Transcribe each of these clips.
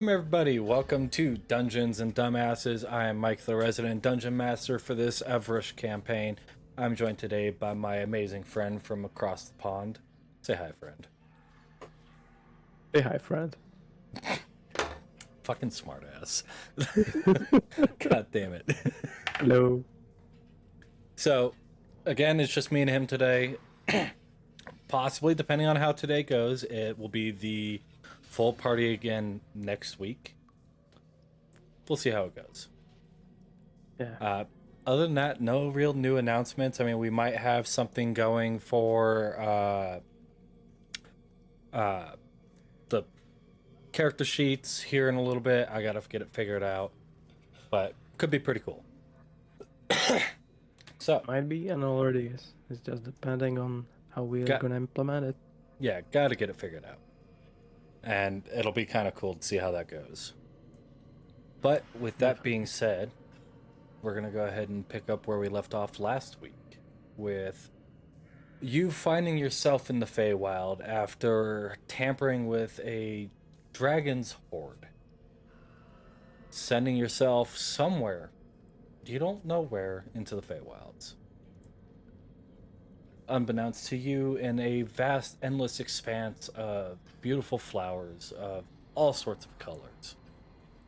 Everybody, welcome to Dungeons and Dumbasses. I am Mike, the resident dungeon master for this Everest campaign. I'm joined today by my amazing friend from across the pond. Say hi, friend. Hey, hi, friend. Fucking smartass. God damn it. Hello. So, again, it's just me and him today. Possibly, depending on how today goes, it will be the full party again next week. We'll see how it goes. Yeah. Other than that, no real new announcements. I mean, we might have something going for the character sheets here in a little bit. I gotta get it figured out, but could be pretty cool. So, Might be and already is. It's just depending on how we are got gonna implement it. yeah, gotta get it figured out, and it'll be kind of cool to see how that goes. But with that Definitely. being said, we're gonna go ahead and pick up where we left off last week with you finding yourself in the Feywild after tampering with a dragon's horde, sending yourself somewhere you don't know where into the Feywilds. Unbeknownst to you, in a vast, endless expanse of beautiful flowers of all sorts of colors,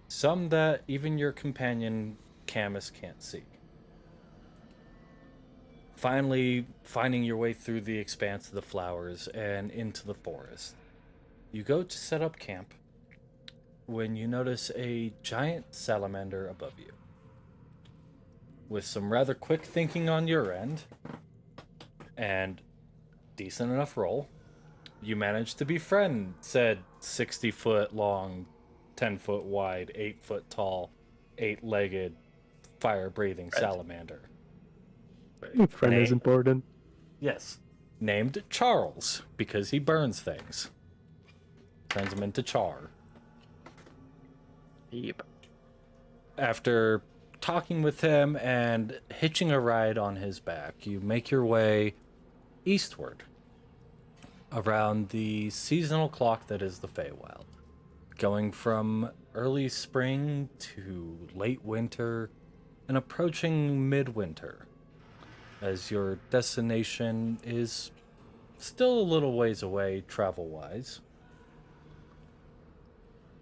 some that even your companion Camus can't see. Finally, finding your way through the expanse of the flowers and into the forest, you go to set up camp when you notice a giant salamander above you. With some rather quick thinking on your end and decent enough roll, you manage to befriend said 60-foot long, 10-foot wide, 8-foot tall, 8-legged, fire breathing Friend. salamander. Friend is Name? important. Yes. Named Charles because he burns things. Turns them into char. Yep. After talking with him and hitching a ride on his back, you make your way eastward around the seasonal clock that is the Feywild, going from early spring to late winter and approaching midwinter, as your destination is still a little ways away travel wise.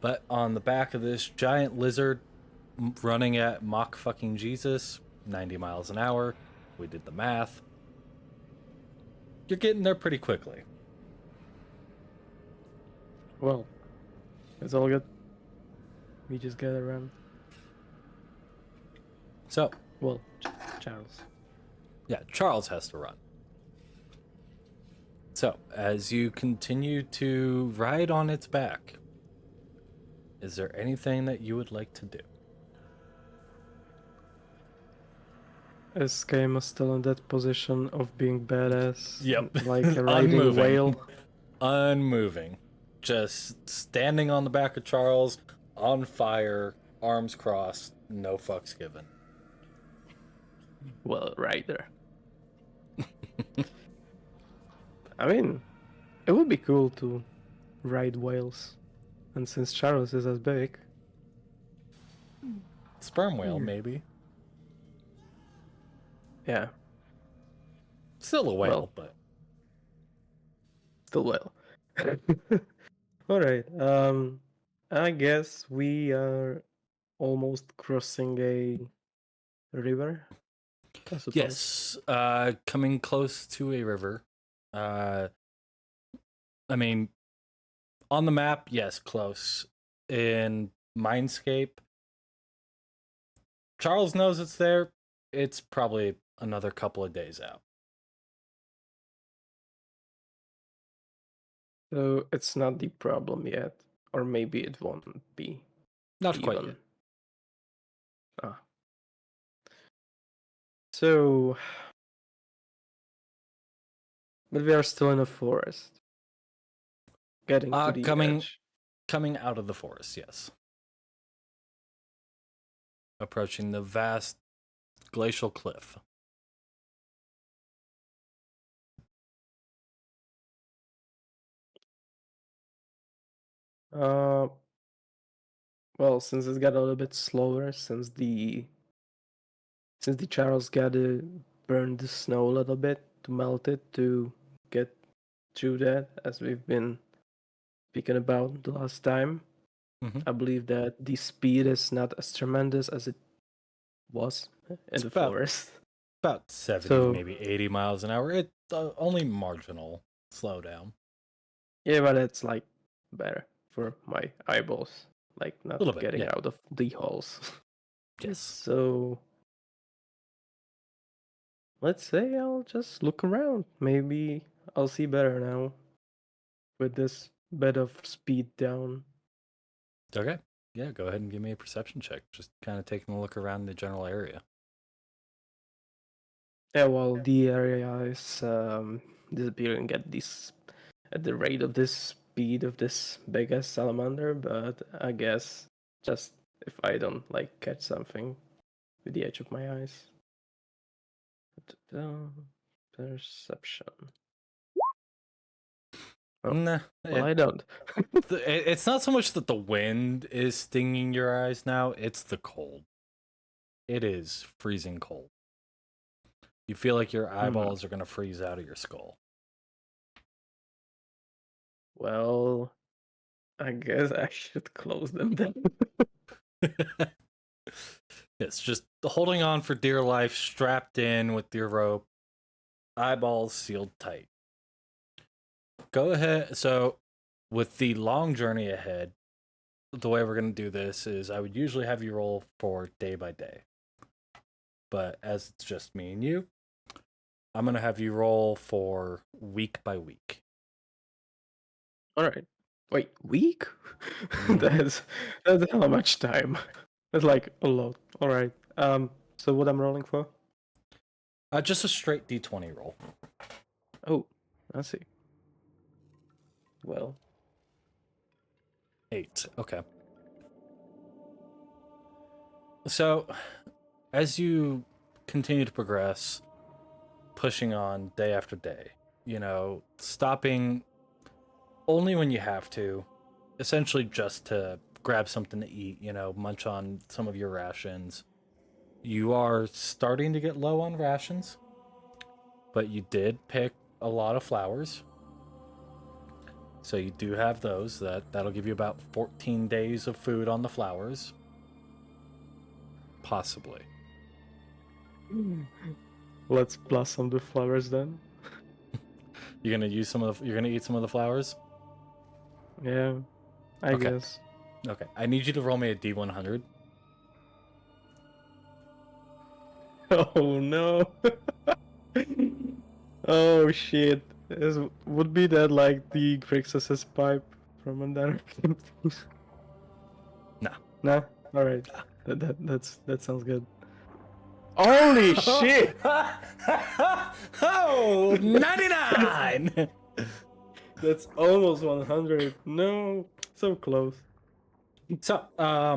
But on the back of this giant lizard running at Mach fucking Jesus, 90 miles an hour, we did the math, you're getting there pretty quickly. Well, it's all good. We just get around. So, Well, Charles. yeah, Charles has to run. So, as you continue to ride on its back, is there anything that you would like to do? Is Kama still in that position of being badass? Yep. Like a riding Unmoving. whale? Unmoving. Just standing on the back of Charles, on fire, arms crossed, no fucks given. Well, right there. I mean, it would be cool to ride whales. And since Charles is as big, Sperm whale, hmm, maybe. yeah, Still a well, whale, but still whale. All right. I guess we are almost crossing a river, I suppose. yes. Coming close to a river. Uh, I mean, on the map, yes, close. In Mindscape, Charles knows it's there. It's probably another couple of days out. So it's not the problem yet, or maybe it won't be Not quite even. yet. Ah. So, but we are still in a forest, getting to the Coming edge. coming out of the forest, yes. Approaching the vast glacial cliff. Uh, Well, since it got a little bit slower, since the Charles gotta burn the snow a little bit to melt it to get through that, as we've been speaking about the last time. Hmm. I believe that the speed is not as tremendous as it was in It's the forest. about 70 to So maybe 80 miles an hour. It's only marginal slowdown. yeah, but it's like better for my eyeballs, like A not little bit, getting yeah. out of the holes. Yes. So let's say I'll just look around. Maybe I'll see better now with this bit of speed down. Okay. Yeah, go ahead and give me a perception check. Just kind of taking a look around the general area. Yeah, well, the area is disappearing at the rate of this speed of this big ass salamander, but I guess just if I don't like catch something with the edge of my eyes. Perception. Oh, Nah, well, I don't. it's not so much that the wind is stinging your eyes now, it's the cold. It is freezing cold. You feel like your Hmm. eyeballs are going to freeze out of your skull. Well, I guess I should close them then. It's just holding on for dear life, strapped in with your rope, eyeballs sealed tight. Go ahead. So, with the long journey ahead, the way we're going to do this is I would usually have you roll for day by day. But as it's just me and you, I'm going to have you roll for week by week. All right. Wait, week? Mm-hmm. That's how much time. That's like a lot. All right. So what I'm rolling for? Just a straight d20 roll. Oh, I see. Well, 8. Okay. So, as you continue to progress, pushing on day after day, stopping only when you have to, essentially just to grab something to eat, munch on some of your rations. You are starting to get low on rations, but you did pick a lot of flowers. So you do have those. That'll give you about 14 days of food on the flowers. Possibly. let's blossom the flowers then. You're gonna eat some of the flowers? Yeah, I Okay. guess. Okay. I need you to roll me a D100. Oh no. Oh shit. Would be that like the Grixis pipe from Underdark? Nah. Nah. All right. That sounds good. Holy shit! Oh, 99! That's almost 100. No, so close. So, I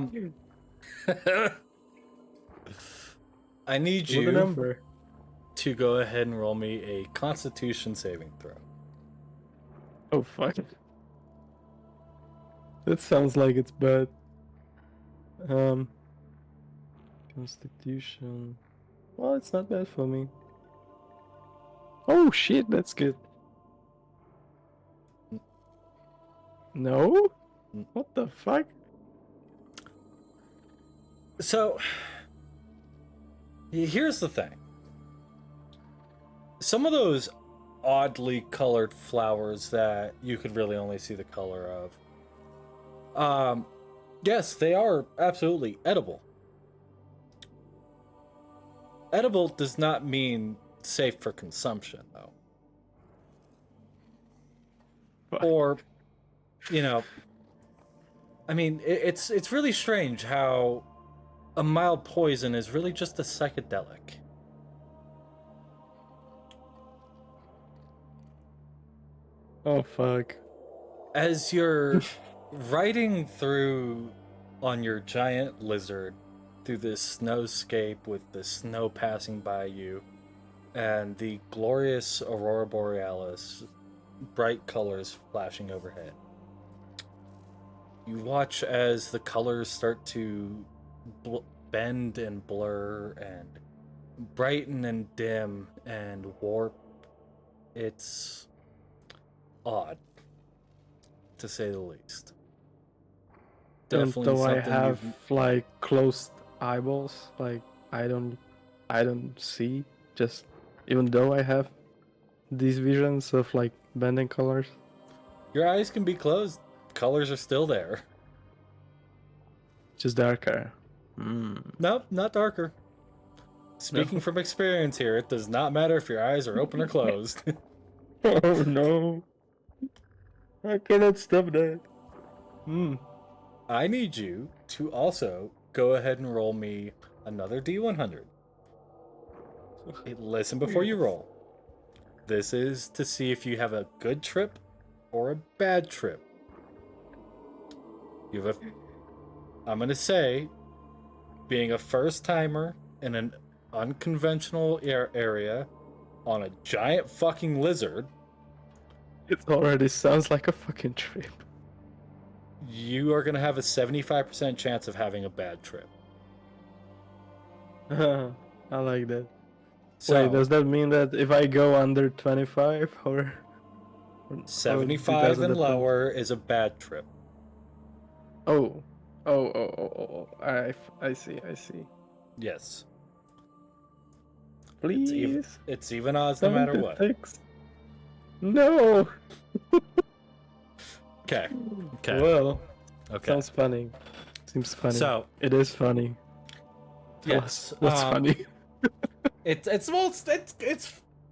need What the you number? to go ahead and roll me a Constitution saving throw. Oh fuck. That sounds like it's bad. Um, Constitution. Well, it's not bad for me. Oh shit, that's good. No? What the fuck? So, here's the thing. Some of those oddly colored flowers that you could really only see the color of, yes, they are absolutely edible. Edible does not mean safe for consumption, though. Fuck. Or, you know, I mean, it's really strange how a mild poison is really just a psychedelic. Oh fuck. As you're riding through on your giant lizard through this snowscape with the snow passing by you and the glorious aurora borealis, bright colors flashing overhead, You watch as the colors start to bend and blur and brighten and dim and warp. It's odd, to say the least. And Definitely though I something have you've... like closed eyeballs, like I don't I don't see, just even though I have these visions of like bending colors. Your eyes can be closed. Colors are still there. Just darker. Hmm. Nope, not darker. No. Speaking from experience here, it does not matter if your eyes are open or closed. Oh no. I cannot stop that. Hmm. I need you to also go ahead and roll me another D100. Listen before you Yes. roll. This is to see if you have a good trip or a bad trip. You have I'm gonna say, being a first timer in an unconventional area on a giant fucking lizard, It already sounds like a fucking trip. you are gonna have a 75% chance of having a bad trip. I like that. Wait, So, does that mean that if I go under 25 or it 75 doesn't and depend? lower is a bad trip. Oh. I see, I see. Yes. Please. It's even odds no matter what. 76. No. Okay. Okay. Well, Okay. sounds funny. Seems funny. So, It is funny. Tell us yes. what's funny. It's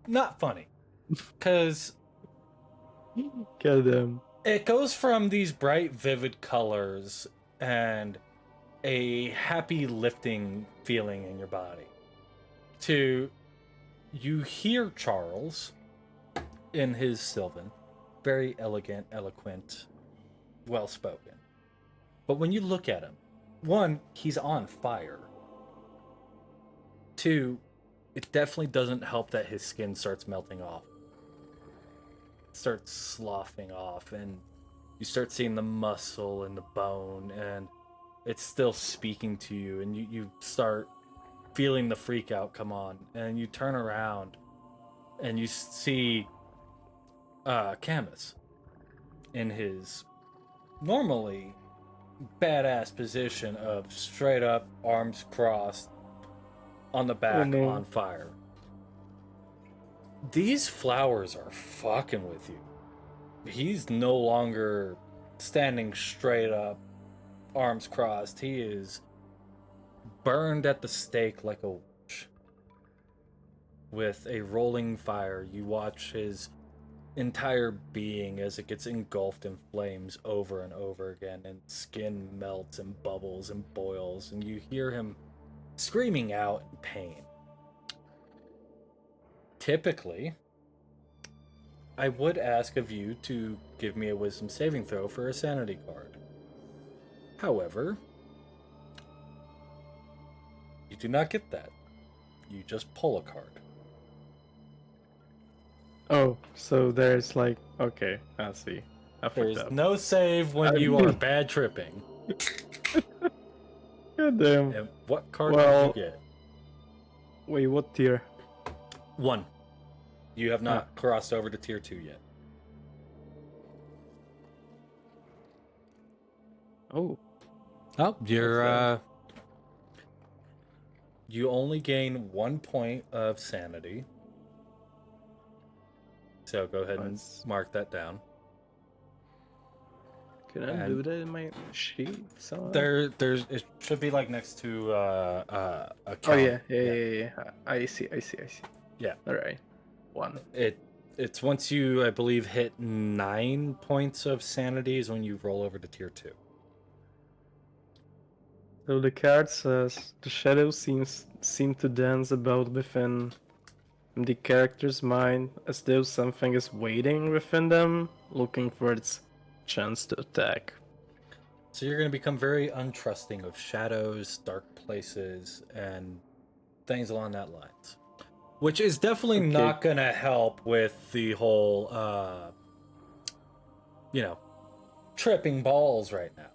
not funny cuz Goddamn. it goes from these bright vivid colors and a happy lifting feeling in your body to you hear Charles in his Sylvan, very elegant, eloquent, well spoken. But when you look at him, one, he's on fire. Two, it definitely doesn't help that his skin starts melting off. It starts sloughing off, and you start seeing the muscle and the bone, and it's still speaking to you, and you start feeling the freak out come on, and you turn around and you see Camus in his normally badass position of straight up arms crossed on the Oh back no. on fire. These flowers are fucking with you. He's no longer standing straight up, arms crossed. He is burned at the stake like a witch. With a rolling fire, you watch his entire being as it gets engulfed in flames over and over again, and skin melts and bubbles and boils, and you hear him screaming out in pain. Typically, I would ask of you to give me a wisdom saving throw for a sanity card. However, you do not get that. You just pull a card. Oh, so there's like, okay, I see. I fucked There's up. no save when you are bad tripping. Goddamn. And what card did Well, you get? wait, what tier? 1. You have Ah. not crossed over to tier 2 yet. Oh. Oh, you only gain 1 point of sanity. So go ahead and mark that down. Can I do that in my sheet There's somewhere? it should be like next to a Oh count. yeah. I see. Yeah. All right. 1. It's once you, I believe, hit 9 points of sanity is when you roll over to tier 2. So the card says the shadows seem to dance about within the character's mind as though something is waiting within them, looking for its chance to attack. So you're going to become very untrusting of shadows, dark places, and things along that lines. Which is definitely not going to help with the whole, tripping balls right now.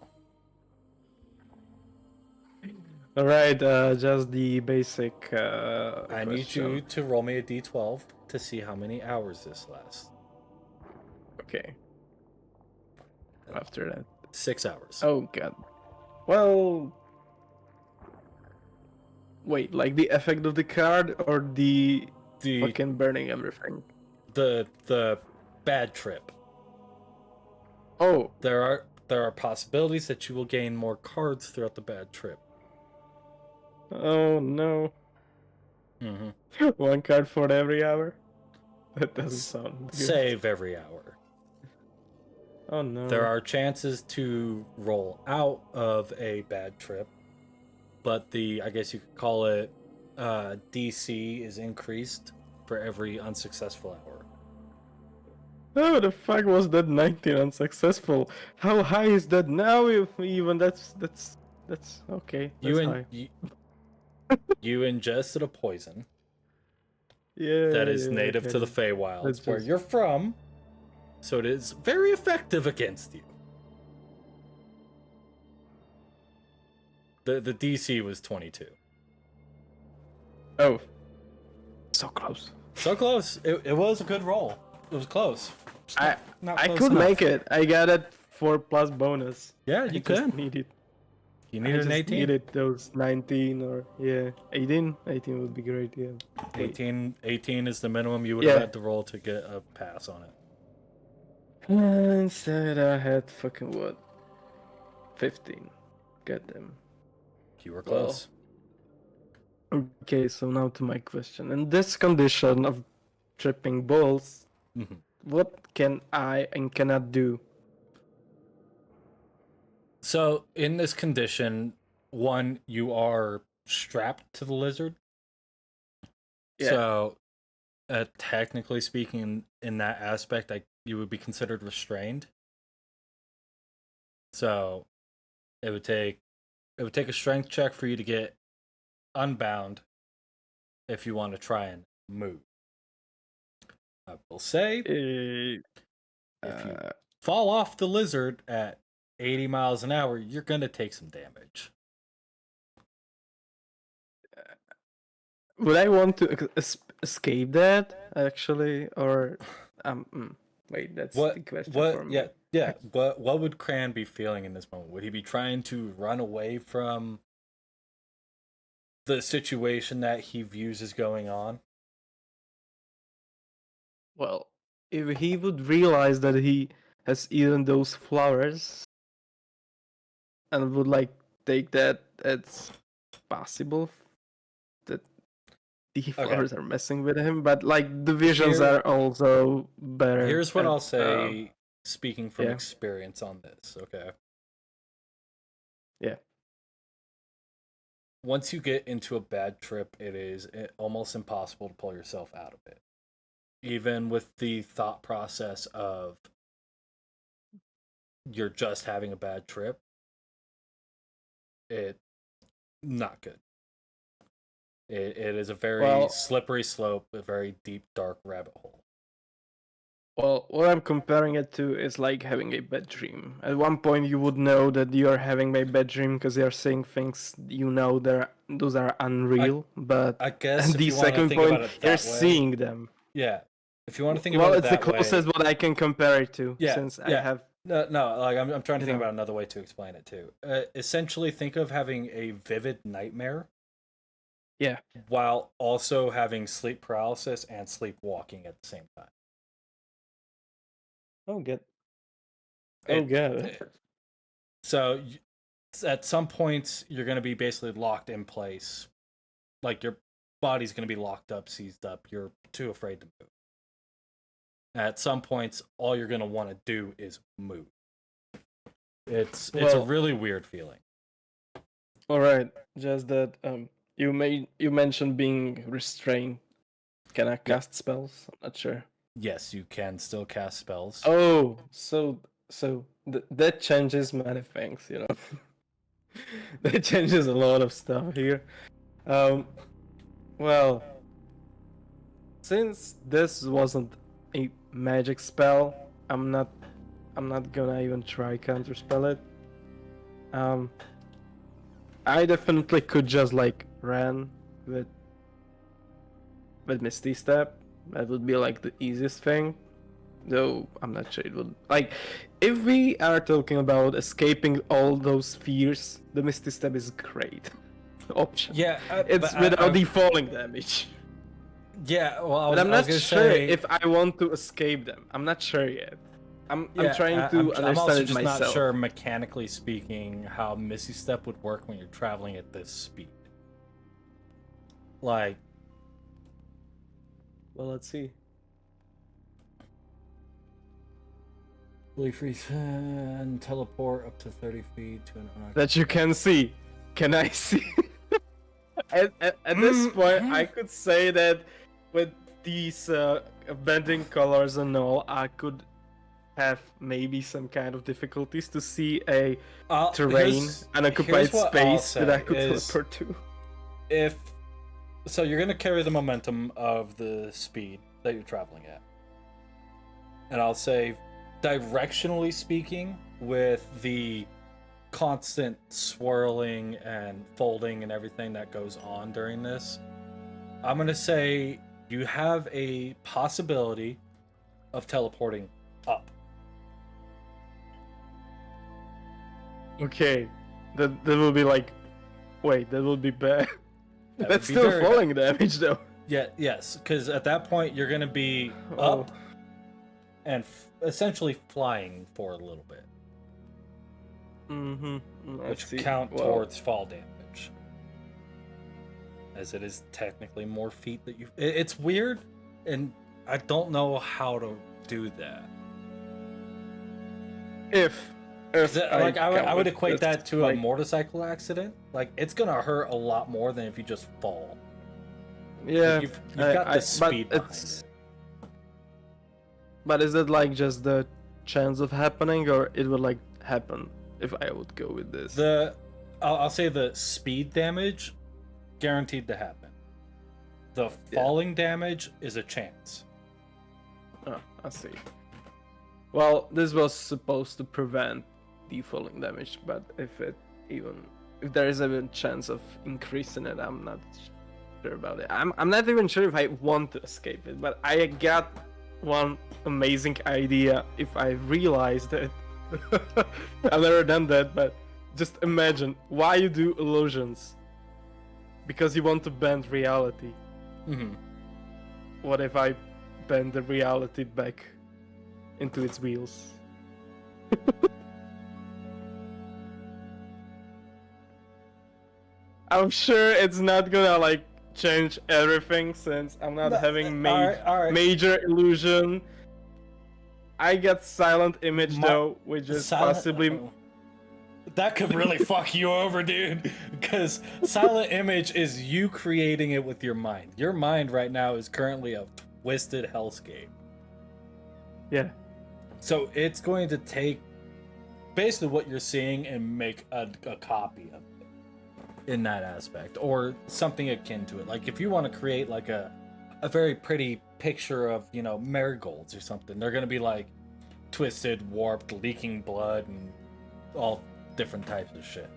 All right, just the basic I need you question. to roll me a d12 to see how many hours this lasts. Okay. After that. 6 hours. Oh god. Well, wait, like the effect of the card or the The fucking burning everything? the bad trip. Oh, There are possibilities that you will gain more cards throughout the bad trip. oh no. Mm-hmm. One card for every hour? That doesn't sound good. Save every hour. Oh no. There are chances to roll out of a bad trip, but I guess you could call it DC is increased for every unsuccessful hour. How the fuck was that 19 unsuccessful? How high is that now? Even that's okay. You That's and high. you ingested a poison that Yeah, is yeah, I native get to the it. Feywilds, That's where just you're from, so it is very effective against you. The DC was 22. oh, so close. So close. It was a good roll. It was close. Just I not I close could enough. make it. I got it 4+ bonus. Yeah, I you just could. needed. You I needed an just 18. needed those 19 or yeah, 18. 18 would be great. Yeah. Wait. 18 is the minimum you would have Yeah. had to roll to get a pass on it. Instead, I had fucking what? 15. Goddamn. You were Well. close. Okay, so now to my question. In this condition of tripping balls, Mhm. what can I and cannot do? So, in this condition, one, you are strapped to the lizard. Yeah. So, technically speaking, in that aspect, you would be considered restrained. So, it would take a strength check for you to get unbound if you want to try and move. I will say, Uh, if you uh, fall off the lizard at 80 miles an hour, you're going to take some damage. would I want to escape that actually, or wait, that's the question for me. Yeah. What would Cran be feeling in this moment? Would he be trying to run away from the situation that he views as going on? Well, if he would realize that he has eaten those flowers and would like take that as possible that the Okay. flowers are messing with him, but like the visions Here are also better here's what at I'll say speaking from yeah. experience on this, okay? Yeah. Once you get into a bad trip, it is almost impossible to pull yourself out of it. Even with the thought process of you're just having a bad trip, it not good. It is a very Well, slippery slope, a very deep, dark rabbit hole. what I'm comparing it to is like having a bad dream. At one point, you would know that you are having a bad dream because you're seeing things you know those are I unreal. But I guess at if the you want to second think point, about it you're that way, seeing them. yeah. If you want to think about Well, it it's the that way, closest what I can compare it to, yeah, since I yeah. have, No, like I'm trying to you think know. about another way to explain it too. Essentially, think of having a vivid nightmare Yeah. while also having sleep paralysis and sleepwalking at the same time. Oh, good. Oh, It, good. so at some points you're going to be basically locked in place, like your body's going to be locked up, seized up. You're too afraid to move. At some points, all you're going to want to do is move. It's a Well, really weird feeling. all right. Just that you mentioned being restrained. Can I Yeah. cast spells? I'm not sure. Yes, you can still cast spells. Oh, that changes many things, you know. That changes a lot of stuff here. Um, well, since this wasn't a magic spell, I'm not gonna even try counterspell it. Um, I definitely could just like run with Misty Step. That would be like the easiest thing. Though I'm not sure it would like if we are talking about escaping all those fears, the Misty Step is great option. Yeah, It's without the falling damage. yeah. Well, But I'm I was not gonna sure say, if I want to escape them. I'm not sure yet. I'm trying to I'm also understand it just not myself. sure, mechanically speaking, how Misty Step would work when you're traveling at this speed. Like, Well, let's see. fully freeze and teleport up to 30 feet to an unoccupied. That you can see. Can I see? At this point, I could say that with these bending colors and all, I could have maybe some kind of difficulties to see a terrain, unoccupied here's what I'll space that I could is teleport to. If so, you're gonna carry the momentum of the speed that you're traveling at, and I'll say, directionally speaking, with the constant swirling and folding and everything that goes on during this, I'm gonna say you have a possibility of teleporting up. Okay, that will be like, wait, that will be bad. That That's would be still very falling damage though. Yeah, yes, because at that point you're gonna be Oh. up and essentially flying for a little bit, which count towards fall damage, as it is technically more feet that you. It's weird, and I don't know how to do that. If I would equate that to like, a motorcycle accident. Like, it's gonna hurt a lot more than if you just fall. yeah, You've got the speed but behind it. But is it like just the chance of happening, or it would like happen if I would go with this? I'll say the speed damage guaranteed to happen. The falling damage is a chance. Oh, I see. Well, this was supposed to prevent the falling damage, but if there is a chance of increasing it, I'm not sure about it. I'm not even sure if I want to escape it, but I got one amazing idea if I realized it. I've never done that, but just imagine why you do illusions. Because you want to bend reality. Mm-hmm. What if I bend the reality back into its wheels? I'm sure it's not gonna like change everything since I'm not having major illusion. I get silent image though, which is possibly that could really fuck you over, dude. Because silent image is you creating it with your mind. Your mind right now is currently a twisted hellscape. Yeah. So it's going to take basically what you're seeing and make a copy of it in that aspect, or something akin to it. Like if you want to create like a very pretty picture of, you know, marigolds or something, they're going to be like twisted, warped, leaking blood, and all different types of shit.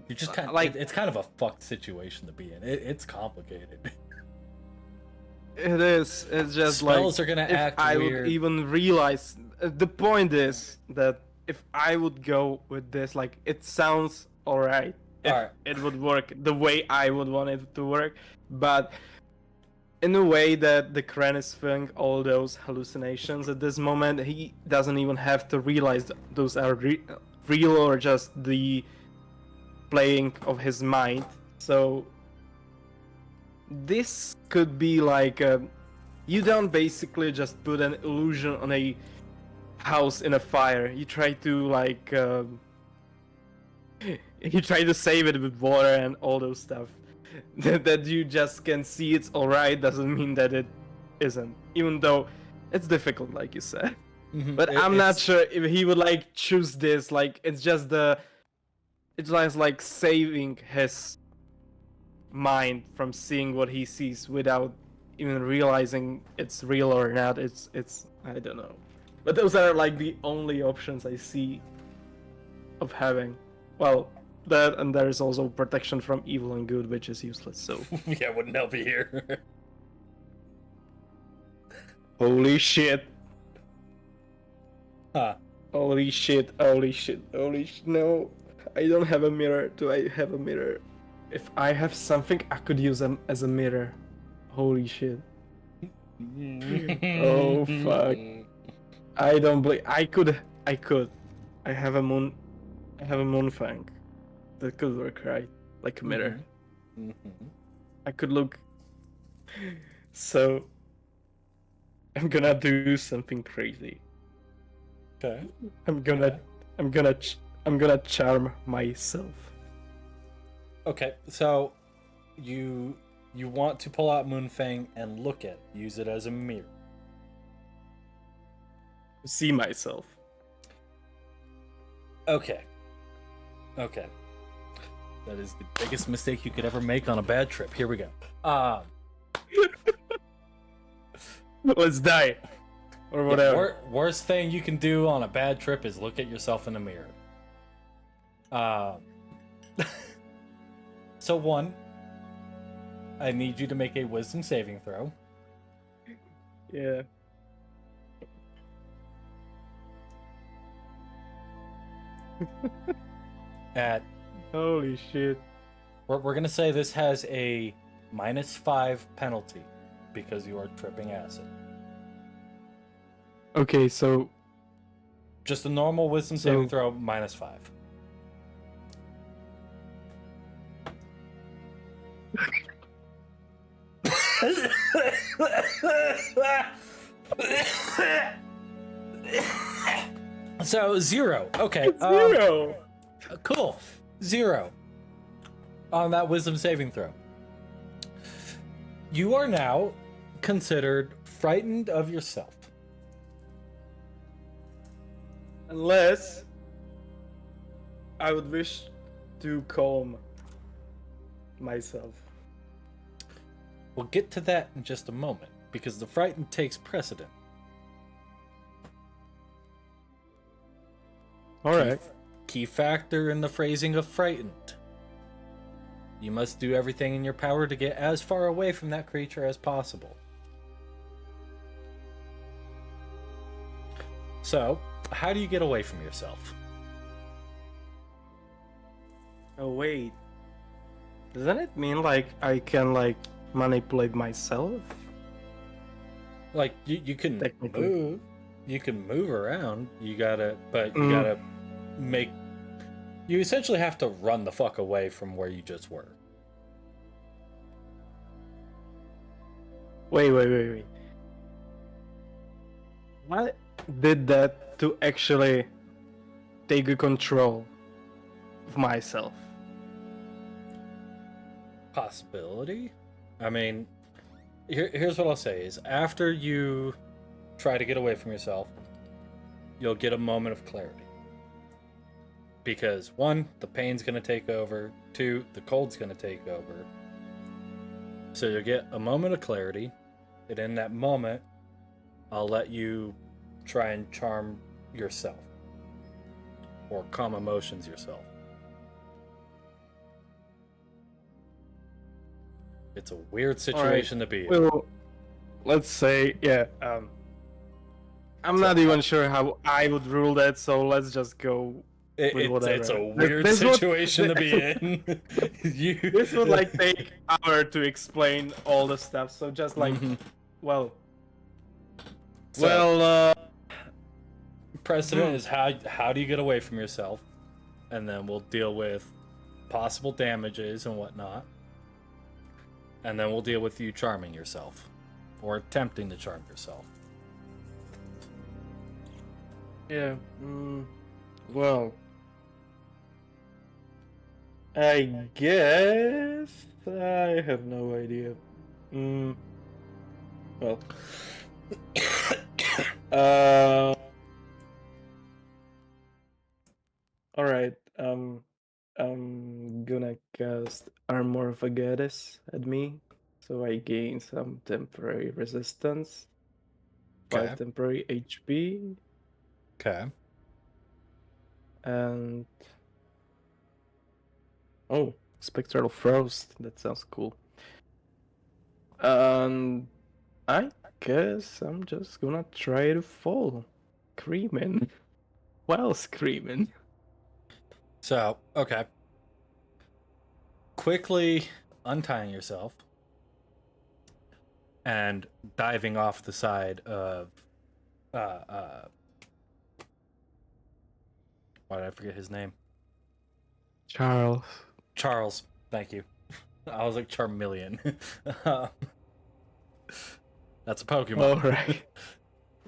You just kind of like it's kind of a fucked situation to be in. It's complicated. It is. It's just spells like are gonna act I weird. would even realize. The point is that if I would go with this, like it sounds alright. It would work the way I would want it to work, but in a way that the Kren is feeling all those hallucinations at this moment, he doesn't even have to realize those are real or just the playing of his mind. So this could be like you don't basically just put an illusion on a house in a fire. You try to like you try to save it with water and all those stuff. That you just can see it's alright doesn't mean that it isn't, even though it's difficult, like you said. Mm-hmm. But I'm not sure if he would like choose this. Like it's just like saving his mind from seeing what he sees without even realizing it's real or not. It's I don't know. But those are like the only options I see of having. Well, that, and there is also protection from evil and good, which is useless. So Yeah, wouldn't help you here. holy shit! Huh. Holy shit! Holy shit! Holy shit! No, I don't have a mirror. Do I have a mirror? If I have something, I could use them as a mirror. Holy shit! Oh fuck! I don't believe I could. I could. I have a moon. I have a moon fang. That could work, right? Like a mirror. I could look. So I'm gonna do something crazy. Okay. I'm gonna. I'm gonna. I'm gonna charm myself. Okay, so you want to pull out Moonfang and look at it, use it as a mirror. See myself. Okay. Okay. That is the biggest mistake you could ever make on a bad trip. Here we go. Let's die. Or whatever. Worst thing you can do on a bad trip is look at yourself in the mirror. So one, I need you to make a wisdom saving throw. Yeah. At Holy shit. we're gonna say this has a -5 penalty because you are tripping acid. Okay, so Just a normal wisdom saving throw, -5. So 0. Okay. 0. Cool. 0 on that wisdom saving throw. You are now considered frightened of yourself. Unless I would wish to calm myself. We'll get to that in just a moment because the frightened takes precedent. All right. Key factor in the phrasing of frightened. You must do everything in your power to get as far away from that creature as possible. So, how do you get away from yourself? Oh wait. Doesn't it mean like I can like manipulate myself? Like you can Technically. move, you can move around. You gotta make. You essentially have to run the fuck away from where you just were. Wait. What did that to actually take control of myself? Possibility? I mean, here's what I'll say is after you try to get away from yourself, you'll get a moment of clarity. Because 1, the pain's gonna take over, 2, the cold's gonna take over. So you'll get a moment of clarity, and in that moment, I'll let you try and charm yourself. Or calm emotions yourself. It's a weird situation to be in. Well, let's say, yeah. I'm not even sure how I would rule that, so let's just go with whatever. It's a weird situation to be in. This would like take hour to explain all the stuff. So just like, well, precedent is how do you get away from yourself, and then we'll deal with possible damages and whatnot, and then we'll deal with you charming yourself or attempting to charm yourself. Yeah. Well, I guess I have no idea. Well. All right. I'm gonna cast Armor of a Goddess at me, so I gain some temporary resistance, 5 temporary HP, Okay. and Oh, spectral frost. That sounds cool. Um, I guess I'm just gonna try to fall, screaming. Well, screaming. So, okay. Quickly untying yourself and diving off the side of uh uh why did I forget his name? Charles. Charles. Thank you. I was like Charmeleon. Uh, that's a All Pokemon. right.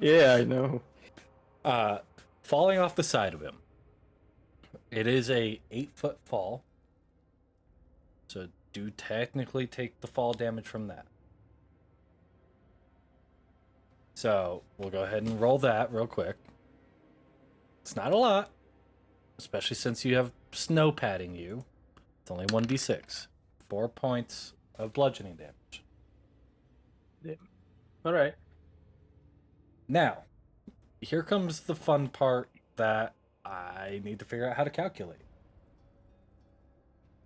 Yeah, I know. uh falling off the side of him. It is a 8-foot fall. So do technically take the fall damage from that. So we'll go ahead and roll that real quick. It's not a lot, especially since you have snow padding you. It's only 1d6. 4 points of bludgeoning damage. Yeah. All right. Now, here comes the fun part that I need to figure out how to calculate.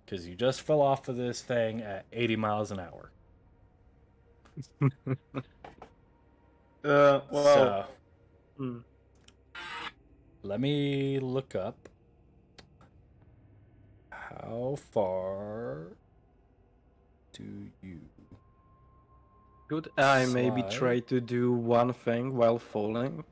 Because you just fell off of this thing at 80 miles an hour. Well. So, Hmm. let me look up how far do you Could I maybe slide? try to do one thing while falling?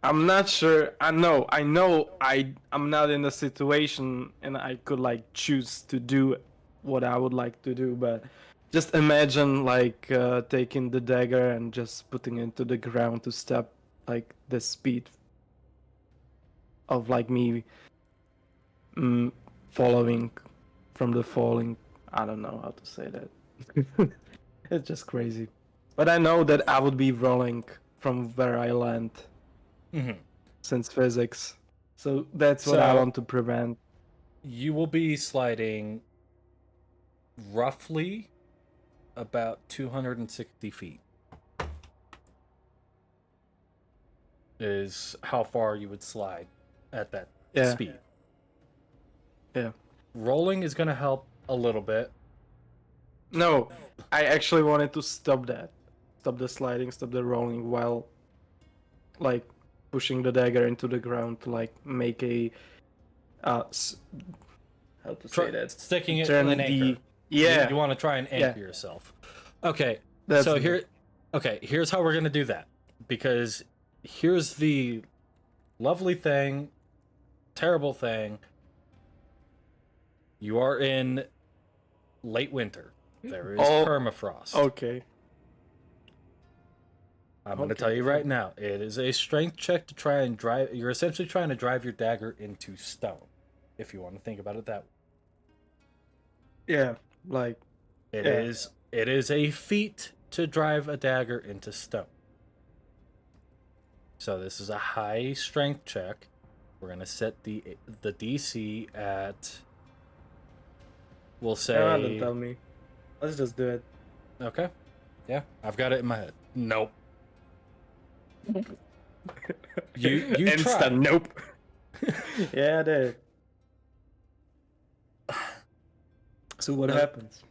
I'm not sure. I'm not in a situation and I could like choose to do what I would like to do, but just imagine like taking the dagger and just putting it into the ground to stop like the speed of like me mm, following from the falling. I don't know how to say that. It's just crazy. But I know that I would be rolling from where I land Mm-hmm. since physics. So that's what I So want to prevent. you will be sliding roughly about 260 feet is how far you would slide at that Yeah, speed. yeah. Rolling is going to help a little bit. No, I actually wanted to stop that. Stop the sliding, stop the rolling while like pushing the dagger into the ground to like make a uh s- how to say that? Sticking it in an Turn anchor. the yeah, You want to try and yeah. anchor yourself. Okay. That's So the here okay, here's how we're going to do that because here's the lovely thing, terrible thing. You are in late winter. There is oh permafrost. okay. I'm going to tell Okay, you yeah. right now, it is a strength check to try and drive. You're essentially trying to drive your dagger into stone, if you want to think about it that way. Yeah, like It yeah. is. It is a feat to drive a dagger into stone. So this is a high strength check. We're gonna set the DC at. We'll No, don't say. tell me. Let's just do it. Okay. Yeah, I've got it in my head. Nope. You try. Instant nope. Yeah, there. So what happens?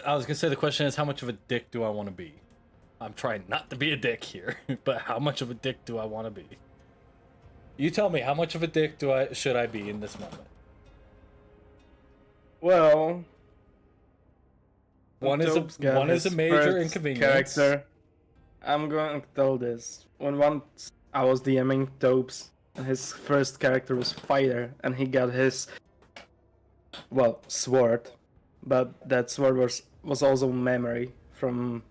I was gonna say the question is how much of a dick do I want to be? I'm trying not to be a dick here, but how much of a dick do I want to be? You tell me how much of a dick should I be in this moment? Well, when Topes got one is a his major first inconvenience. character, I'm going to tell this. When once I was DMing Topes, and his first character was Fighter, and he got his sword, but that sword was also memory from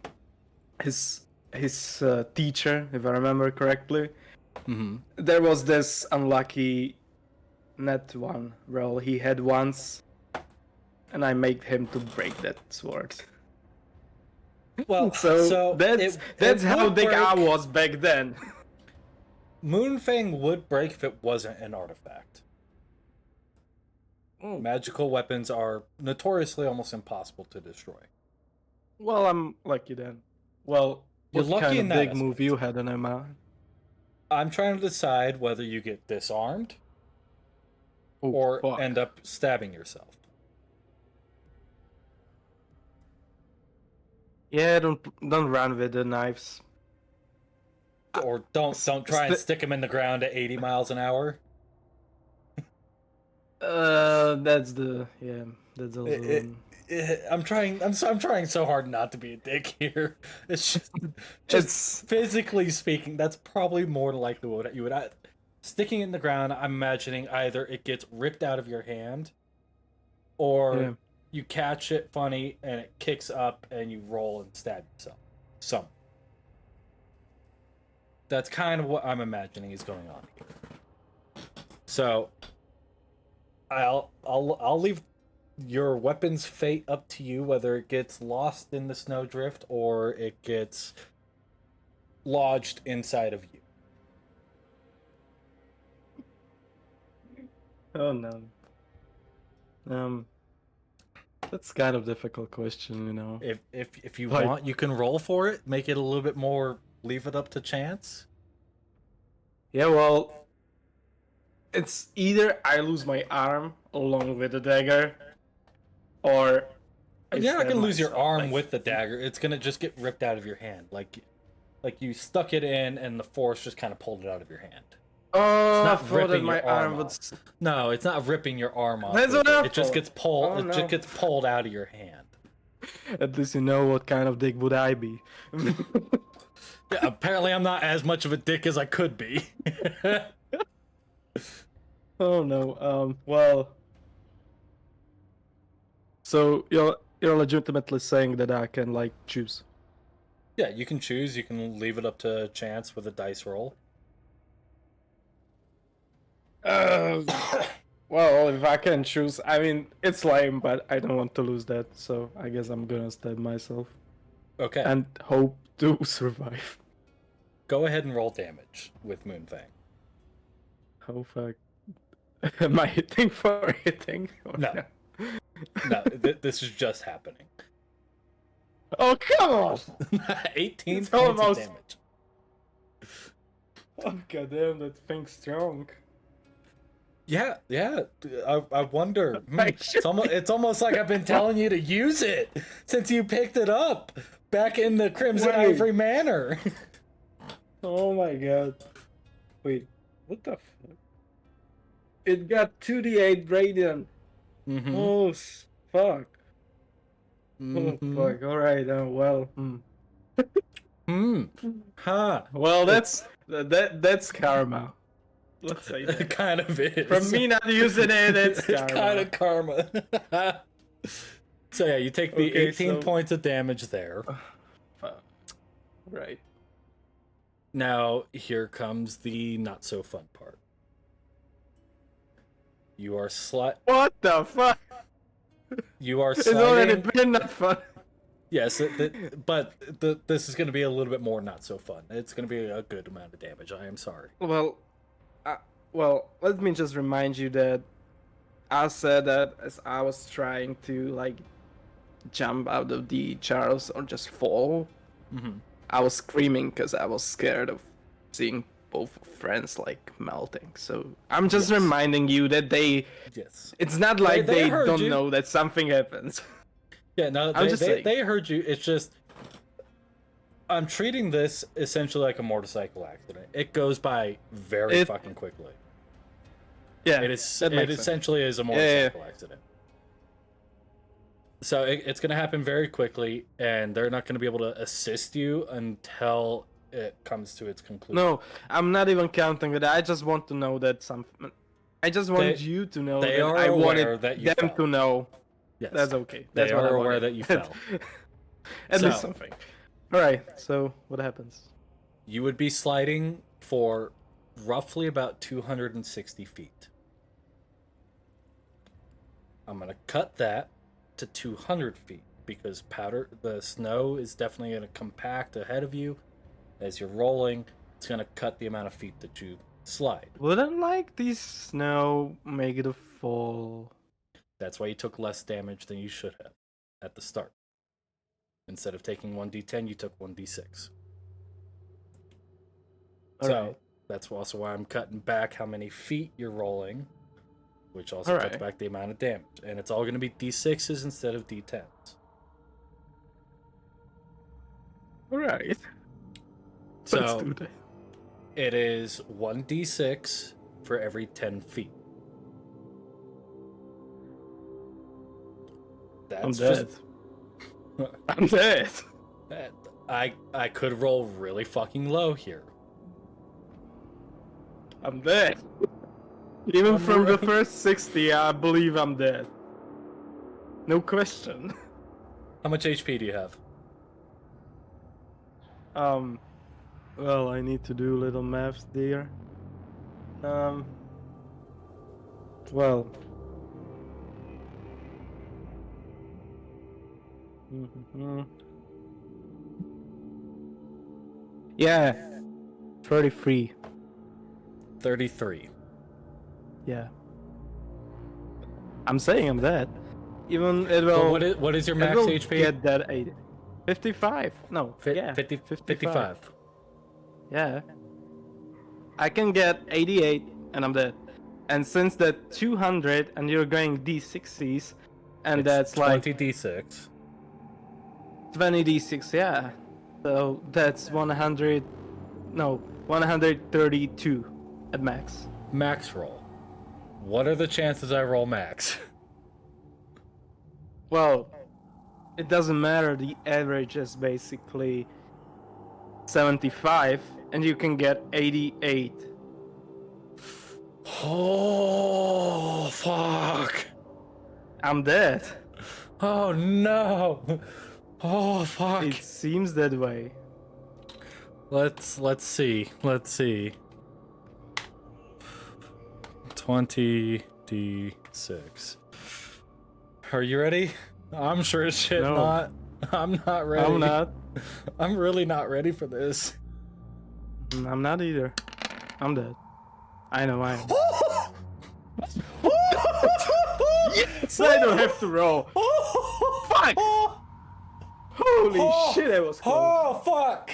his teacher, if I remember correctly. Mm-hmm. There was this unlucky net one roll he had once, and I made him to break that sword. Well, So so that's it how would big I break. was back then. Moonfang would break if it wasn't an artifact. Oh, Magical weapons are notoriously almost impossible to destroy. well, I'm lucky then. Well, You're what lucky kind in of that big move aspect. you had in mind? I'm trying to decide whether you get disarmed Oh, or end fuck. up stabbing yourself. Yeah, don't run with the knives. Or don't try and stick them in the ground at 80 miles an hour. That's the that's also It, one. I'm trying so hard not to be a dick here. It's just It's physically speaking, that's probably more likely what you would. Sticking it in the ground, I'm imagining either it gets ripped out of your hand, or yeah. you catch it funny and it kicks up and you roll and stab yourself. Some. That's kind of what I'm imagining is going on here. So I'll leave your weapon's fate up to you, whether it gets lost in the snowdrift or it gets lodged inside of you. Oh no. Um, that's kind of difficult question, you know. If you Like, want, you can roll for it, make it a little bit more, leave it up to chance. yeah, well, it's either I lose my arm along with the dagger, or I You're not stab gonna lose your myself. arm Like, with the dagger. It's gonna just get ripped out of your hand, like you stuck it in and the force just kind of pulled it out of your hand. It's oh, I not thought that ripping my your arm arm would. off. No, it's not ripping your arm off That's with what it. I It just thought. gets pulled. Oh It just no. gets pulled out of your hand. At least you know what kind of dick would I be. Yeah, apparently I'm not as much of a dick as I could be. Oh no. Well. So you're legitimately saying that I can like choose. Yeah, you can choose. You can leave it up to chance with a dice roll. Uh, well, if I can choose, I mean it's lame, but I don't want to lose that, so I guess I'm gonna stab myself Okay, and hope to survive. go ahead and roll damage with Moonfang. How fuck? Am I hitting for hitting? Or No, no, this is just happening. Oh come on! 18 It's points of almost. damage. Oh goddamn, that thing's strong. Yeah, yeah. I wonder. I should It's almost like I've been telling you to use it since you picked it up back in the Crimson Wait. Ivory Manor. Oh my god. Wait, what the fuck? It got 2d8 radiant. Mm-hmm. Oh, fuck. Oh, Mm-hmm. fuck. Alright, well. Huh. Well, that's karma. Let's say It that. kind of is. From me not using it, it's It's karma. kind of karma. So yeah, you take the Okay, 18 so- points of damage there. Fuck. Right. Now here comes the not so fun part. You are What the fuck? You are It's already sliding. been not fun. Yes, but this is going to be a little bit more not so fun. It's going to be a good amount of damage. I am sorry. Well, let me just remind you that I said that as I was trying to like jump out of the Charles or just fall. Mm-hmm. I was screaming because I was scared of seeing both friends like melting. So I'm just Yes. reminding you that Yes. it's not like They they heard don't you. know that something happens. Yeah, no, I'm just saying. they heard you. It's just I'm treating this essentially like a motorcycle accident. It goes by very fucking quickly. Yeah, It essentially is a motorcycle accident. So it's going to happen very quickly, and they're not going to be able to assist you until it comes to its conclusion. No, I'm not even counting with that. I just want to know that I just want you to know they that are I aware wanted that you them fell. to know. Yes. That's okay. They That's what are I aware wanted. that you fell. At So- least something. All right. So what happens? You would be sliding for roughly about 260 feet. I'm going to cut that to 200 feet because the snow is definitely going to compact ahead of you as you're rolling. It's going to cut the amount of feet that you slide. Wouldn't like the snow make it a fall? That's why you took less damage than you should have at the start. Instead of taking 1d10, you took 1d6. So that's also why I'm cutting back how many feet you're rolling, which also cuts back the amount of damage. And it's all going to be d6s instead of d10s. All right. Let's So do that. it is 1d6 for every 10 feet. I'm That's dead. I'm dead. I could roll really fucking low here. I'm dead. Even I'm from the re- first 60, I believe I'm dead. No question. How much HP do you have? Well, I need to do little maths there. Well. Yeah, 33. 33. Yeah. I'm saying I'm dead. Even it But will. what is your It max will HP? get that 80. 55. No. Yeah. 55. Yeah. I can get 88 and I'm dead. And since that 200 and you're going D60s, and It's that's like 20d6. 20 D6, yeah. So that's 100. No, 132 at max. Max roll. What are the chances I roll max? Well, it doesn't matter. The average is basically 75, and you can get 88. Oh, fuck. I'm dead. Oh, no. Oh, fuck. It seems that way. Let's see. 20d6. Are you ready? I'm sure as shit No. not. I'm not ready. I'm not. I'm really not ready for this. I'm not either. I'm dead. I know I am. Yes, I don't have to roll. Fuck! Holy shit, that was close. Oh, fuck!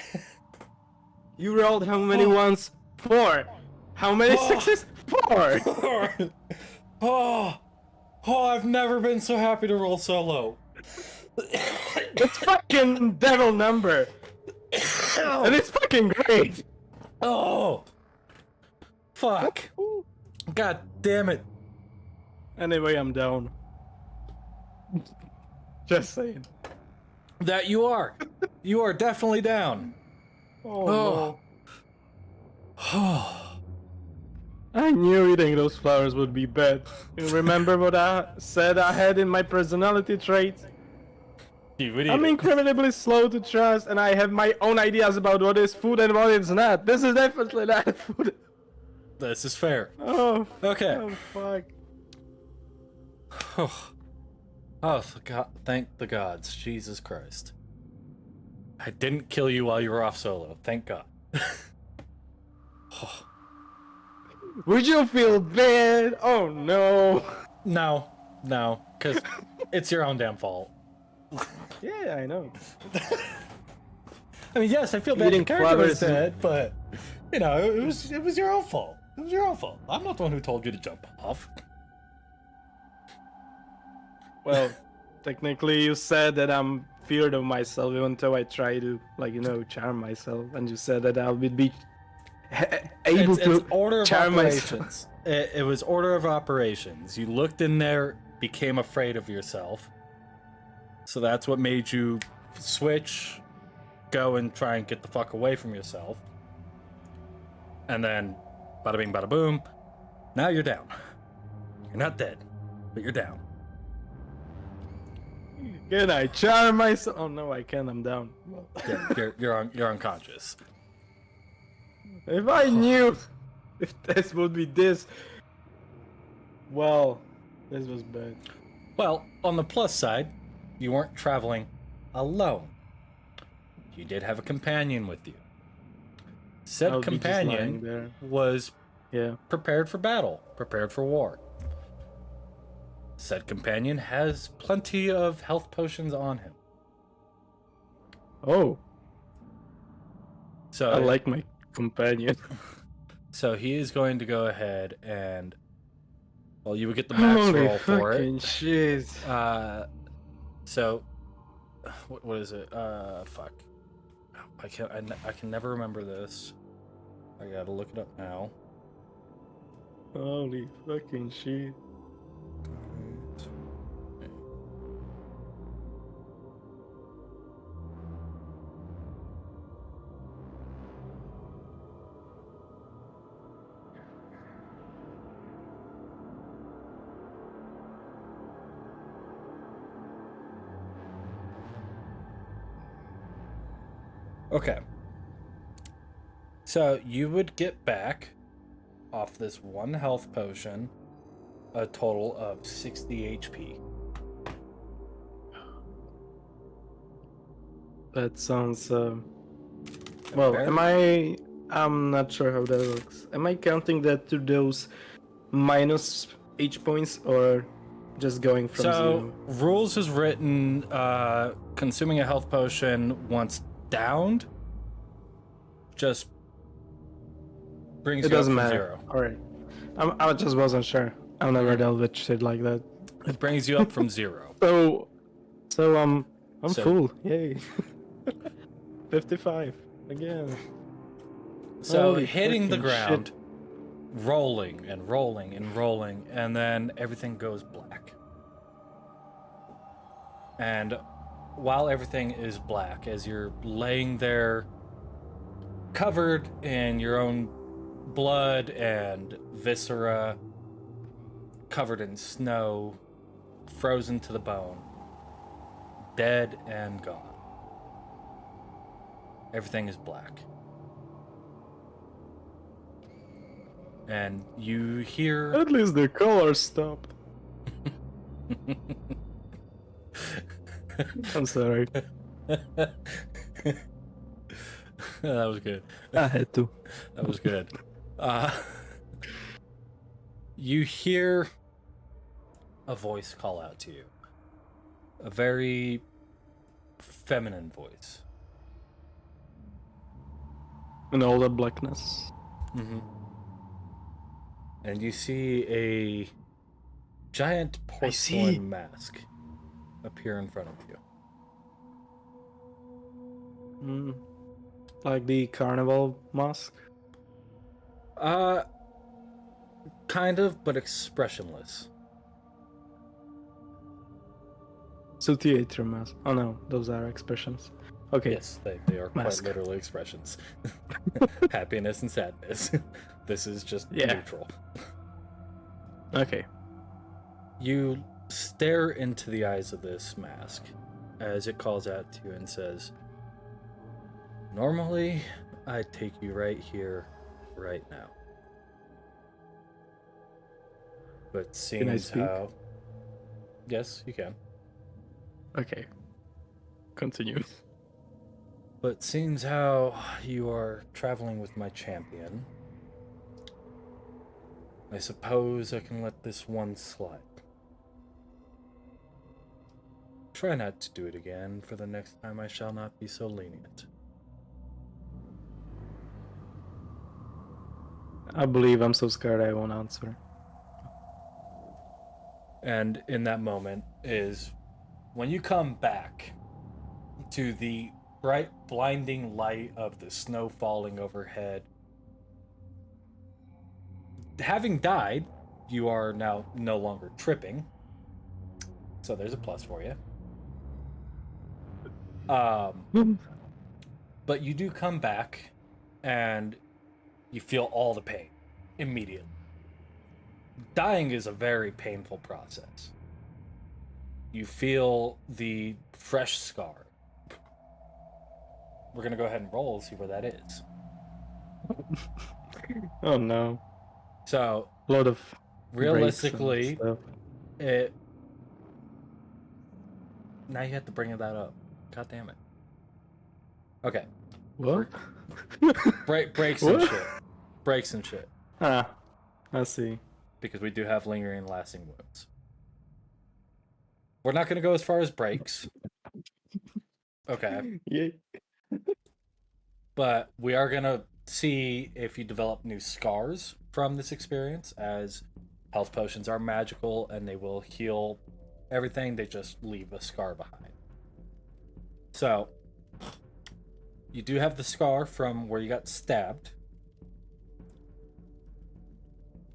You rolled how many ones? 4. How many sixes? 4. Oh, I've never been so happy to roll solo. It's fucking devil number. And it's fucking great. Oh, fuck. God damn it. Anyway, I'm down. Just saying. That you are. You are definitely down. Oh, Oh. no. I knew eating those flowers would be bad. You remember what I said I had in my personality traits? You would eat I'm it. incredibly slow to trust, and I have my own ideas about what is food and what is not. This is definitely not food. This is fair. Oh, Okay. oh fuck. Oh, thank the gods. Jesus Christ. I didn't kill you while you were off solo. Thank God. Would you feel bad? Oh no. No, because it's your own damn fault. Yeah, I know. I mean, yes, I feel bad Eating the character was flowers and- dead, but you know, it was your own fault. It was your own fault. I'm not the one who told you to jump off. Well, technically you said that I'm feared of myself even though I try to, charm myself, and you said that I would be able It's to order of charm myself. operations. It was order of operations. You looked in there, became afraid of yourself. So that's what made you switch, go and try and get the fuck away from yourself. And then, bada bing, bada boom. Now you're down. You're not dead, but you're down. Can I charm myself? Oh no, I can't. I'm down. Yeah, you're unconscious. If I knew if this would be this, well, this was bad. Well, on the plus side, you weren't traveling alone. You did have a companion with you. Said I'll be just lying companion there. was Yeah. prepared for battle, prepared for war. Said companion has plenty of health potions on him. Oh, So I like my companion. So he is going to go ahead and, well, you would get the max Holy roll for fucking it. shit. So, what is it? Fuck. Oh I can never remember this. I gotta look it up now. Holy fucking shit. Okay. So you would get back off this one health potion a total of 60 HP. That sounds well, I'm not sure how that works. Am I counting that to those minus H points or just going from So, zero? rules is written consuming a health potion once downed just brings It you up doesn't from matter. 0. Alright. I just wasn't sure. I've never dealt with shit like that. It brings you up from 0. So I'm So- full. Yay. 55 again. So Holy hitting the fucking ground, shit. rolling and rolling and rolling, and then everything goes black. And while everything is black, as you're laying there covered in your own blood and viscera, covered in snow, frozen to the bone, dead and gone. Everything is black. And you hear... At least the color stopped. I'm sorry. That was good. I had to. That was good. You hear a voice call out to you. A very feminine voice. In all the blackness. Mm-hmm. And you see a giant porcelain mask appear in front of you. Like the carnival mask? Kind of, but expressionless. So theater mask. Oh no, those are expressions. Okay. Yes, they are Mask. quite literally expressions. Happiness and sadness. This is just neutral. Okay. You stare into the eyes of this mask as it calls out to you and says, "Normally, I'd take you right here, right now. But seeing Can I as speak? how..." Yes, you can. Okay. Continue. But seeing as how you are traveling with my champion, I suppose I can let this one slide. Try not to do it again, for the next time I shall not be so lenient. I believe I'm so scared I won't answer. And in that moment is when you come back to the bright, blinding light of the snow falling overhead. Having died, you are now no longer tripping. So there's a plus for you. But you do come back and you feel all the pain immediately. Dying is a very painful process. You feel the fresh scar. We're going to go ahead and roll, see where that is. Oh no. So, A lot of realistically, breaks and stuff. it... Now you have to bring that up. God damn it. Okay. What? Breaks and What? shit. Breaks and shit. Ah, I see. Because we do have lingering and lasting wounds. We're not going to go as far as breaks. Okay. Yay. But we are going to see if you develop new scars from this experience, as health potions are magical and they will heal everything. They just leave a scar behind. So, You do have the scar from where you got stabbed.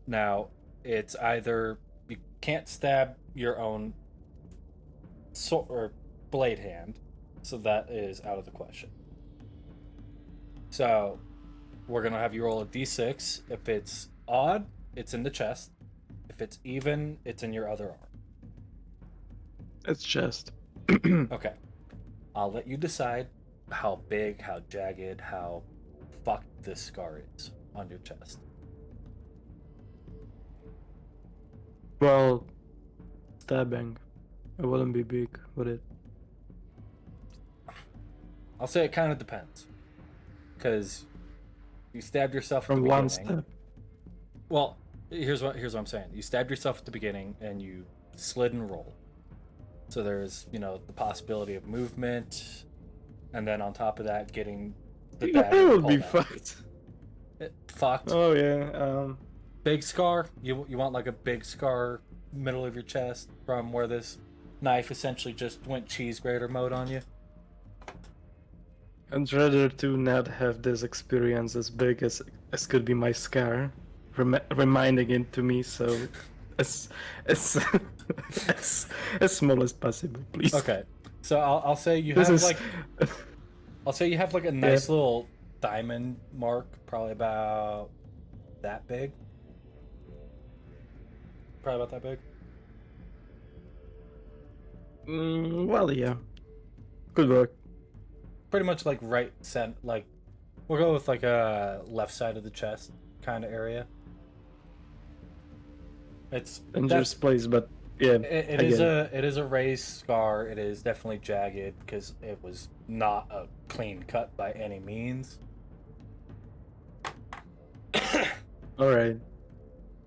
Now, it's either you can't stab your own sword or blade hand, so that is out of the question. So, we're gonna have you roll a d6. If it's odd, it's in the chest. If it's even, it's in your other arm. It's just. Okay. I'll let you decide how big, how jagged, how fucked this scar is on your chest. Well, stabbing. It wouldn't be big, would it? I'll say it kind of depends. Because you stabbed yourself at the From one beginning. stab. Well, here's what I'm saying. You stabbed yourself at the beginning and you slid and rolled. So there's, the possibility of movement, and then on top of that, getting the dagger. That would be pulled out. fucked. Fucked. Oh yeah. Big scar. You want like a big scar middle of your chest from where this knife essentially just went cheese grater mode on you. I'd rather to not have this experience as big as could be my scar, reminding it to me. So, as as small as possible, please. Okay, so I'll say you This have is- like I'll say you have like a nice little diamond mark, probably about that big. Probably about that big. Well, yeah. Good work. Pretty much like right center, like we'll go with like a left side of the chest kind of area. It's Dangerous place, but yeah. it is a raised scar. It is definitely jagged because it was not a clean cut by any means. All right.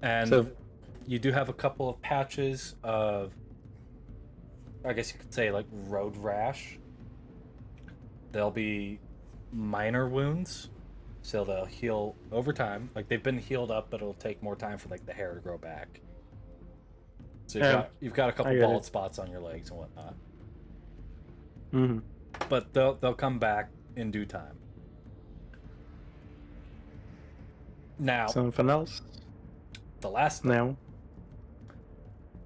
And So- you do have a couple of patches of, I guess you could say, like road rash. They'll be minor wounds, so they'll heal over time. Like they've been healed up, but it'll take more time for like the hair to grow back. So you've got a couple get bald it. spots on your legs and whatnot, Mm-hmm. but they'll come back in due time. Now, Something else? the last thing, Now?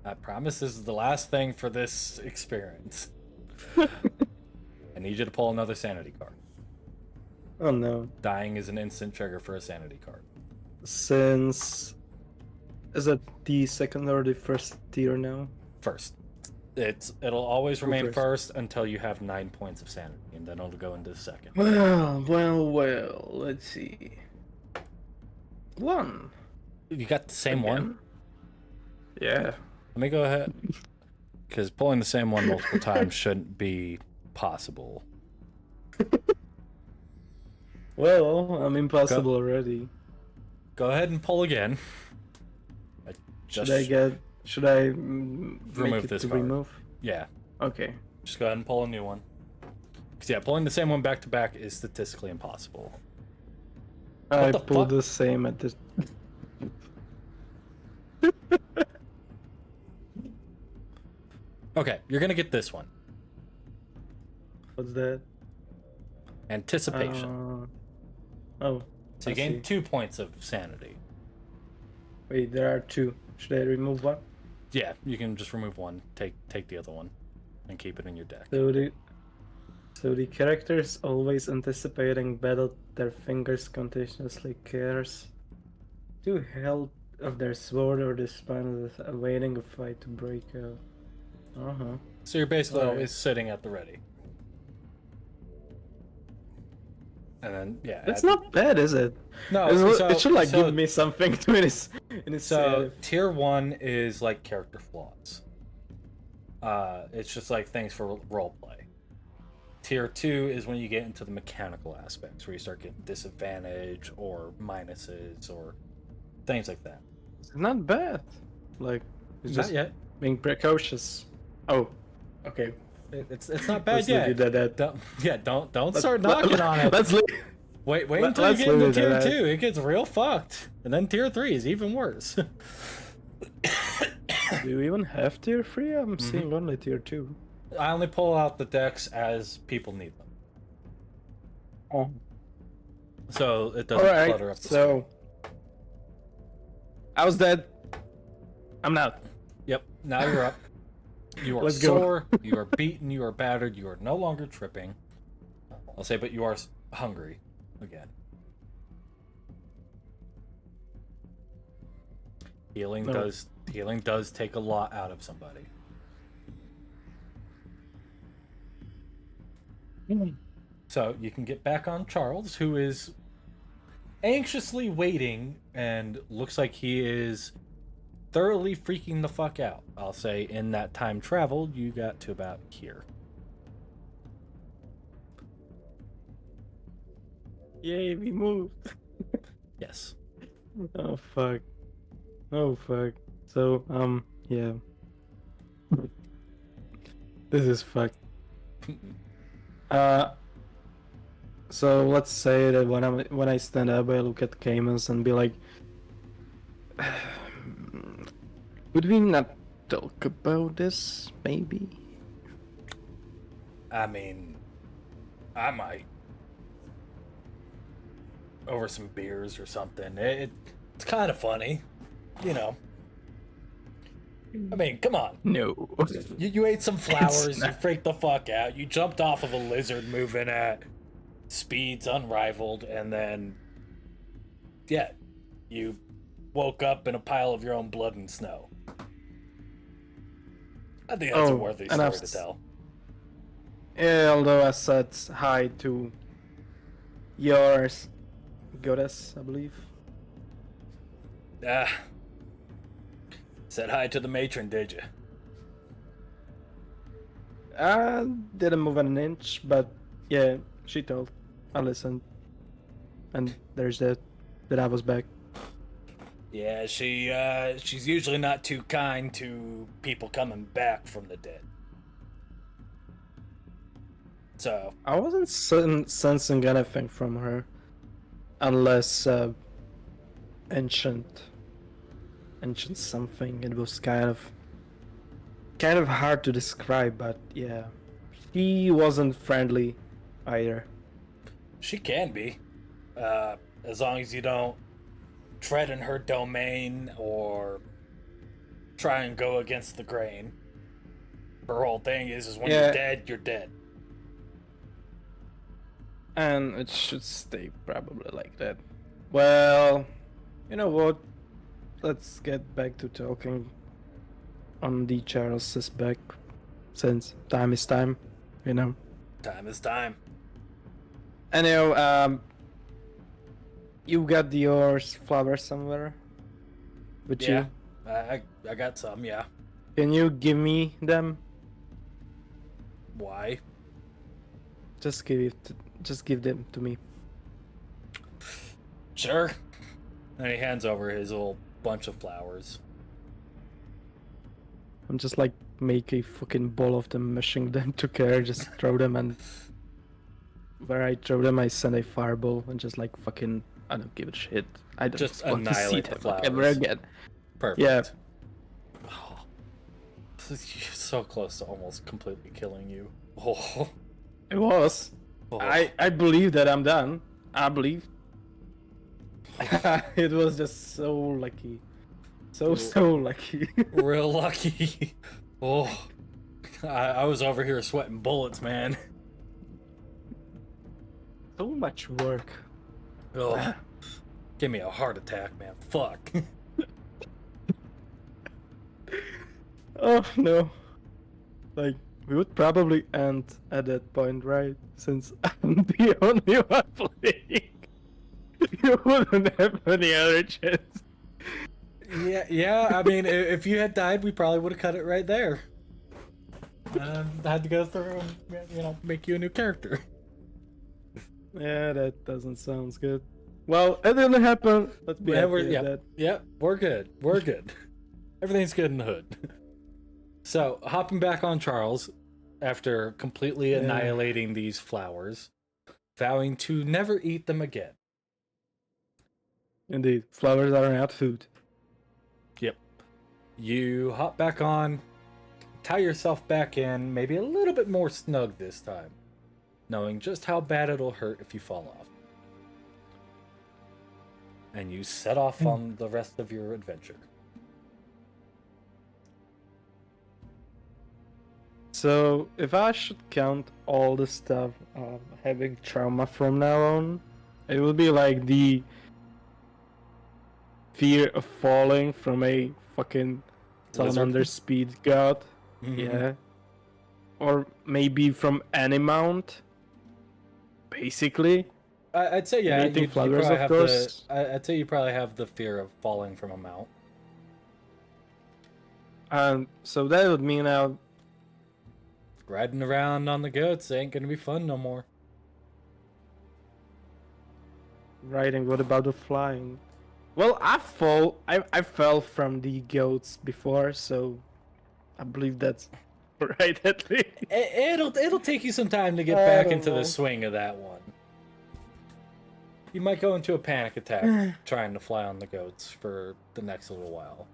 I promise this is the last thing for this experience. I need you to pull another sanity card. Oh no. Dying is an instant trigger for a sanity card. Since is it the second or the first tier now? First. It'll always Go remain first. first until you have 9 points of sanity, and then it'll go into second. Well. Let's see. 1. You got the same one? Again? Yeah. Let me go ahead. Because pulling the same one multiple times shouldn't be possible. Well, I'm impossible already. Go ahead and pull again. Should I Remove make it this to card. remove? Yeah, Okay. just go ahead and pull a new one. Because yeah, pulling the same one back to back is statistically impossible. I the pulled fuck? the same at this. Okay, you're gonna get this one. What's that? Anticipation. Oh. So you I gain see. 2 points of sanity. Wait, there are 2. Should I remove one? Yeah, you can just remove one, take the other one, and keep it in your deck. So the characters always anticipating battle, their fingers continuously cares. 2 held of their sword or the spine is awaiting a fight to break out. Uh-huh. So you're basically Alright. always sitting at the ready. And then yeah, That's not bad, is it? no. It should like give me something to in his So save. tier 1 is like character flaws. It's just like things for roleplay. Tier 2 is when you get into the mechanical aspects, where you start getting disadvantage or minuses or things like that. It's not bad. Like, it's Not just yet. being precautious. Oh, okay. It's not bad Let's leave yet. it at that. Don't start knocking on it. Let's leave. Wait let- until you let's get into leave it tier at that. 2. It gets real fucked. And then tier 3 is even worse. Do you even have tier 3? I'm seeing only tier 2. I only pull out the decks as people need them. Oh. so it All doesn't right. clutter up the screen. So I was dead. I'm not. Yep, now you're up. You are Let's go. sore, you are beaten, you are battered, you are no longer tripping. I'll say, but you are hungry again. Healing No. does take a lot out of somebody. So you can get back on Charles, who is anxiously waiting and looks like he is thoroughly freaking the fuck out. I'll say in that time traveled, you got to about here. Yay, we moved. Yes. Oh fuck. Oh fuck. So yeah. This is fucked. So let's say that when I stand up, I look at Camus and be like, would we not talk about this, maybe? I mean, I might. Over some beers or something. It's kind of funny, you know. I mean, come on. No. You ate some flowers, you not. freaked the fuck out, you jumped off of a lizard moving at speeds unrivaled, and then, yeah, you woke up in a pile of your own blood and snow. I think that's a worthy story to tell. Yeah, although I said hi to yours goddess, I believe. Said hi to the matron, did you? I didn't move an inch, but yeah, she told. I listened. And there's that I was back. Yeah, she's usually not too kind to people coming back from the dead. So I wasn't sensing anything from her, unless ancient something. It was kind of hard to describe, but yeah, she wasn't friendly either. she can be, as long as you don't tread in her domain or try and go against the grain. Her whole thing is when you're dead, you're dead. And it should stay probably like that. Well, you know what? Let's get back to talking on the Charles's back, since time is time, you know. Time is time. Anyhow, you got your flowers somewhere with Yeah, you? I got some, yeah. Can you give me them? Why? Just give them to me. Sure. And he hands over his little bunch of flowers. I'm just like make a fucking ball of them, mashing them together, just throw them, and where I throw them I send a fireball and just like fucking, I don't give a shit. I don't Just want to see annihilate them the like, ever flowers. again. Perfect. Yeah. Oh, so close to almost completely killing you. Oh. It was. Oh. I believe that I'm done. I believe. It was just so lucky. So lucky. Real lucky. Oh. I was over here sweating bullets, man. So much work. Oh. Give me a heart attack, man. Fuck. Oh no. Like, we would probably end at that point, right? Since I'm the only one playing. You wouldn't have any other chance. Yeah. I mean, if you had died, we probably would have cut it right there. Had to go through and, make you a new character. Yeah, that doesn't sound good. Well, it didn't happen. Let's be happy with that. Yeah, we're good. We're good. Everything's good in the hood. So, hopping back on Charles, after completely annihilating these flowers, vowing to never eat them again. Indeed, flowers are not food. Yep. You hop back on, tie yourself back in, maybe a little bit more snug this time. knowing just how bad it'll hurt if you fall off. And you set off on the rest of your adventure. So, if I should count all the stuff having trauma from now on, it would be like the fear of falling from a fucking salamander speed god. Yeah. Or maybe from any mount. Basically. I'd say yeah. Anything You flutters, probably of have course. I'd say you probably have the fear of falling from a mount. And so that would mean Riding around on the goats ain't gonna be fun no more. riding. What about the flying? Well, I fell from the goats before, so I believe that's right at least. It'll take you some time to get I back don't into know. the swing of that one. You might go into a panic attack trying to fly on the goats for the next little while.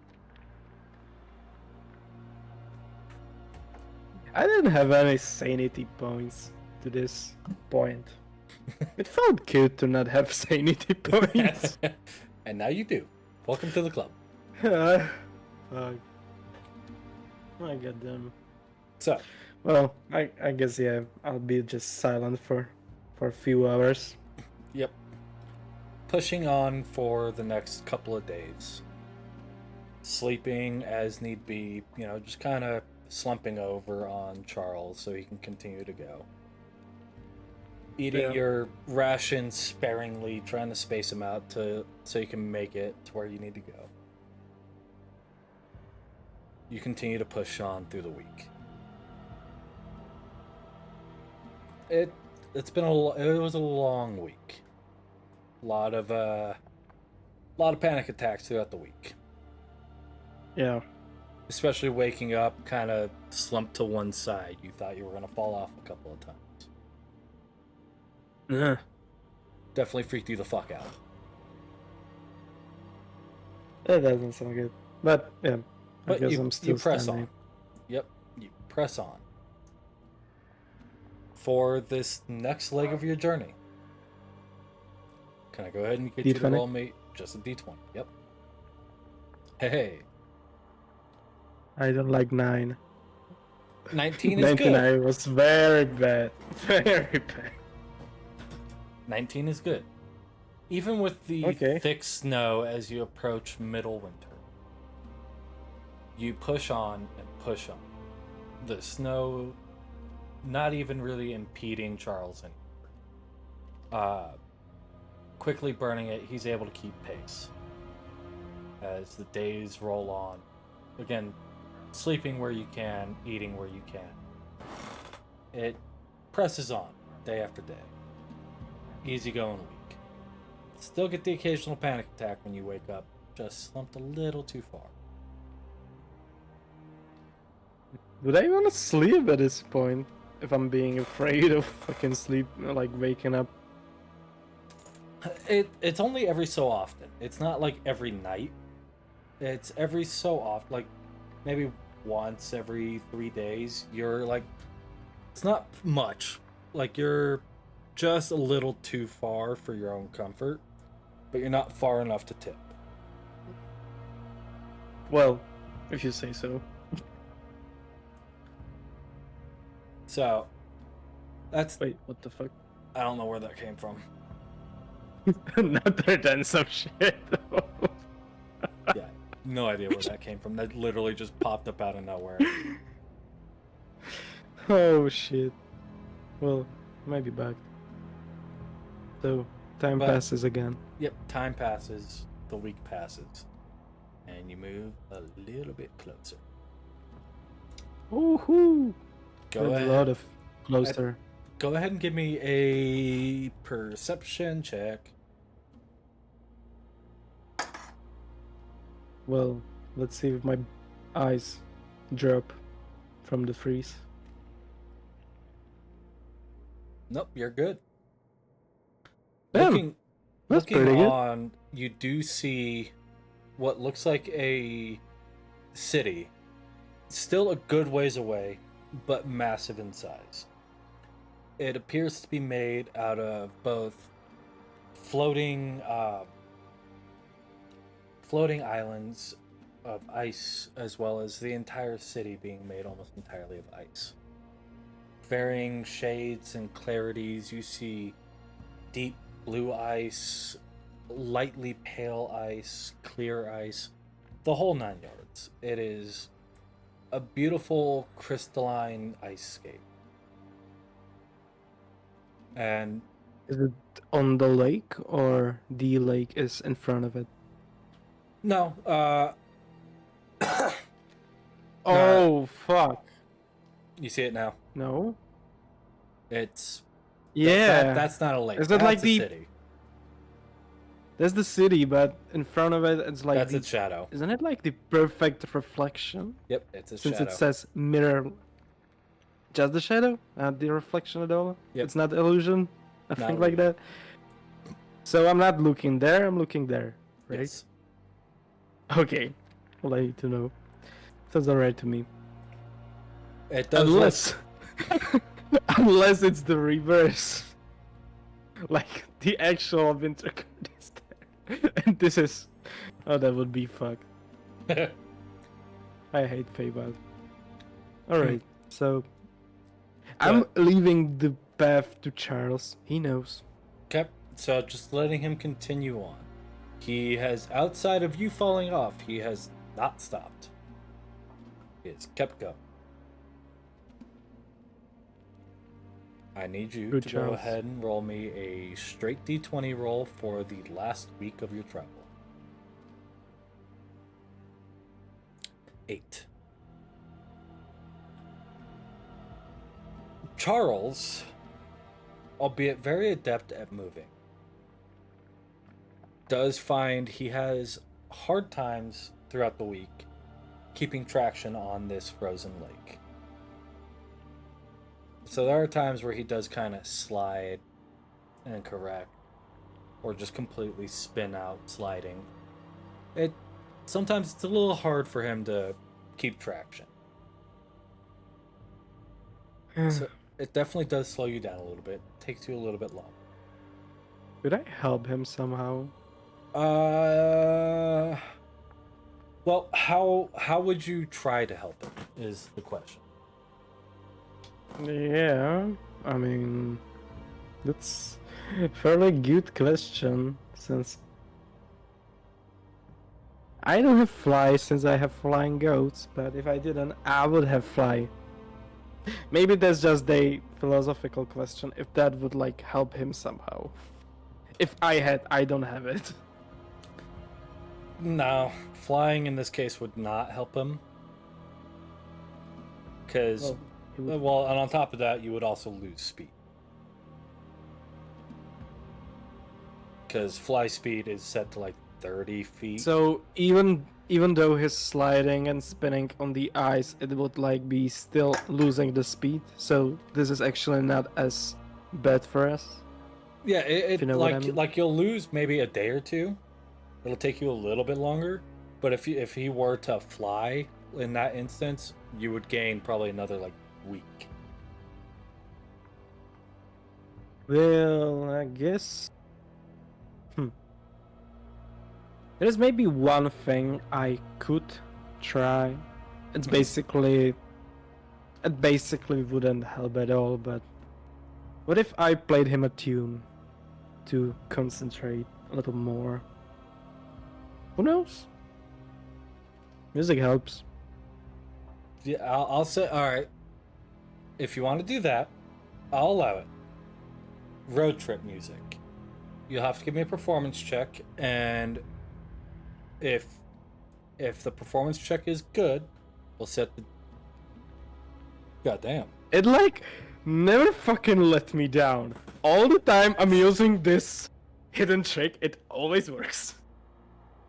I didn't have any sanity points to this point. It felt good to not have sanity points. And now you do. Welcome to the club. Fuck. I got them. So, Well, I guess yeah, I'll be just silent for a few hours. yep. Pushing on for the next couple of days. Sleeping as need be, just kind of slumping over on Charles so he can continue to go. Eating your rations sparingly, trying to space them out so you can make it to where you need to go. You continue to push on through the week. It was a long week. A lot of panic attacks throughout the week. Yeah. Especially waking up kind of slumped to one side. You thought you were going to fall off a couple of times. Yeah. Definitely freaked you the fuck out. That doesn't sound good. But yeah, But I guess I'm still you press standing. on. Yep, you press on. For this next leg of your journey. Can I go ahead and get you to D20? roll me just a d20? Yep. Hey. I don't like 9. 19 is 99 good. was very bad. Very bad. 19 is good. Even with the thick snow as you approach middle winter, you push on and push on. The snow not even really impeding Charles anymore. Quickly burning it, he's able to keep pace. As the days roll on. Again, sleeping where you can, eating where you can. It presses on, day after day. Easy going week. Still get the occasional panic attack when you wake up, just slumped a little too far. Would I want to sleep at this point? If I'm being afraid of fucking sleep, like waking up. It's only every so often. It's not like every night. It's every so often, like maybe once every 3 days. You're like, it's not much. Like you're just a little too far for your own comfort, but you're not far enough to tip. Well, if you say so. So, that's... Wait, what the fuck? I don't know where that came from. Another than some shit. Yeah, no idea where that came from. That literally just popped up out of nowhere. Oh shit. Well, might be back. So, time passes again. Yep, time passes, the week passes, and you move a little bit closer. Woohoo! Go ahead. A lot of closer. Go ahead and give me a perception check. Well, let's see if my eyes drop from the freeze. Nope, you're good. Damn, that's looking pretty good. on, you do see what looks like a city, still a good ways away, but massive in size. It appears to be made out of both floating floating islands of ice, as well as the entire city being made almost entirely of ice. Varying shades and clarities. You see deep blue ice, lightly pale ice, clear ice, the whole 9 yards. It is a beautiful crystalline ice skate. And Is it on the lake or the lake is in front of it? no, Oh, fuck. you see it now. No? It's Yeah. that's not a lake. Is that like That's a city. That's the city, but in front of it, it's like That's its shadow. Isn't it like the perfect reflection? Yep, it's its Since shadow. it says mirror. Just the shadow? Not the reflection at all? Yep. It's not illusion? Nothing Not like that? So I'm not looking there, I'm looking there, right? Yes. Okay. All I need to know. Sounds alright to me. It does Unless... Unless it's the reverse. Like, the actual winter card is there. And this is... Oh, that would be fucked. I hate Feywild. Alright, so... I'm leaving the path to Charles. He knows. Okay, so just letting him continue on. He has, outside of you falling off, he has not stopped. He has kept going. I need you Good to Charles. go ahead and roll me a straight d20 roll for the last week of your travel. 8. Charles, albeit very adept at moving, does find he has hard times throughout the week keeping traction on this frozen lake. So there are times where he does kind of slide and correct, or just completely spin out sliding. Sometimes it's a little hard for him to keep traction. So it definitely does slow you down a little bit. It takes you a little bit long. Could I help him somehow? Well, how would you try to help him is the question. Yeah, I mean, that's a fairly good question, since I don't have fly since I have flying goats, but if I didn't, I would have fly. Maybe that's just a philosophical question, if that would like help him somehow. If I don't have it. No, flying in this case would not help him. Because, well, and on top of that, you would also lose speed. Because fly speed is set to like 30 feet. So even though he's sliding and spinning on the ice, it would like be still losing the speed. So this is actually not as bad for us. Yeah, you know what I mean? like you'll lose maybe a day or two. It'll take you a little bit longer, but if he were to fly in that instance, you would gain probably another like week. Well, I guess. There's maybe one thing I could try. It basically wouldn't help at all, but what if I played him a tune to concentrate a little more? Who knows? Music helps. Yeah, I'll say, all right. If you want to do that, I'll allow it. Road trip music. You'll have to give me a performance check, and if the performance check is good, we'll set the. Goddamn. It like never fucking let me down. All the time I'm using this hidden trick, it always works.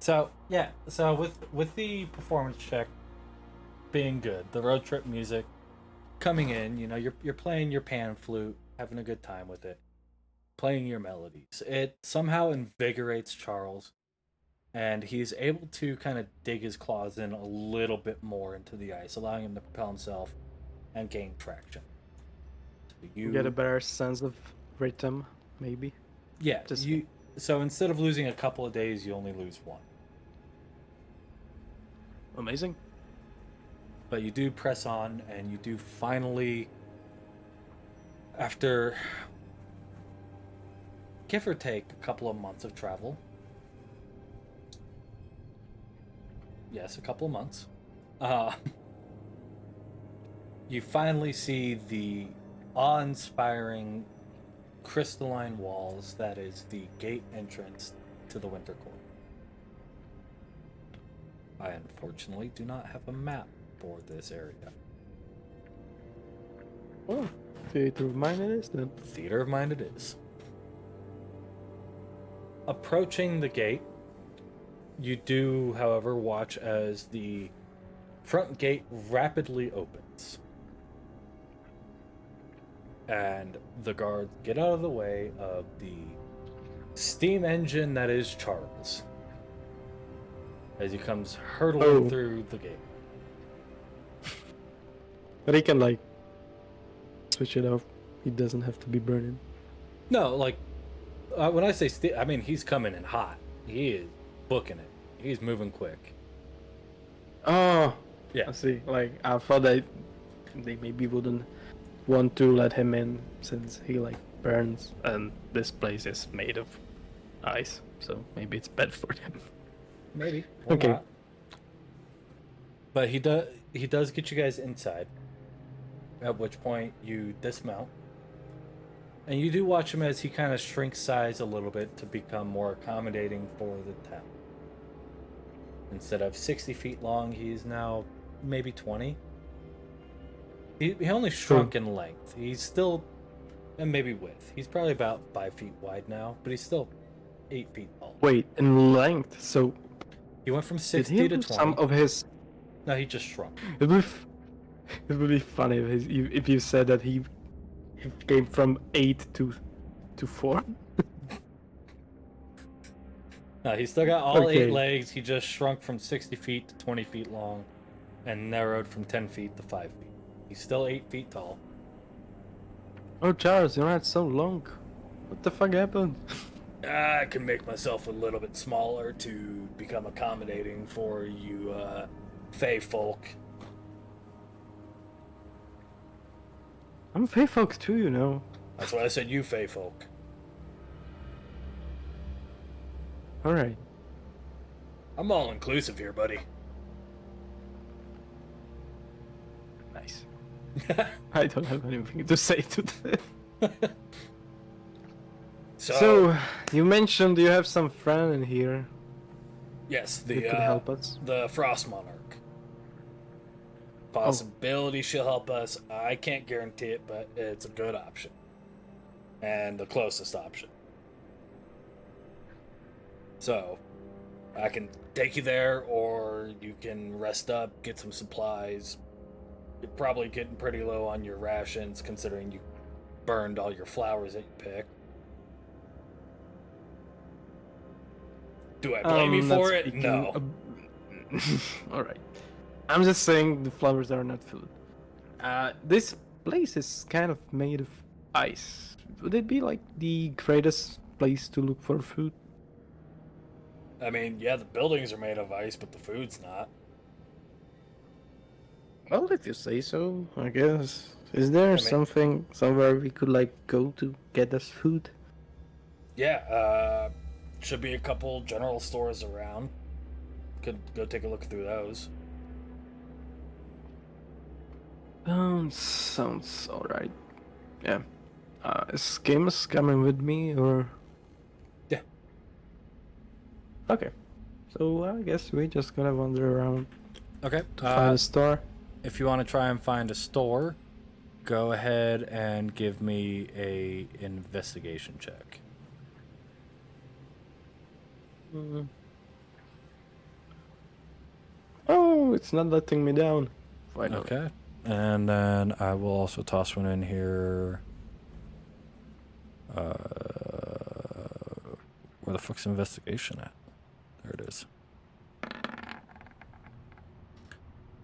So yeah, so with the performance check being good, the road trip music coming in, you know, you're playing your pan flute, having a good time with it, playing your melodies. It somehow invigorates Charles, and he's able to kind of dig his claws in a little bit more into the ice, allowing him to propel himself and gain traction. You get a better sense of rhythm, maybe. Yeah, Just so instead of losing a couple of days, you only lose one. amazing. But you do press on, and you do finally, after give or take a couple of months of travel. Yes, a couple of months. Uh, you finally see the awe-inspiring crystalline walls that is the gate entrance to the Winter Court. I unfortunately do not have a map for this area. Oh, theater of mind it is then. Theater of mind it is. Approaching the gate, you do, however, watch as the front gate rapidly opens. And the guards get out of the way of the steam engine that is Charles as he comes hurtling through the gate. But he can like switch it off. He doesn't have to be burning. No, like when I say I mean he's coming in hot. He is booking it. He's moving quick. Oh, yeah. I see. Like I thought they maybe wouldn't want to let him in since he like burns, and this place is made of ice, so maybe it's bad for them. Maybe. Okay. Not. But he does get you guys inside. At which point you dismount. And you do watch him as he kind of shrinks size a little bit to become more accommodating for the town. Instead of 60 feet long, he's now maybe 20. He only shrunk in length. He's still, and maybe width. He's probably about 5 feet wide now, but he's still 8 feet tall. Wait, in length? So he went from 60 to 20. Some of his. No, he just shrunk. It would be funny if you said that he came from 8 to 4. No, he's still got all 8 legs. He just shrunk from 60 feet to 20 feet long and narrowed from 10 feet to 5 feet. He's still 8 feet tall. Oh, Charles, you're not so long. What the fuck happened? I can make myself a little bit smaller to become accommodating for you, Fey folk. I'm Fey folk too, you know. That's why I said you Fey folk. Alright. I'm all inclusive here, buddy. Nice. I don't have anything to say to that. So, you mentioned you have some friend in here. Yes, that could help us. The Frost Monarch. Possibility she'll help us. I can't guarantee it, but it's a good option. And the closest option. So, I can take you there, or you can rest up, get some supplies. You're probably getting pretty low on your rations, considering you burned all your flowers that you picked. Do I blame you for it? No. Alright. I'm just saying the flowers are not food. This place is kind of made of ice. Would it be like the greatest place to look for food? I mean, yeah, the buildings are made of ice, but the food's not. Well, if you say so, I guess. Is there something somewhere we could like go to get us food? Yeah, should be a couple general stores around. Could go take a look through those. Sounds alright. Yeah. Is Camus coming with me, or? Yeah. Okay. So I guess we just gotta wander around. Okay. To find a store. If you want to try and find a store, go ahead and give me a investigation check. Oh, it's not letting me down. Finally. Okay. And then I will also toss one in here. Where the fuck's investigation at? There it is.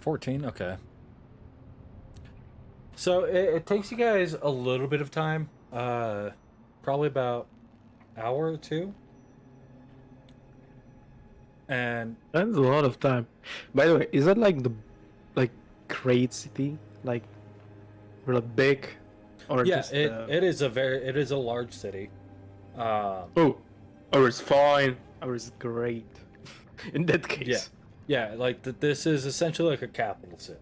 14, okay. So it takes you guys a little bit of time, probably about hour or two, and That's a lot of time. By the way, is that like the like great city, like really big, or yeah, just it is a large city. Um, oh, or it's fine, or it's great. In that yeah, case, yeah, like this is essentially like a capital city.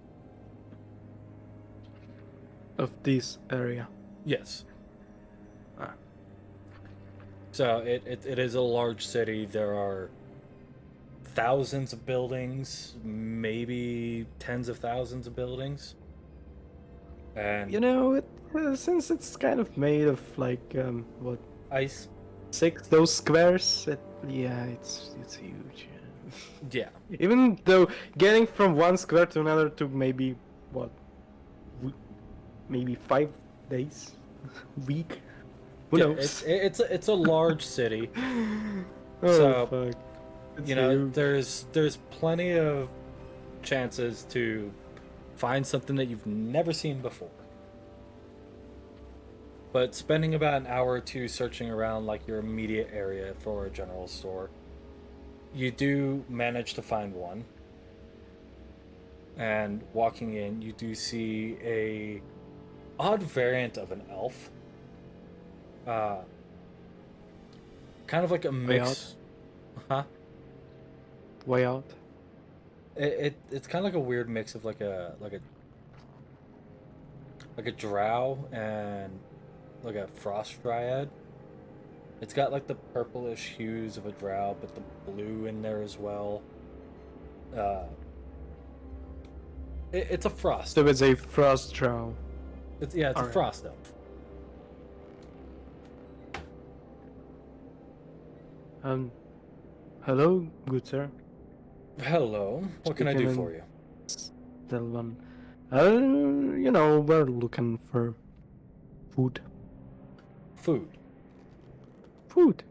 of this area. Yes. Ah. So it is a large city. There are thousands of buildings, maybe tens of thousands of buildings, and You know, since it's kind of made of like what ice. six those squares. Yeah, it's huge. Yeah. Yeah, Even though getting from one square to another took maybe what, w- maybe 5 days, week. Who yeah. knows? It's a large city. Oh So fuck, it's huge. there's plenty of chances to find something that you've never seen before. But spending about an hour or two searching around like your immediate area for a general store, you do manage to find one. And walking in, you do see a odd variant of an elf. Uh, kind of like a Way out, mix, huh? way out. It's kind of like a weird mix of like a drow and like a frost dryad. It's got like the purplish hues of a drow, but the blue in there as well. Uh, it's a frost So elf. it's a frost drow. It's a All right. frost elf. Um, hello, good sir. Hello, what can I Speaking do in for you? Stelvan. We're looking for food. Food. Food.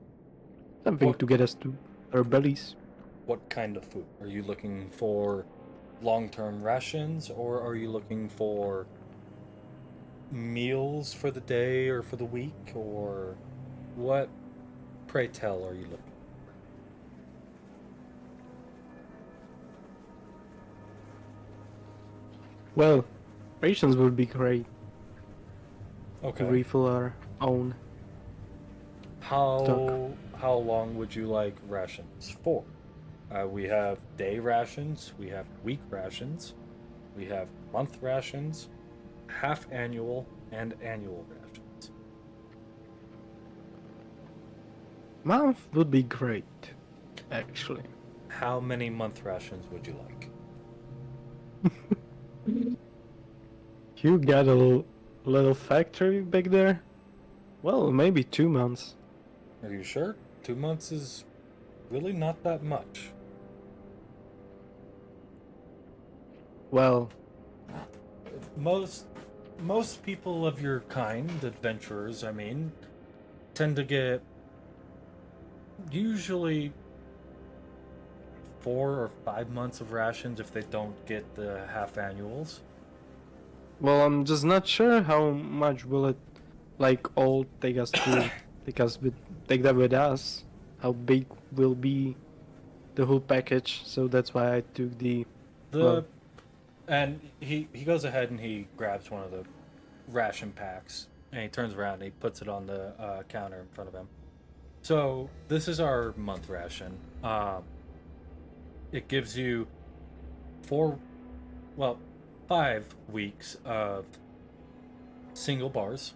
Something What to get us to our bellies. what kind of food? Are you looking for long-term rations, or are you looking for meals for the day or for the week, or what, pray tell, are you looking Well, rations would be great for? to Okay. refill our own stock. How long would you like rations for? We have day rations, we have week rations, we have month rations, half annual, and annual rations. Month would be great, actually. How many month rations would you like? You got a little factory back there? Well, maybe 2 months. Are you sure? 2 months is really not that much. Well, Most most people of your kind, adventurers, I mean, tend to get usually 4 or 5 months of rations if they don't get the half annuals. I'm just not sure how much will it, like, all take us to take that with us. How big will be the whole package? So that's why I took the, well, The and he goes ahead and he grabs one of the ration packs and he turns around and he puts it on the counter in front of him. So this is our month ration. It gives you four, well, 5 weeks of single bars.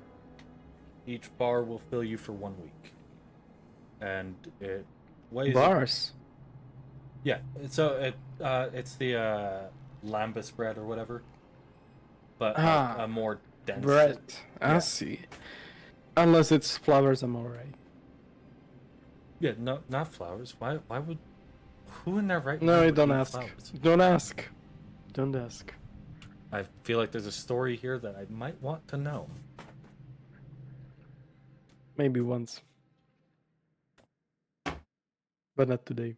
Each bar will fill you for 1 week, and it weighs it. bars. Yeah, it's the lambus bread or whatever, but like Ah, a more dense. bread. I Yeah, see. Unless it's flowers, I'm alright. yeah. No, not flowers. Why would who in their right No, mind you would don't eat ask. flowers? Don't ask. Don't ask. I feel like there's a story here that I might want to know. Maybe once, but not today.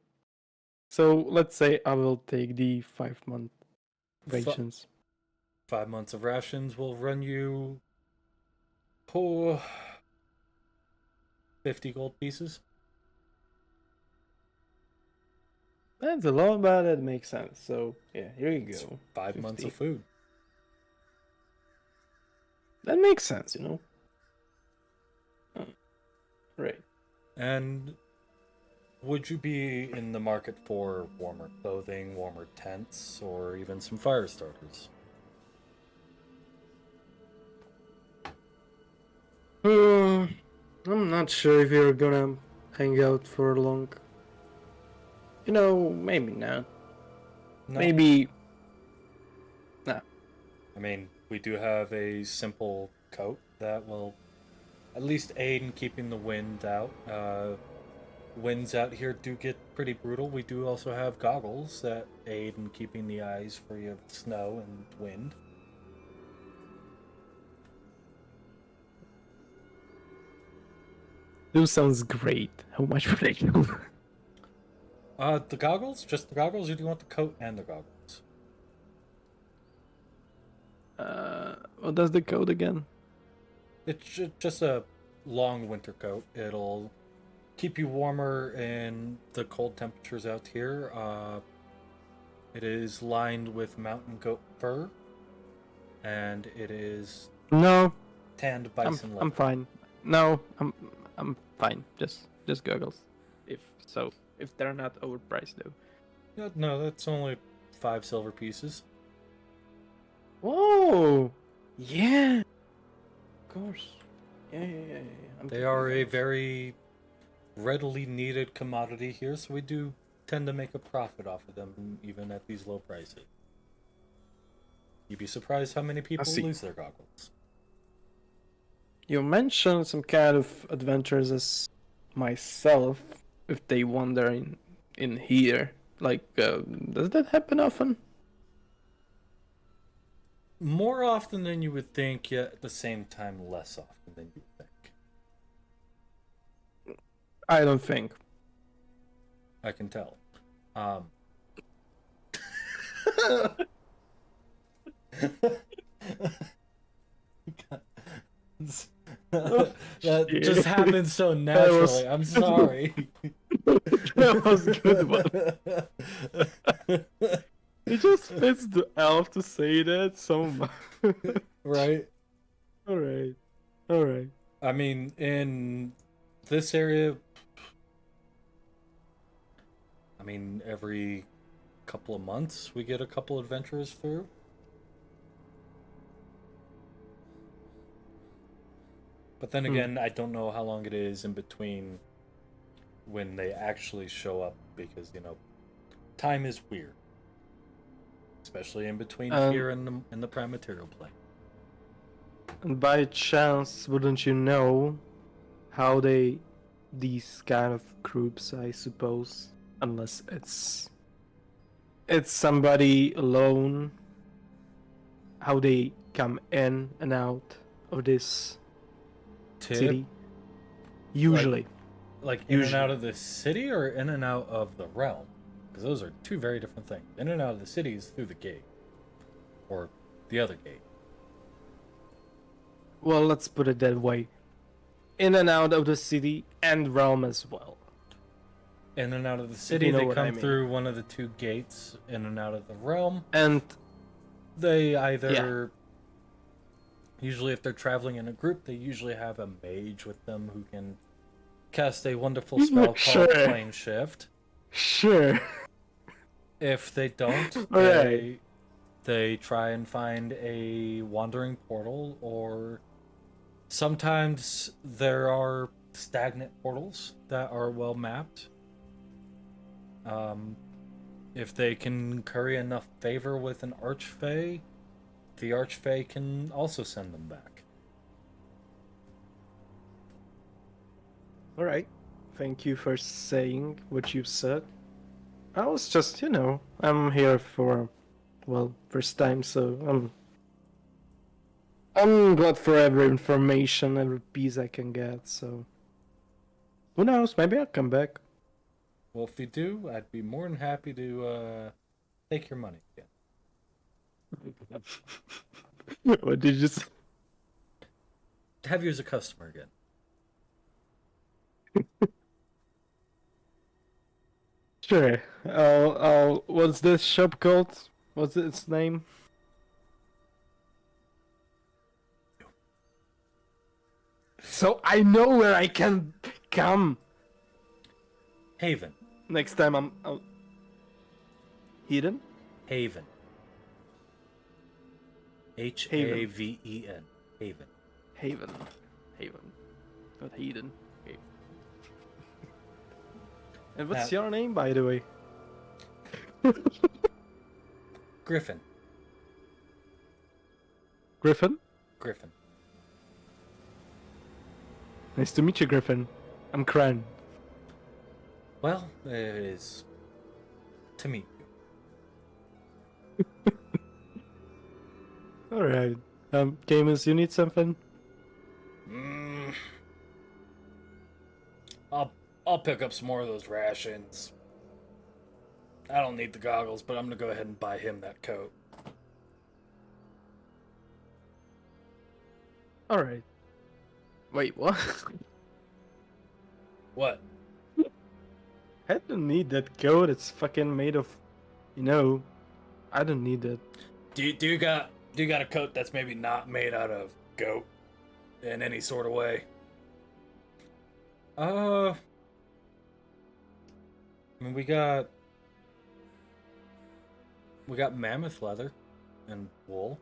So let's say I will take the 5 month F- rations. 5 months of rations will run you oh, 50 gold pieces. That's a lot, but that makes sense. So yeah, here you It's go. 5 months 50. of food. That makes sense, you know. Right. And would you be in the market for warmer clothing, warmer tents, or even some fire starters? Hmm. I'm not sure if you're gonna hang out for long. You know, maybe not. No. Maybe. Nah. I mean, we do have a simple coat that will at least aid in keeping the wind out. Winds out here do get pretty brutal. We do also have goggles that aid in keeping the eyes free of snow and wind. Those sounds great. How much would they do? The goggles? Just the goggles, or do you want the coat and the goggles? What does the code again? It's just a long winter coat. It'll keep you warmer in the cold temperatures out here. It is lined with mountain goat fur, and it is No, tanned I'm bison I'm leather. fine. No, I'm fine. Just goggles. If so, if they're not overpriced though. Yeah, no, that's only 5 silver pieces. Whoa! Yeah, of course. Yeah. I'm They taking are a goggles. very readily needed commodity here, so we do tend to make a profit off of them, even at these low prices. You'd be surprised how many I people see. lose their goggles. You mentioned some kind of adventures as myself if they wander in here. Like, does that happen often? More often than you would think, yet at the same time less often than you would think. I don't think. I can tell. Um, Oh, that just shit. happened so That was naturally. I'm sorry. that was good one. It just fits the elf to say that so much. Right? All right, all right. I mean, in this area, I mean, every couple of months we get a couple adventurers through. But then Hmm. again, I don't know how long it is in between when they actually show up because, time is weird, especially in between And here and the prime material plane. and by chance, wouldn't you know how they these kind of groups? I suppose, unless it's somebody alone, how they come in and out of this Tip, city. like Usually, like in and out usually. of the city or in and out of the realm, because those are two very different things. In and out of the city is through the gate or the other gate. Well, let's put it that way. In and out of the city and realm as well, In and out of the if city, you know they what I come mean. through one of the two gates. In and out of the realm, And they yeah, either usually if they're traveling in a group, they usually have a mage with them who can cast a wonderful spell called sure, Plane Shift. sure. If they don't, All right. they try and find a wandering portal, or sometimes there are stagnant portals that are well mapped. Um, if they can curry enough favor with an archfey, the archfey can also send them back. All right. Thank you for saying what you said. I was just, I'm here for, well, first time, so I'm glad for every information, every piece I can get. So who knows? Maybe I'll come back. Well, if you do, I'd be more than happy to take your money again. What did you say? Have you as a customer again. Sure. I'll. What's this shop called? What's its name? So I know where I can come Haven. next time I'm hidden. Haven. Haven. Haven. Haven. Haven. Haven. Not hidden. Okay. And what's Now, your name, by the way? Griffin. Griffin. Griffin. Nice to meet you, Griffin. I'm Cran. Well, it is to meet you. All right. Camus, you need something? Mm, I'll pick up some more of those rations. I don't need the goggles, but I'm gonna go ahead and buy him that coat. All right. Wait, what? What? I don't need that coat. It's fucking made of, you know. I don't need that. Do you got a coat that's maybe not made out of goat in any sort of way? I mean we got mammoth leather and wool.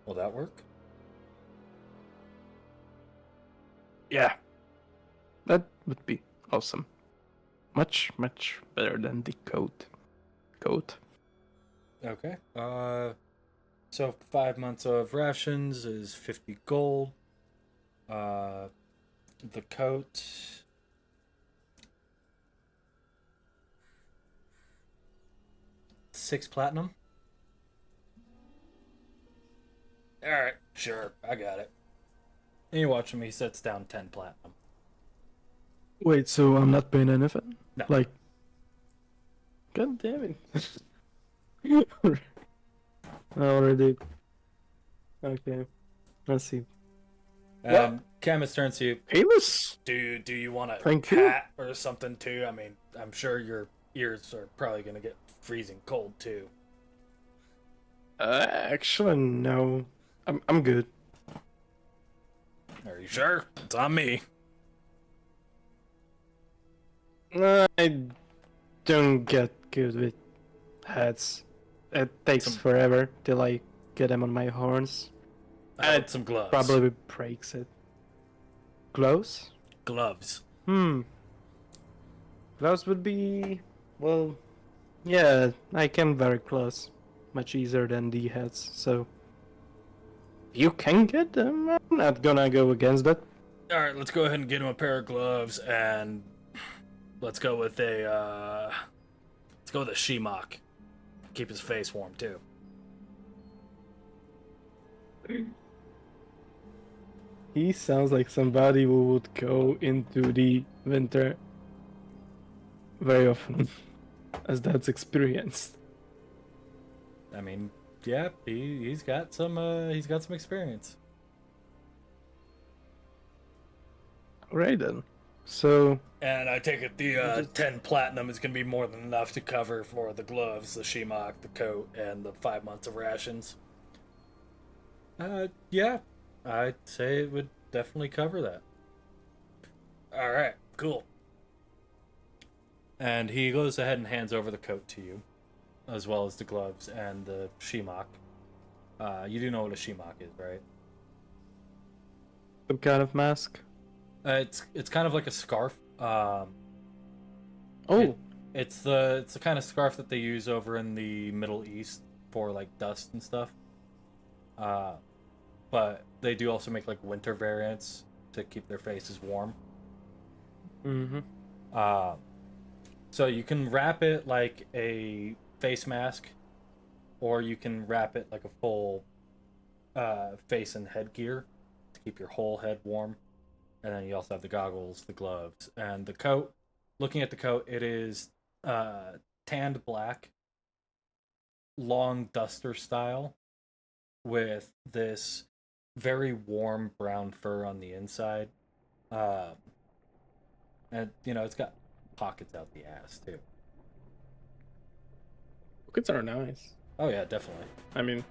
Will that work? Yeah, that would be awesome. Much, much better than the coat. Coat. Okay. So 5 months of rations is 50 gold. Uh, the coat. 6 platinum. All right, sure, I got it. And you watch him. He sets down 10 platinum. Wait, so I'm not paying anything? No. Like, god damn it. I already. Okay, let's see. And Camus turns to you. Camus? Do you want a Thank you. hat or something too? I mean, I'm sure your ears are probably gonna get freezing cold too. Actually, no. I'm good. Are you sure? It's on me. I don't get good with hats. It takes Some forever till I get them on my horns. How about It some gloves? probably breaks it. Gloves? Gloves. Gloves would be, well, yeah, I can wear gloves much easier than the hats, so you can get them. I'm not gonna go against that. All right, let's go ahead and get him a pair of gloves, and let's go with a Shimok. Keep his face warm too. He sounds like somebody who would go into the winter very often, as that's experienced. I mean, yeah, he's got some experience. Alright then. So, And I take it the just 10 platinum is going to be more than enough to cover for the gloves, the Shimok, the coat, and the 5 months of rations. Yeah, I'd say it would definitely cover that. All right, cool. And he goes ahead and hands over the coat to you, as well as the gloves and the Shimok. You do know what a Shimok is, right? some kind of mask. It's kind of like a scarf. Oh, It's the kind of scarf that they use over in the Middle East for like dust and stuff. Uh, but they do also make like winter variants to keep their faces warm. mm-hmm. Uh, so you can wrap it like a face mask, or you can wrap it like a full face and headgear to keep your whole head warm. And then you also have the goggles, the gloves, and the coat. Looking at the coat, it is tanned black long duster style with this very warm brown fur on the inside. Um, and it's got pockets out the ass too. Pockets are nice. Oh yeah, definitely. I mean,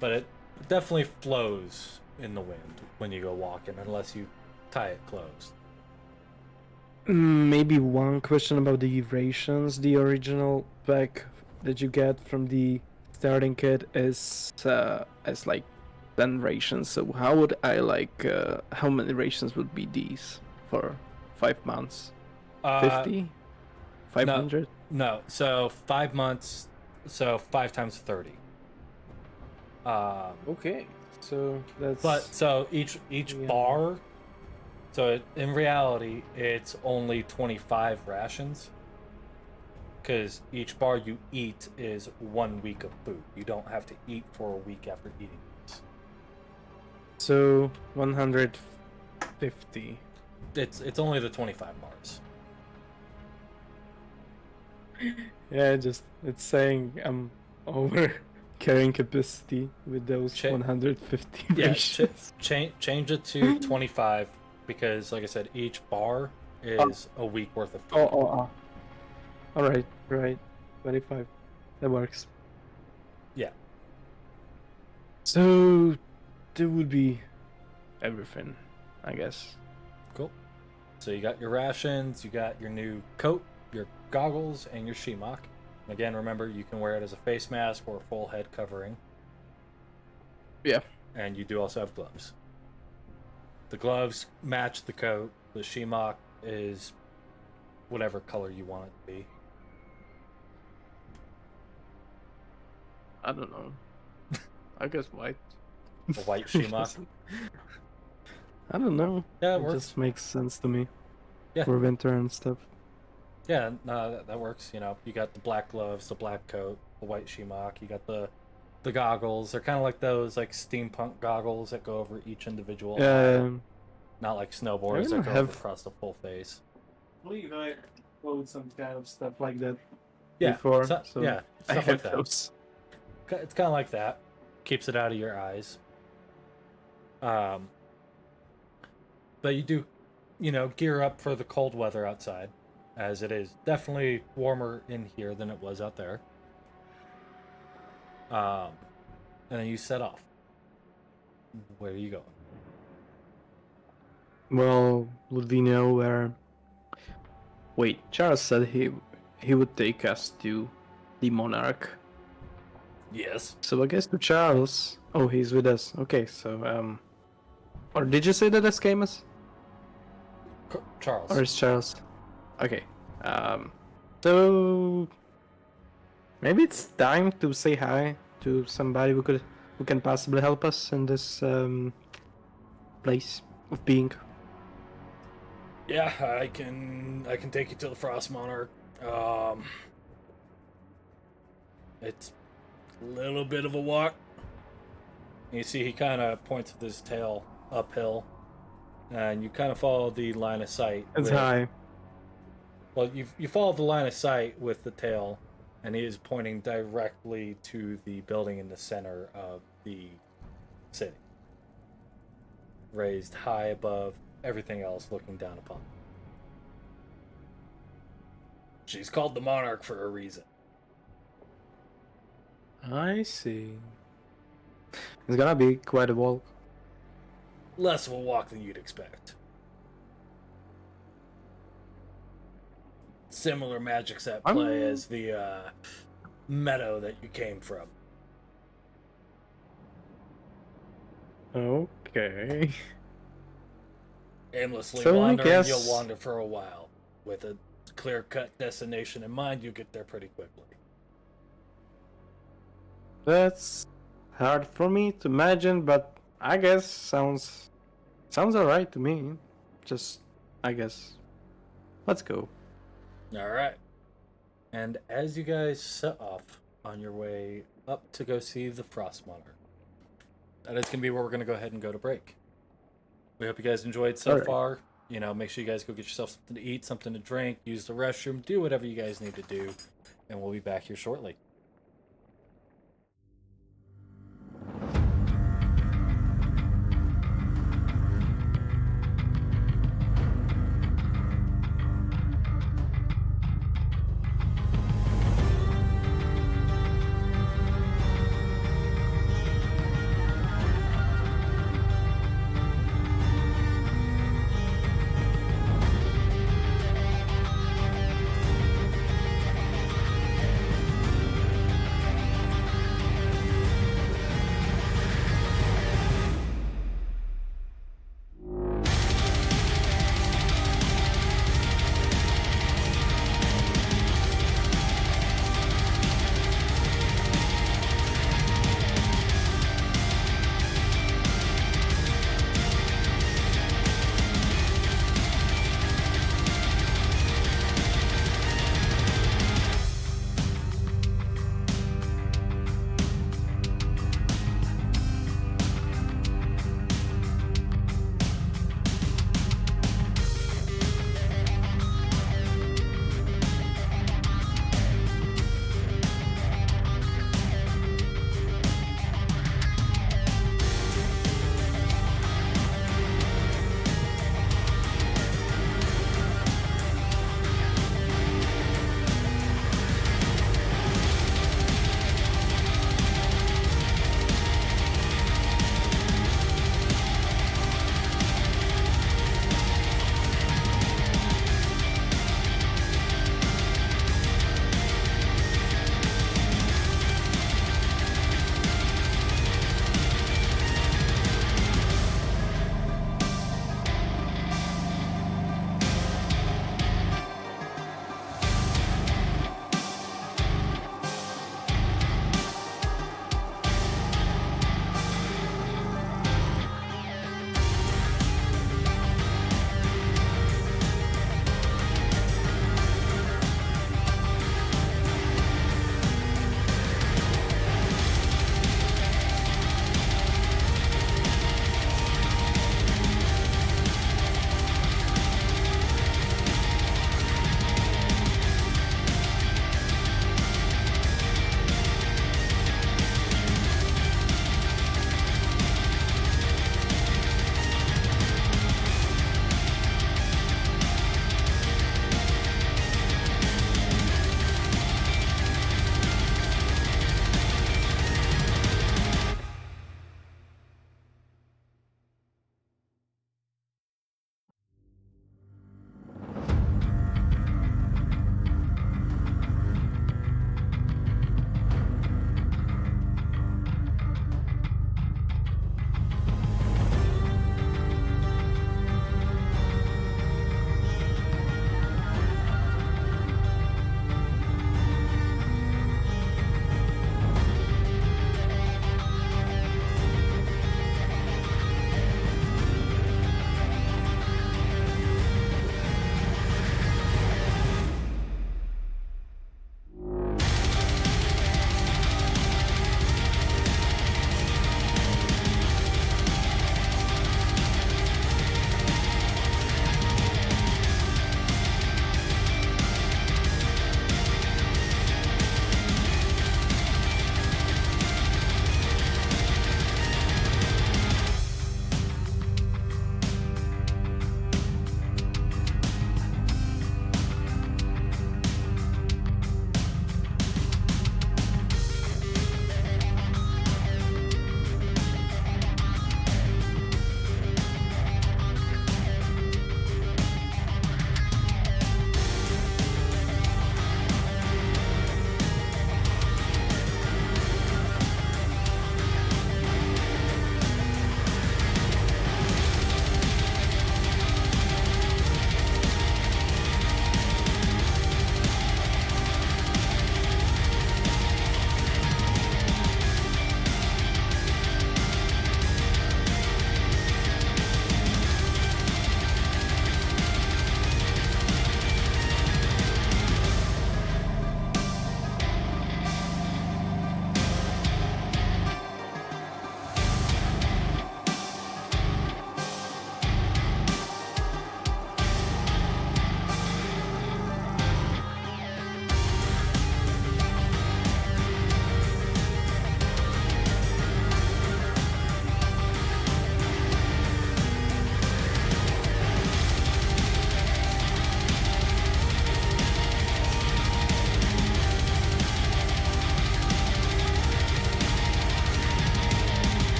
But it definitely flows in the wind when you go walking, unless you tie it closed. maybe one question about the rations. The original pack that you get from the starting kit is as like 10 rations. So how would I how many rations would be these for 5 months? Uh, 50? no, 500? no. So 5 months. So 5 times 30. Okay, so that's But so each yeah. bar. So in reality, it's only 25 rations. Because each bar you eat is 1 week of food. You don't have to eat for a week after eating this. So 150. It's only the 25 bars. Yeah, just it's saying I'm over carrying capacity with those Cha- 150 yeah, rations. change it to 25 because, like I said, each bar Oh, is a week worth of oh, food. oh, oh. All right, right. 25. That works. Yeah. So there would be everything, I guess. Cool. So you got your rations, you got your new coat, your goggles, and your shemok. Again, remember you can wear it as a face mask or a full head covering. Yeah. And you do also have gloves. The gloves match the coat. The shemok is whatever color you want it to be. I don't know. I guess white. A white shemok. I don't know. Yeah, it It works. just makes sense to me Yeah. for winter and stuff. Yeah, no, that works. You got the black gloves, the black coat, the white shemok. You got the goggles. They're kind of like those like steampunk goggles that go over each individual eye. Not like I snowboards don't that go over have. across the full face. I believe I load some kind of stuff like that Yeah, before, so, so yeah, I stuff like have that. those. It's kind of like that. Keeps it out of your eyes. Um, but you do, gear up for the cold weather outside, as it is definitely warmer in here than it was out there. Um, and then you set off. Where are you going? Well, would we know where? Wait, Charles said he would take us to the Monarch. Yes. So I guess to Charles. Oh, he's with us. Okay, so or did you say that that's Camus? Charles. Or is Charles? Okay. Um, so maybe it's time to say hi to somebody who can possibly help us in this place of being. Yeah, I can take you to the Frost Monarch. Um, it's a little bit of a walk. You see, he kind of points with his tail uphill, and you kind of follow the line of sight. It's high. Well, you follow the line of sight with the tail, and he is pointing directly to the building in the center of the city, raised high above everything else, looking down upon. She's called the Monarch for a reason. I see. It's gonna be quite a walk. Less of a walk than you'd expect. Similar magics at play as the meadow that you came from. Okay. Aimlessly So I wandering, guess you'll wander for a while. With a clear-cut destination in mind, you get there pretty quickly. that's hard for me to imagine, but I guess sounds alright to me. Just I guess. Let's go. All right. And as you guys set off on your way up to go see the Frost Monarch, that is going to be where we're going to go ahead and go to break. We hope you guys enjoyed so Alright. far. Make sure you guys go get yourself something to eat, something to drink, use the restroom, do whatever you guys need to do, and we'll be back here shortly.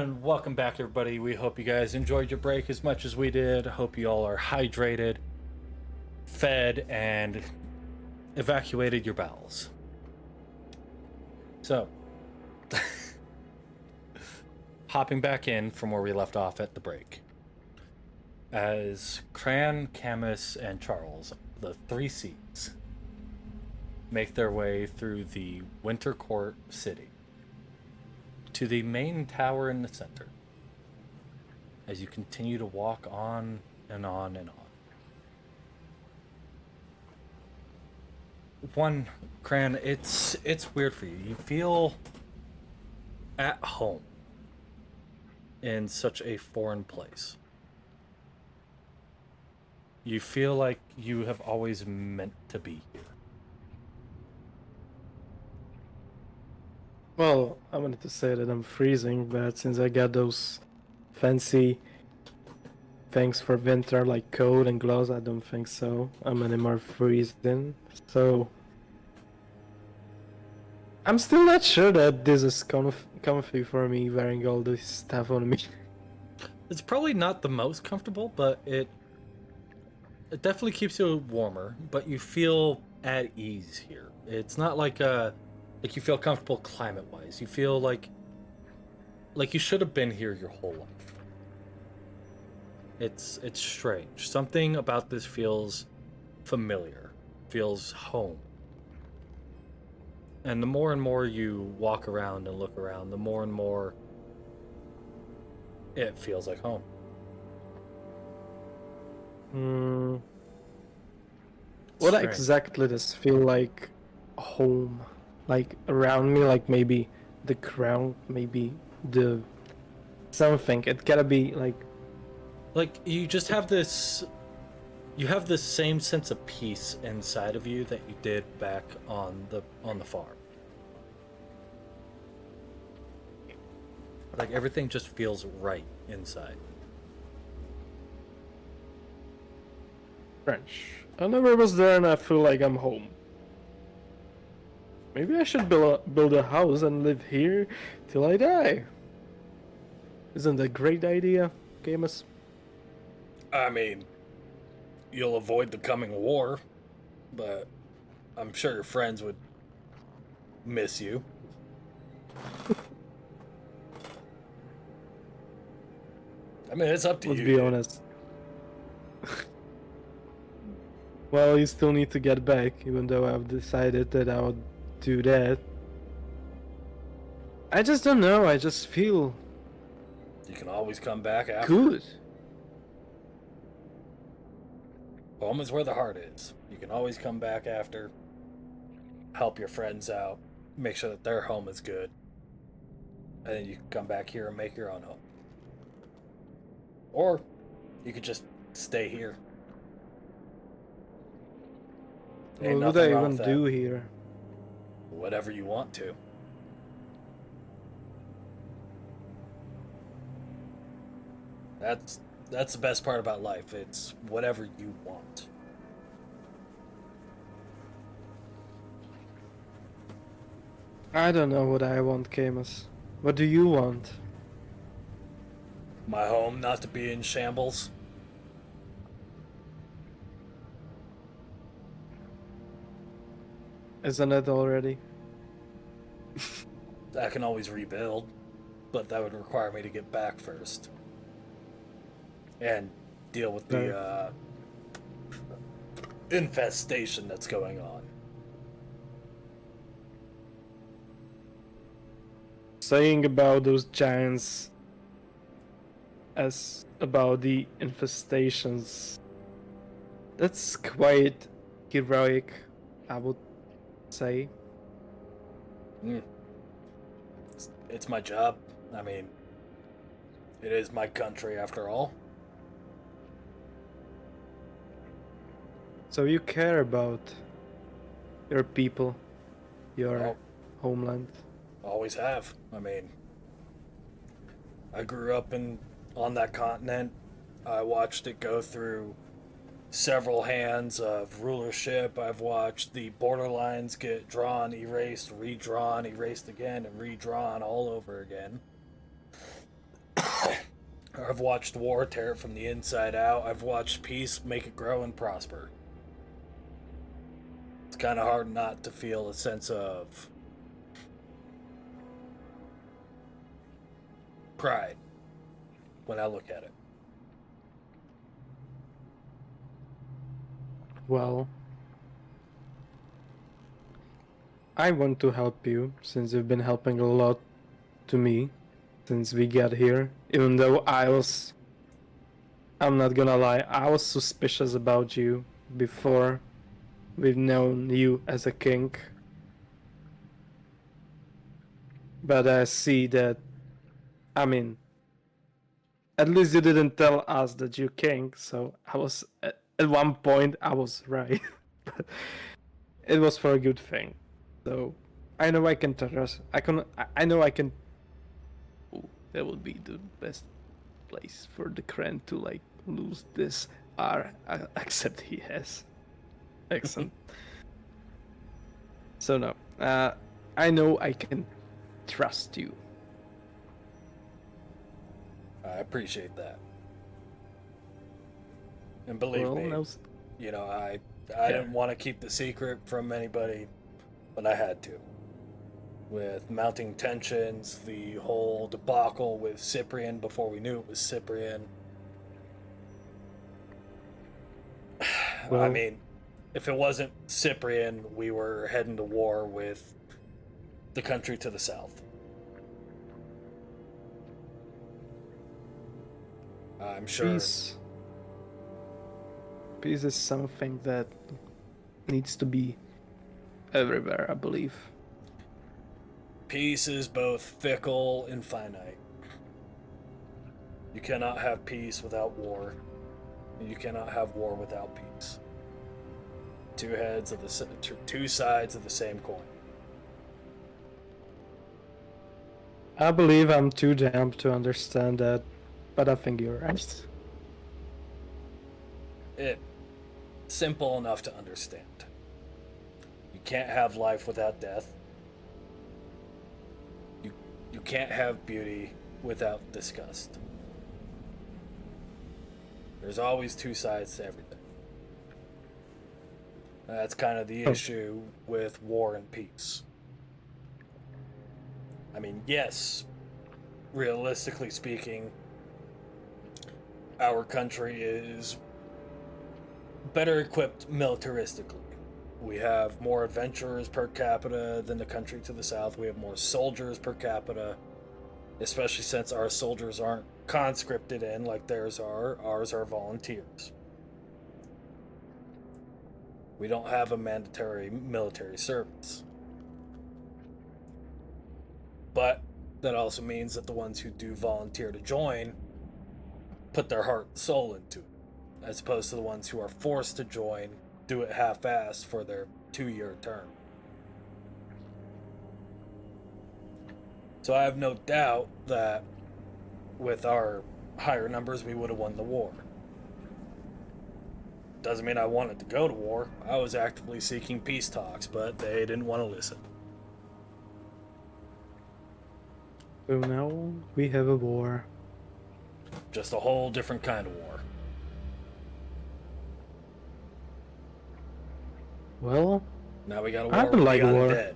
And welcome back, everybody. We hope you guys enjoyed your break as much as we did. Hope you all are hydrated, fed, and evacuated your bowels. So, hopping back in from where we left off at the break. As Carn, Camus, and Charles, the three C's, make their way through the Winter Court city to the main tower in the center, as you continue to walk on and on and on. One, Cran, it's weird for you. You feel at home in such a foreign place. You feel like you have always meant to be here. Well, I wanted to say that I'm freezing, but since I got those fancy things for winter like coat and gloves, I don't think so. I'm anymore freezing. So I'm still not sure that this is comfy for me wearing all this stuff on me. It's probably not the most comfortable, but it definitely keeps you warmer, but you feel at ease here. It's not like you feel comfortable climate-wise. You feel like you should have been here your whole life. It's strange. Something about this feels familiar, feels home. And the more and more you walk around and look around, the more and more it feels like home. What Strange. exactly does feel like home? Like around me, like maybe the ground, maybe the something. It gotta be like You just have this. You have the same sense of peace inside of you that you did back on the farm. Like everything just feels right inside. French. I never was there and I feel like I'm home. Maybe I should build a house and live here till I die. Isn't that a great idea, Camus? I mean, you'll avoid the coming war, but I'm sure your friends would miss you. I mean, it's up to Let's you. be honest. Well, you still need to get back, even though I've decided that I would do that. I just don't know, I just feel You can always come back after. good. Home is where the heart is. You can always come back after. Help your friends out. Make sure that their home is good. And then you can come back here and make your own home. Or you could just stay here. Ain't What would I nothing wrong even with do that. here? Whatever you want to. That's the best part about life. It's whatever you want. I don't know what I want, Camus. What do you want? My home not to be in shambles. Isn't it already? I can always rebuild, but that would require me to get back first. And deal with the infestation that's going on. Saying about those giants as about the infestations. That's quite heroic, I would say. It's my job. I mean, it is my country after all. So you care about your people, your Well, homeland. always have. I mean, I grew up on that continent. I watched it go through several hands of rulership. I've watched the borderlines get drawn, erased, redrawn, erased again, and redrawn all over again. I've watched war tear it from the inside out. I've watched peace make it grow and prosper. It's kind of hard not to feel a sense of pride when I look at it. Well, I want to help you since you've been helping a lot to me since we got here. Even though I'm not gonna lie, I was suspicious about you before we've known you as a king. But I see that, I mean, at least you didn't tell us that you're king, so at one point, I was right. But it was for a good thing. So, I know I can trust, I know I can. Ooh, that would be the best place for the Kren to, like, lose this R, except he has accent. So no, I know I can trust you. I appreciate that. And believe Well, me, no, I yeah. didn't want to keep the secret from anybody, but I had to. With mounting tensions, the whole debacle with Cyprian before we knew it was Cyprian. I Well, mean, if it wasn't Cyprian, we were heading to war with the country to the south. I'm sure. peace. Peace is something that needs to be everywhere, I believe. Peace is both fickle and finite. You cannot have peace without war, and you cannot have war without peace. Two sides of the same coin. I believe I'm too dumb to understand that, but I think you're right. It's simple enough to understand. You can't have life without death. You can't have beauty without disgust. There's always two sides to everything. That's kind of the issue with war and peace. I mean, yes, realistically speaking, our country is better equipped militaristically. We have more adventurers per capita than the country to the south. We have more soldiers per capita, especially since our soldiers aren't conscripted in like theirs are. Ours are volunteers. We don't have a mandatory military service. But that also means that the ones who do volunteer to join put their heart and soul into it, as opposed to the ones who are forced to join, do it half-assed for their 2-year term. So I have no doubt that with our higher numbers, we would have won the war. Doesn't mean I wanted to go to war. I was actively seeking peace talks, but they didn't want to listen. So now we have a war. Just a whole different kind of war. Well, Now we got a war I don't with like the war. undead.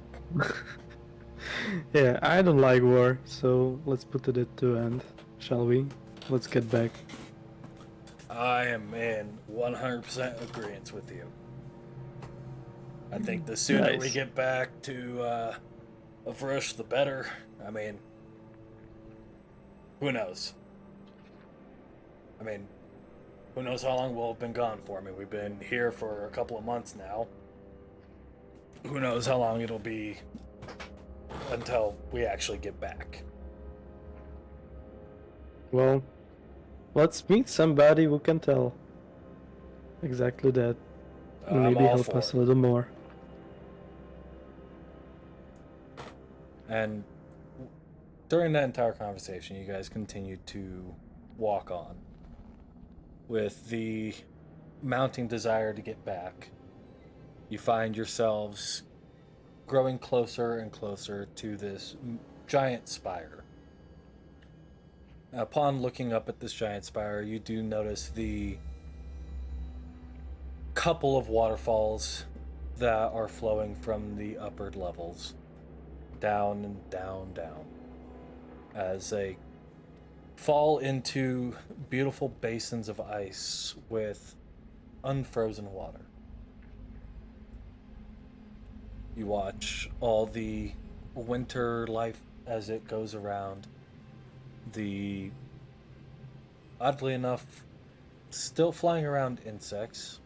Yeah, I don't like war, so let's put it to end, shall we? Let's get back. I am in 100% agreement with you. I think the sooner we Nice. get back to Avrush, the better. I mean, who knows? I mean, who knows how long we'll have been gone for? I mean, we've been here for a couple of months now. Who knows how long it'll be until we actually get back. Well, let's meet somebody who can tell exactly that. And I'm maybe all help for us it. a little more. And during that entire conversation, you guys continued to walk on with the mounting desire to get back. You find yourselves growing closer and closer to this giant spire. Upon looking up at this giant spire, you do notice the couple of waterfalls that are flowing from the upper levels down and down, down as they fall into beautiful basins of ice with unfrozen water. You watch all the winter life as it goes around. The, oddly enough, still flying around insects.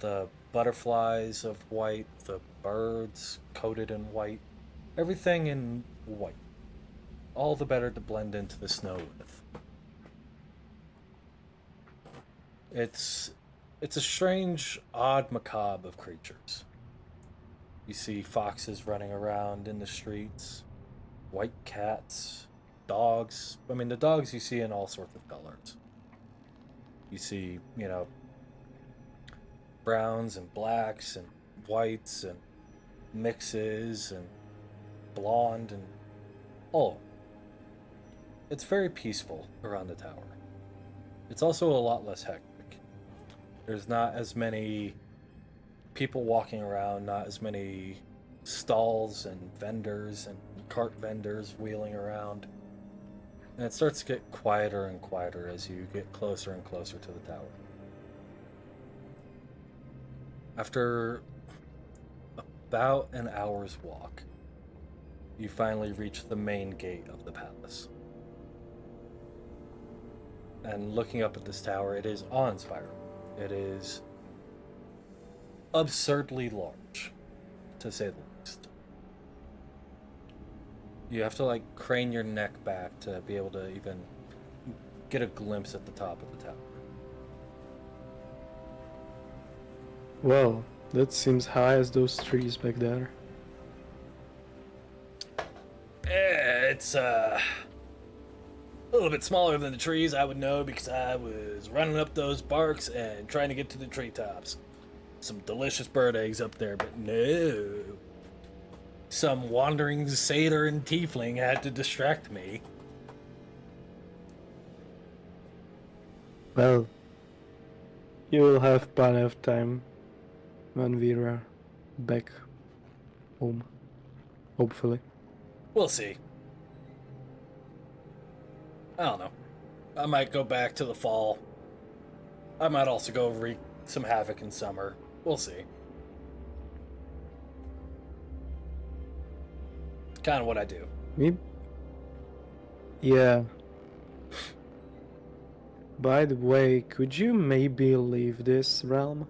The butterflies of white, the birds coated in white, everything in white. All the better to blend into the snow with. It's it's a strange, odd macabre of creatures. You see foxes running around in the streets, white cats, dogs. I mean, the dogs you see in all sorts of colors. You see, browns and blacks and whites and mixes and blonde and all. It's very peaceful around the tower. It's also a lot less hectic. There's not as many people walking around, not as many stalls and vendors and cart vendors wheeling around. And it starts to get quieter and quieter as you get closer and closer to the tower. After about an hour's walk, you finally reach the main gate of the palace. And looking up at this tower, it is awe-inspiring. It is absurdly large, to say the least. You have to crane your neck back to be able to even get a glimpse at the top of the tower. Well, that seems high as those trees back there. It's a little bit smaller than the trees, I would know, because I was running up those barks and trying to get to the treetops. Some delicious bird eggs up there, but no. Some wandering satyr and tiefling had to distract me. Well, you will have plenty of time when we are back home, hopefully. We'll see. I don't know. I might go back to the fall. I might also go wreak some havoc in summer. We'll see. Kind of what I do. Me? Yeah. By the way, could you maybe leave this realm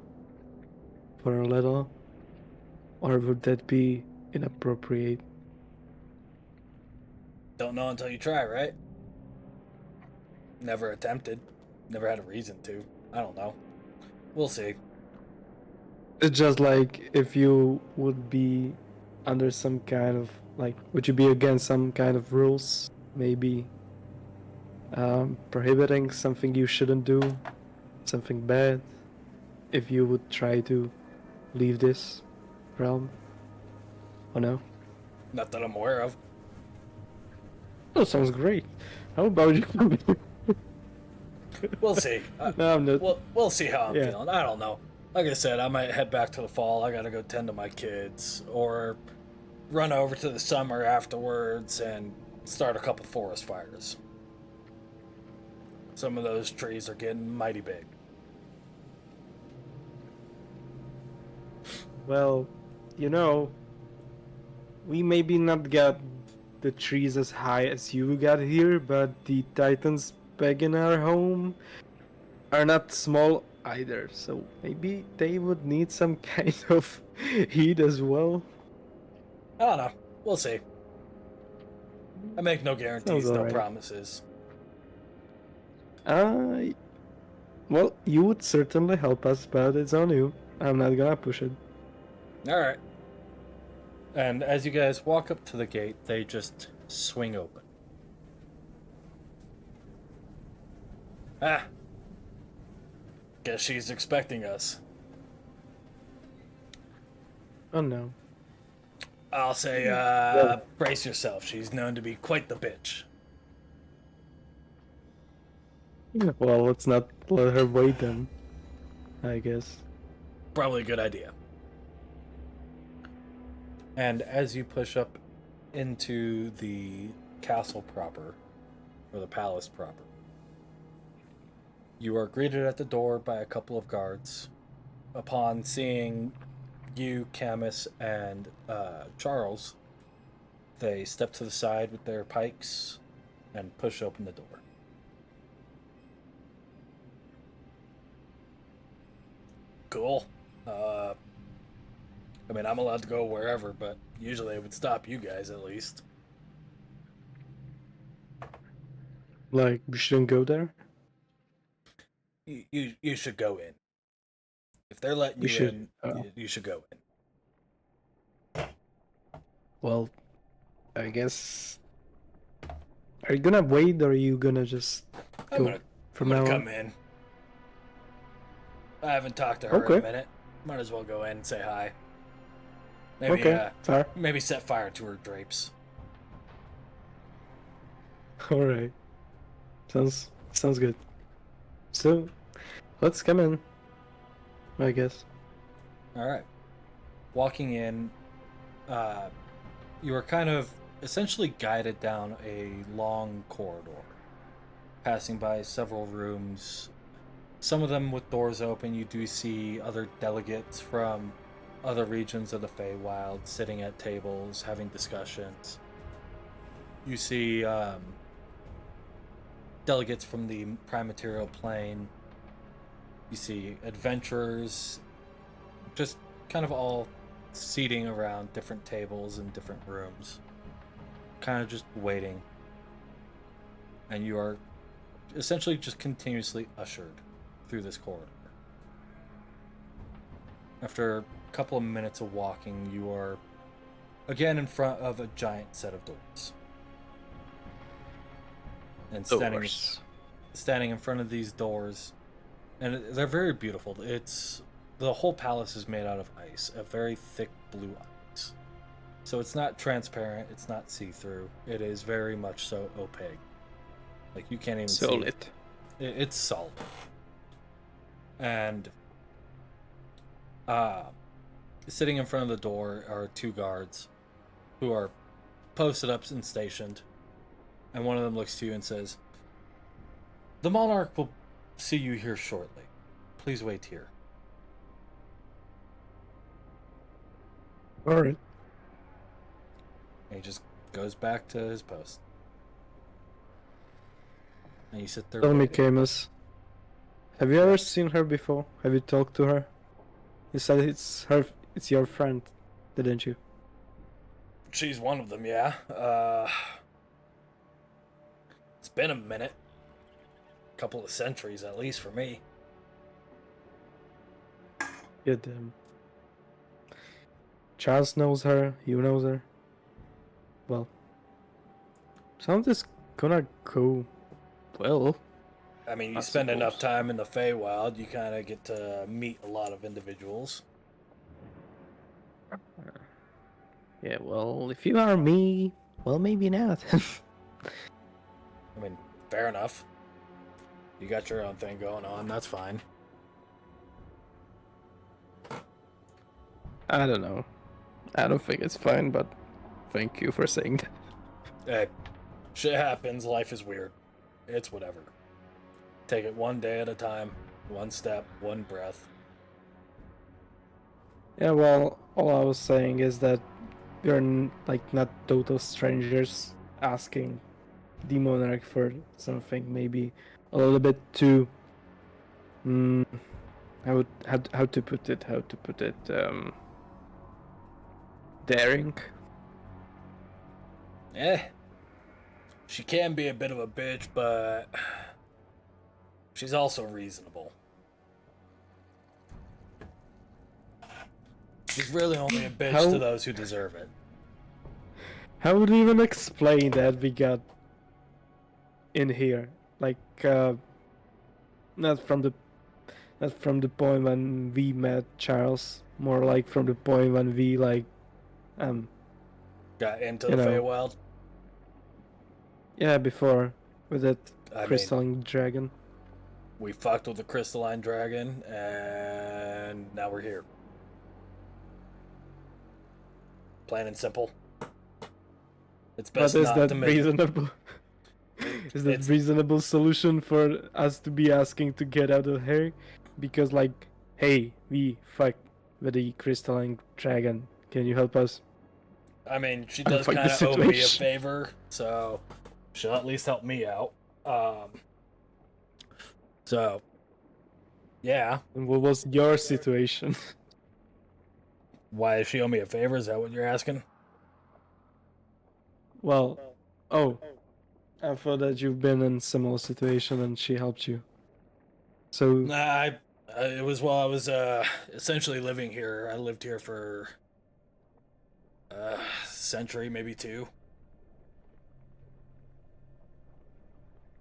for a little? Or would that be inappropriate? Don't know until you try, right? Never attempted. Never had a reason to. I don't know. We'll see. It's just like if you would be under some kind of would you be against some kind of rules? Maybe prohibiting something you shouldn't do, something bad, if you would try to leave this realm? Oh no? Not that I'm aware of. Oh, sounds great. How about you? We'll see. No, I'm not. We'll see how I'm Yeah. feeling. I don't know. Like I said, I might head back to the fall. I gotta go tend to my kids, or run over to the summer afterwards and start a couple forest fires. Some of those trees are getting mighty big. Well, you know, we maybe not got the trees as high as you got here, but the titans back in our home are not small either, so maybe they would need some kind of heat as well. I don't know. We'll see. I make no guarantees, Sounds no alright. promises. Well, you would certainly help us, but it's on you. I'm not gonna push it. Alright. And as you guys walk up to the gate, they just swing open. Ah. Guess she's expecting us. Oh no. I'll say, brace yourself. She's known to be quite the bitch. Well, let's not let her wait then, I guess. Probably a good idea. And as you push up into the castle proper, or the palace proper, you are greeted at the door by a couple of guards. Upon seeing you, Camus, and Charles, they step to the side with their pikes and push open the door. Cool. I mean, I'm allowed to go wherever, but usually it would stop you guys at least. Like, we shouldn't go there? You should go in. If they're letting We you should. in, Oh. you should go in. Well, I guess. Are you gonna wait or are you gonna just I'm go gonna from I'm gonna now come on? in. I haven't talked to her in a Okay. minute. Might as well go in and say hi. Maybe Okay, fair. maybe set fire to her drapes. Alright. Sounds good. So, let's come in, I guess. All right. Walking in, you are kind of essentially guided down a long corridor, passing by several rooms. Some of them with doors open. You do see other delegates from other regions of the Feywild sitting at tables having discussions. You see delegates from the Prime Material Plane. You see adventurers, just kind of all seating around different tables in different rooms, kind of just waiting. And you are essentially just continuously ushered through this corridor. After a couple of minutes of walking, you are again in front of a giant set of doors. And standing in front of these doors, and they're very beautiful. It's the whole palace is made out of ice, a very thick blue ice. So it's not transparent, it's not see-through. It is very much so opaque. Like you can't even see Solid. it. It's solid. And sitting in front of the door are two guards who are posted up and stationed. And one of them looks to you and says, "The monarch will see you here shortly. Please wait here." Alright. And he just goes back to his post. And you sit there Tell me, waiting. Camus, have you ever seen her before? Have you talked to her? You said it's your friend, didn't you? She's one of them, yeah. It's been a minute. Couple of centuries at least for me. Yeah, damn. Charles knows her, you knows her. Well, some of this gonna go well. I mean, you I spend enough suppose. time in the Feywild, you kind of get to meet a lot of individuals. Yeah, well, if you are me, well, maybe not. I mean, fair enough. You got your own thing going on, that's fine. I don't know. I don't think it's fine, but thank you for saying that. Hey, shit happens, life is weird. It's whatever. Take it one day at a time, one step, one breath. Yeah, well, all I was saying is that we're like not total strangers asking the monarch for something maybe a little bit too how to put it daring. She can be a bit of a bitch, but she's also reasonable. She's really only a bitch to those who deserve it. How would you even explain that we got in here? Like not from the point when we met Charles, more like from the point when we like got into the Feywild. Yeah, before with that I crystalline dragon. We fucked with the crystalline dragon, and now we're here. Plain and simple. It's But best is not that to make. reasonable? Is that It's. reasonable solution for us to be asking to get out of here? Because like, hey, we fuck with the crystalline dragon. Can you help us? I mean, she And does fuck the kind of owe me a situation. favor, so she'll at least help me out. So yeah. And what was your situation? Why does she owe me a favor? Is that what you're asking? Well, oh, I thought that you've been in similar situation and she helped you. So, Nah, it was while I was essentially living here. I lived here for a century, maybe two.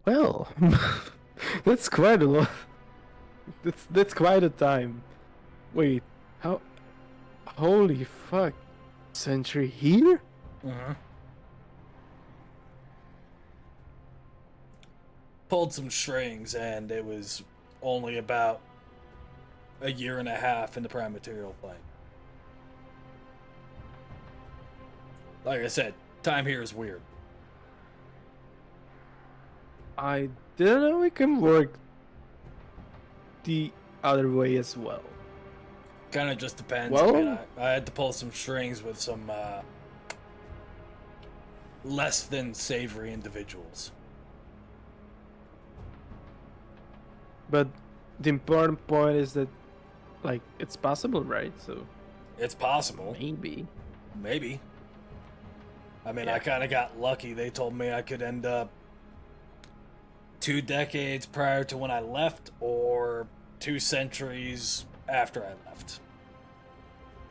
well, that's quite a lot. That's quite a time. Wait, how? Holy fuck! Century here? Mm-hmm. Pulled some strings, and it was only about a year and a half in the prime material plane. Like I said, time here is weird. I didn't know it can work the other way as well. Kind of just depends. I mean, Well, I had to pull some strings with some less than savory individuals. but the important point is that, like, it's possible, right? So It's possible. maybe. Maybe. I mean, Yeah. I kind of got lucky. They told me I could end up 2 decades prior to when I left, or 2 centuries after I left.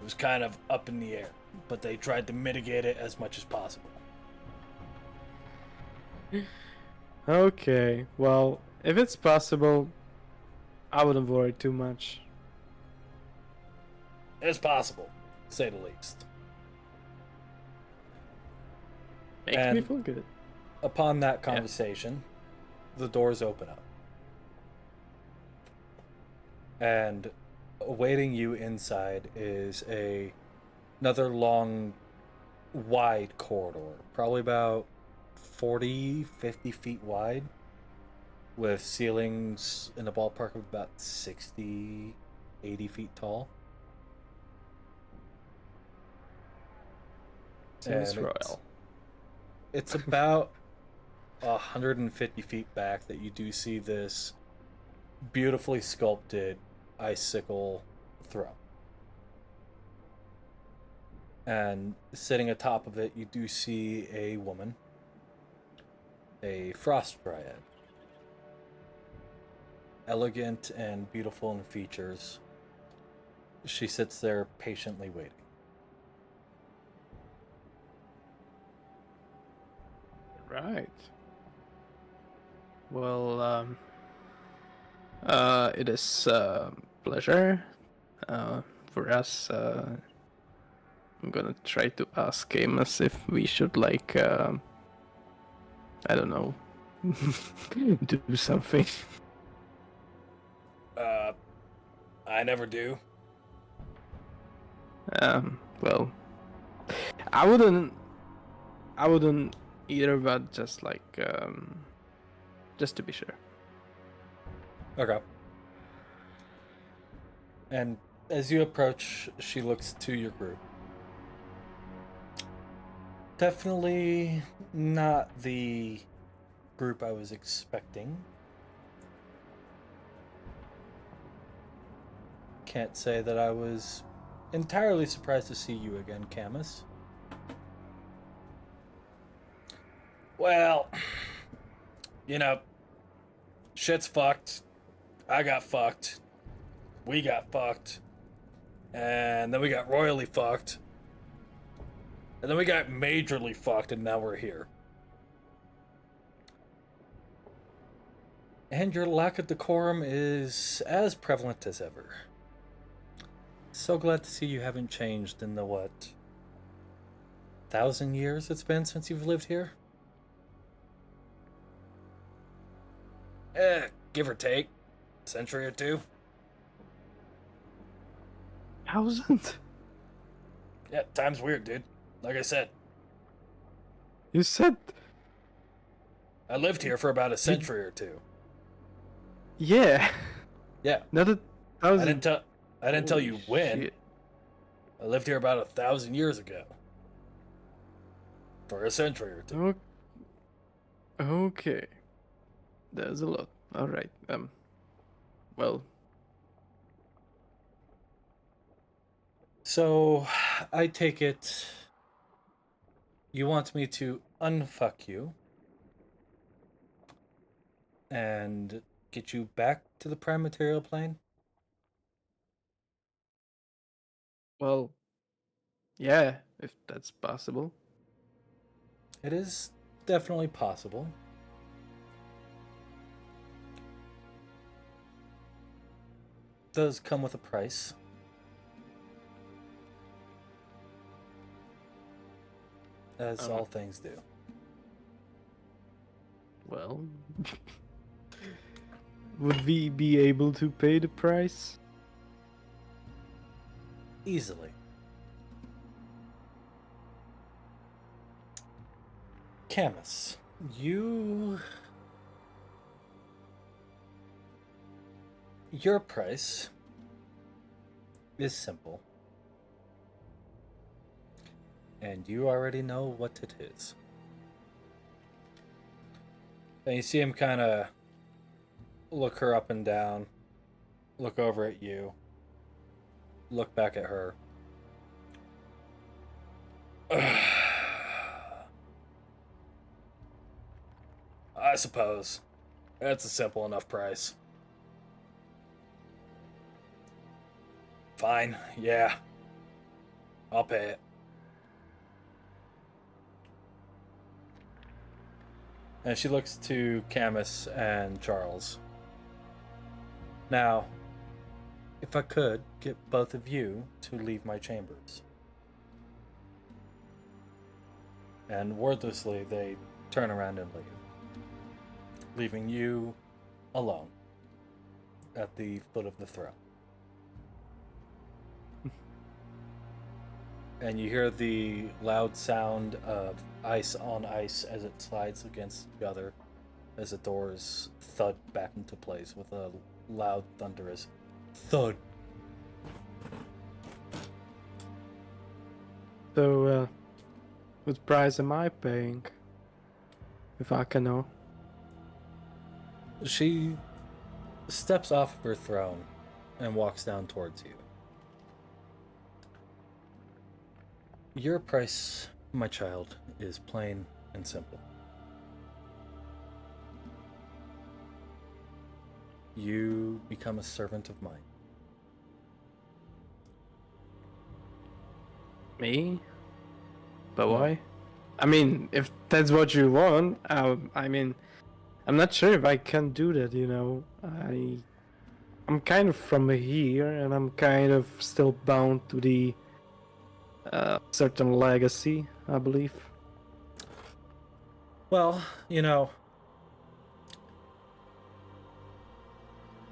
It was kind of up in the air, but they tried to mitigate it as much as possible. Okay, well, if it's possible, I wouldn't worry too much. It's possible, to say the least. Makes me And feel good. upon that Yeah. conversation, the doors open up. And awaiting you inside is another long, wide corridor, probably about 40, 50 feet wide, with ceilings in the ballpark of about 60, 80 feet tall. Seems And royal. it's about 150 feet back that you do see this beautifully sculpted icicle throne. And sitting atop of it, you do see a woman, a frost dryad, elegant and beautiful in features. She sits there patiently waiting. Right. Well, it is a pleasure for us. I'm gonna try to ask Camus if we should, like, I don't know, do something. Uh, I never do. Well, I wouldn't. I wouldn't either, but just like, just to be sure. Okay. And as you approach, she looks to your group. Definitely not the group I was expecting. Can't say that I was entirely surprised to see you again, Camus. Well, you know, shit's fucked. I got fucked. We got fucked. And then we got royally fucked. And then we got majorly fucked, and now we're here. And your lack of decorum is as prevalent as ever. So glad to see you haven't changed in the, what, 1,000 years it's been since you've lived here? Give or take. century or two. 1,000? Yeah, time's weird, dude. Like I said, You said... I lived here for about a You... century or two. Yeah. Yeah, Not a I didn't thousand. tell. I didn't tell Holy you when. shit. I lived here about 1,000 years ago. For a century or two. Okay. There's a lot. Alright. Well, So, I take it you want me to unfuck you and get you back to the prime material plane? well, yeah, if that's possible. It is definitely possible. Does come with a price. As Um, all things do. well, would we be able to pay the price? Easily. Camus, your price is simple. And you already know what it is. And you see him kind of look her up and down, look over at you, look back at her. I suppose. That's a simple enough price. Fine, yeah. I'll pay it. And she looks to Camus and Charles. Now, if I could get both of you to leave my chambers. And wordlessly, they turn around and leave, leaving you alone at the foot of the throne. And you hear the loud sound of ice on ice as it slides against each other, as the doors thud back into place with a loud, thunderous thud. So, what price am I paying? If I can know. She steps off of her throne and walks down towards you. Your price, my child, is plain and simple. You become a servant of mine. Me? But Yeah. why? I mean, if that's what you want, I mean, I'm not sure if I can do that, you know. I'm kind of from here, and I'm kind of still bound to the certain legacy, I believe. Well,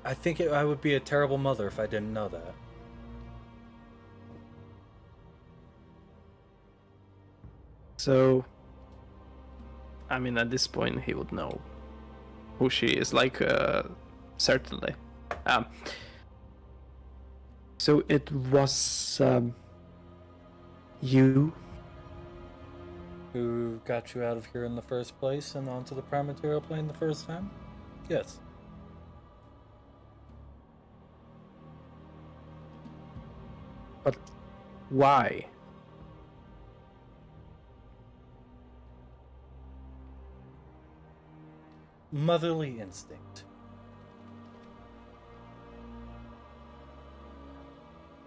I think I would be a terrible mother if I didn't know that. So, I mean, at this point, he would know who she is, like, certainly. Um, so it was you. Who got you out of here in the first place and onto the prime material plane the first time? Yes. But why? Motherly instinct.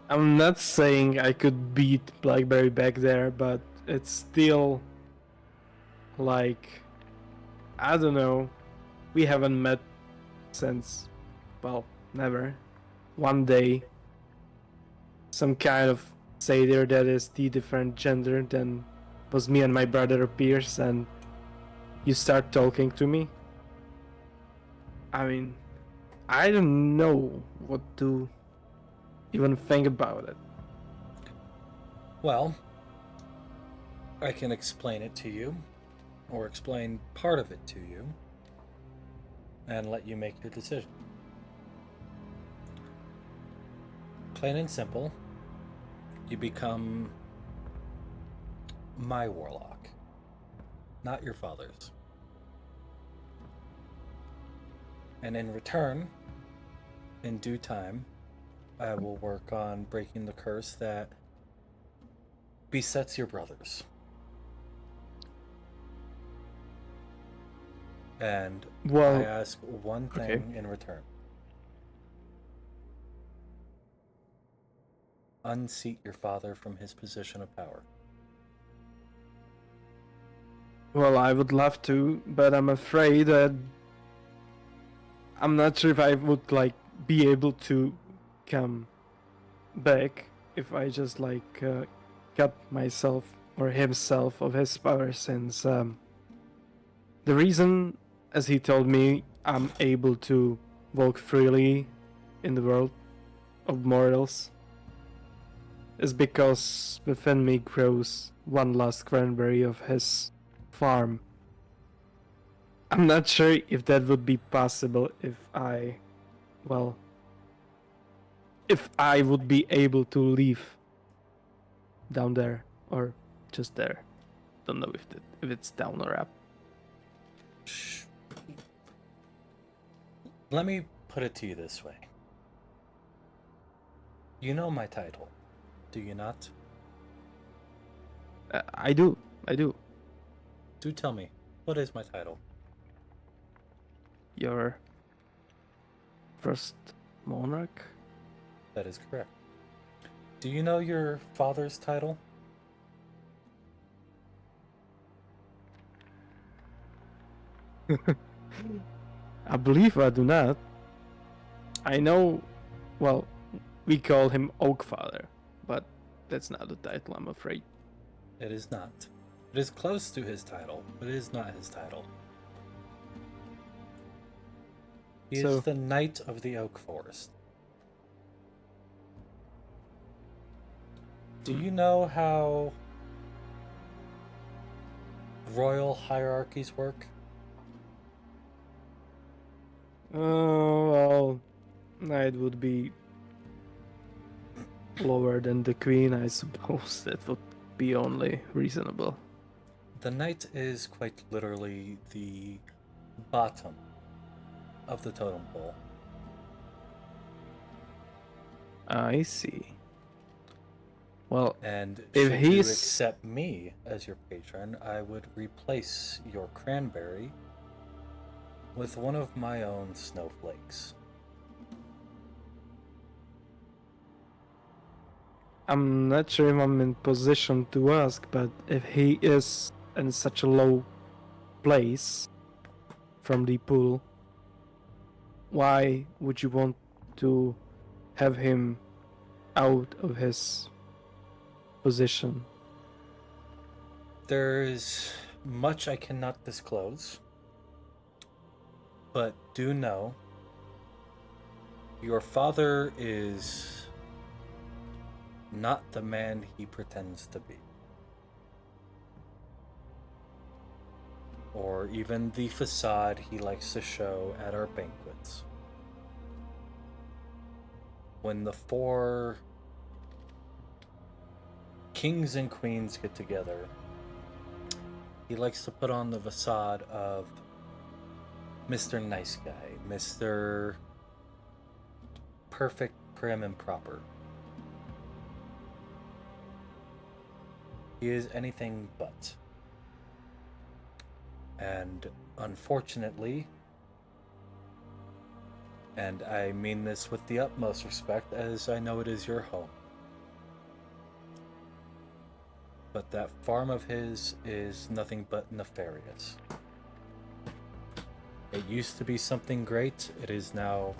I'm not saying I could beat Blackberry back there, but it's still like, I don't know. We haven't met since, well, never. One day, some kind of satyr that is the different gender than was me and my brother appears, and you start talking to me. I mean, I don't know what to even think about it. Well, I can explain it to you, or explain part of it to you, and let you make your decision. Plain and simple, you become my warlock, not your father's. And in return, in due time, I will work on breaking the curse that besets your brothers. And I Well, ask one okay. thing in return: unseat your father from his position of power. Well, I would love to, but I'm afraid that I'm not sure if I would like be able to come back if I just like cut myself or himself of his power, since the reason, as he told me, I'm able to walk freely in the world of mortals is because within me grows one last cranberry of his farm. I'm not sure if that would be possible well, if I would be able to live down there or just there. Don't know if it's down or up. Shh. Let me put it to you this way. You know my title, do you not? I do. I do. Do tell me, what is my title? Your first monarch? That is correct. Do you know your father's title? I believe I do not. I know, well, we call him Oakfather, but that's not the title, I'm afraid. It is not. It is close to his title, but it is not his title. He is So, the Knight of the Oak Forest. Do hmm. you know how royal hierarchies work? Well, it would be lower than the queen, I suppose. That would be only reasonable. The knight is quite literally the bottom of the totem pole. I see. Well, And if should you he's accept me as your patron, I would replace your cranberry with one of my own snowflakes. I'm not sure if I'm in position to ask, but if he is in such a low place from the pool, why would you want to have him out of his position? There is much I cannot disclose, but do know your father is not the man he pretends to be, or even the facade he likes to show at our banquets. When the four kings and queens get together, he likes to put on the facade of Mr. Nice Guy, Mr. Perfect, Prim, and Proper. He is anything but. And unfortunately, and I mean this with the utmost respect, as I know it is your home, but that farm of his is nothing but nefarious. It used to be something great, it is now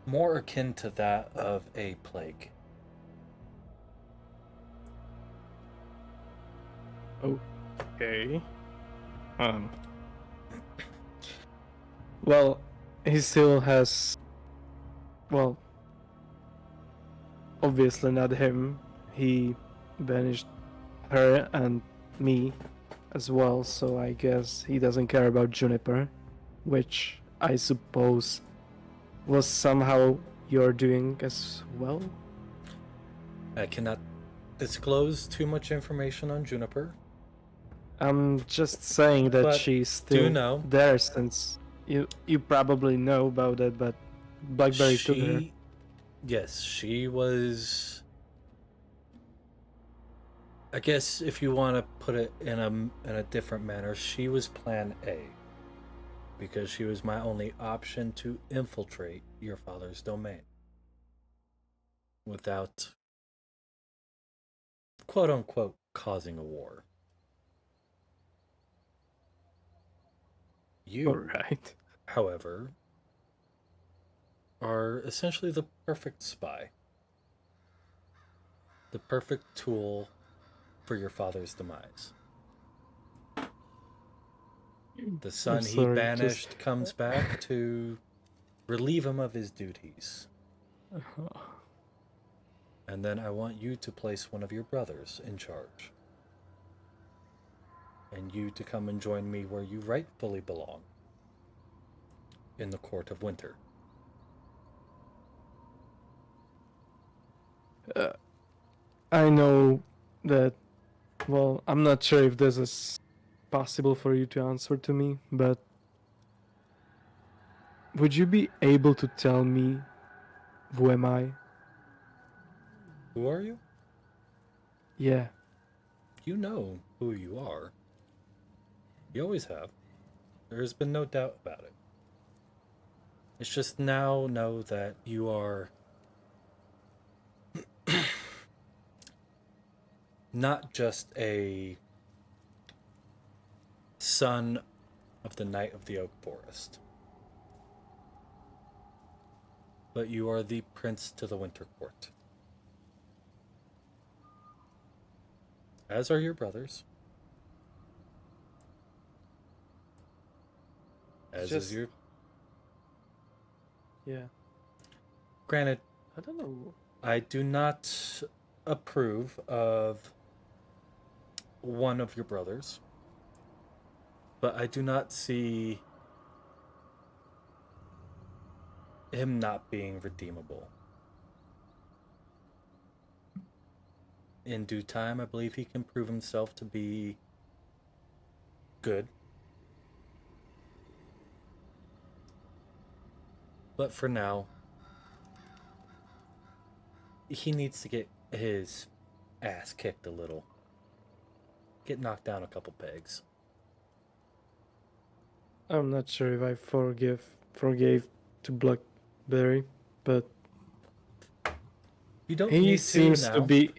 more akin to that of a plague. Okay. Um. Well, he still has, well, obviously not him. He banished her and me as well, so I guess he doesn't care about Juniper, which I suppose was somehow your doing as well. I cannot disclose too much information on Juniper, I'm just saying that but she's do still know there since you probably know about it, but Blackberry took her. she, yes, she was. I guess if you want to put it in a different manner, she was Plan A because she was my only option to infiltrate your father's domain without quote unquote causing a war. You, Alright. however, are essentially the perfect spy, the perfect tool for your father's demise. The I'm son he sorry, just. banished comes back to relieve him of his duties. And then I want you to place one of your brothers in charge. And you to come and join me where you rightfully belong, in the Court of Winter. Uh, I know that. Well, I'm not sure if this is possible for you to answer to me, but would you be able to tell me who am I? Who are you? Yeah. You know who you are. You always have. There has been no doubt about it. It's just now know that you are not just a son of the Knight of the Oak Forest, but you are the Prince to the Winter Court. As are your brothers, It's as is just. your. Yeah. Granted, I don't know. I do not approve of one of your brothers, but I do not see him not being redeemable. In due time, I believe he can prove himself to be good. But for now, he needs to get his ass kicked a little, get knocked down a couple pegs. I'm not sure if I forgave to Blackberry, but You don't he need to seems to now. be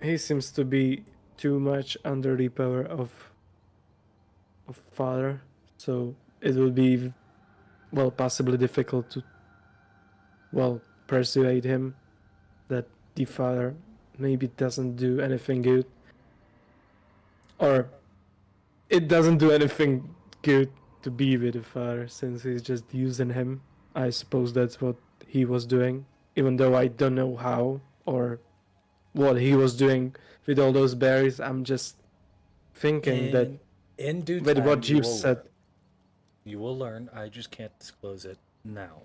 he seems to be too much under the power of father, so it will be, well, possibly difficult to, well, persuade him that the father maybe doesn't do anything good, or it doesn't do anything good to be with the father since he's just using him. I suppose that's what he was doing, even though I don't know how or what he was doing with all those berries. I'm just thinking that In due with time, what you you will said, learn. You will learn. I just can't disclose it now.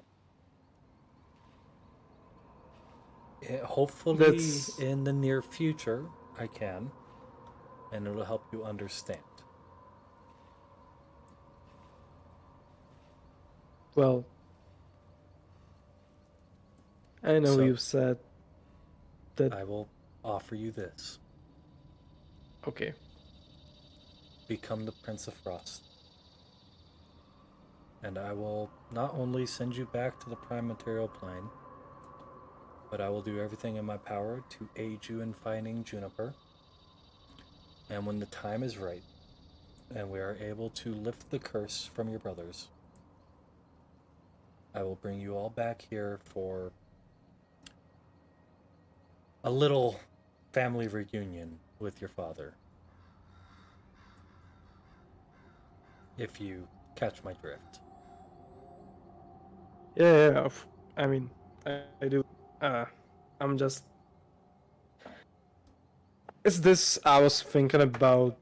Hopefully, that's, in the near future, I can, and it'll help you understand. well, I know So, you said that. I will offer you this: Okay. become the Prince of Frost, and I will not only send you back to the Prime Material Plane, but I will do everything in my power to aid you in finding Juniper. And when the time is right, and we are able to lift the curse from your brothers, I will bring you all back here for a little family reunion with your father, if you catch my drift. Yeah. I mean, I do. I'm just. Is this? I was thinking about.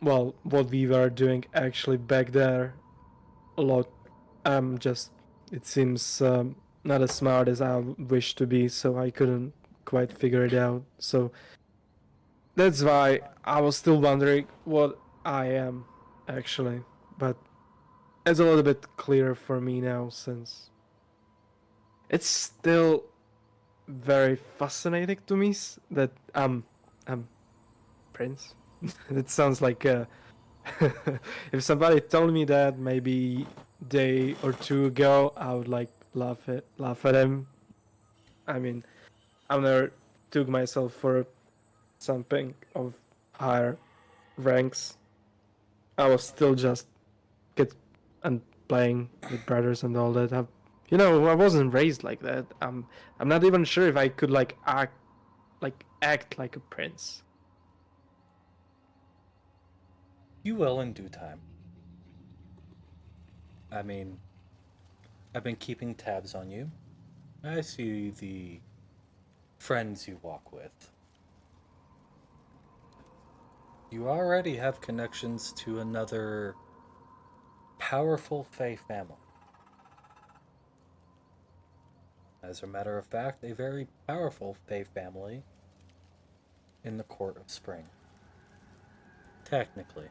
Well, what we were doing actually back there a lot. Just. It seems not as smart as I wish to be, so I couldn't quite figure it out. So that's why I was still wondering what I am actually. But it's a little bit clearer for me now since it's still very fascinating to me that I'm Prince. It sounds like if somebody told me that maybe day or two ago, I would like laugh at him. I mean, I never took myself for something of higher ranks. I was still just kid and playing with brothers and all that. I wasn't raised like that. I'm not even sure if I could act like a prince. You will in due time. I mean, I've been keeping tabs on you. I see the friends you walk with. You already have connections to another powerful Fey family. As a matter of fact, a very powerful Fey family in the Court of Spring. Technically.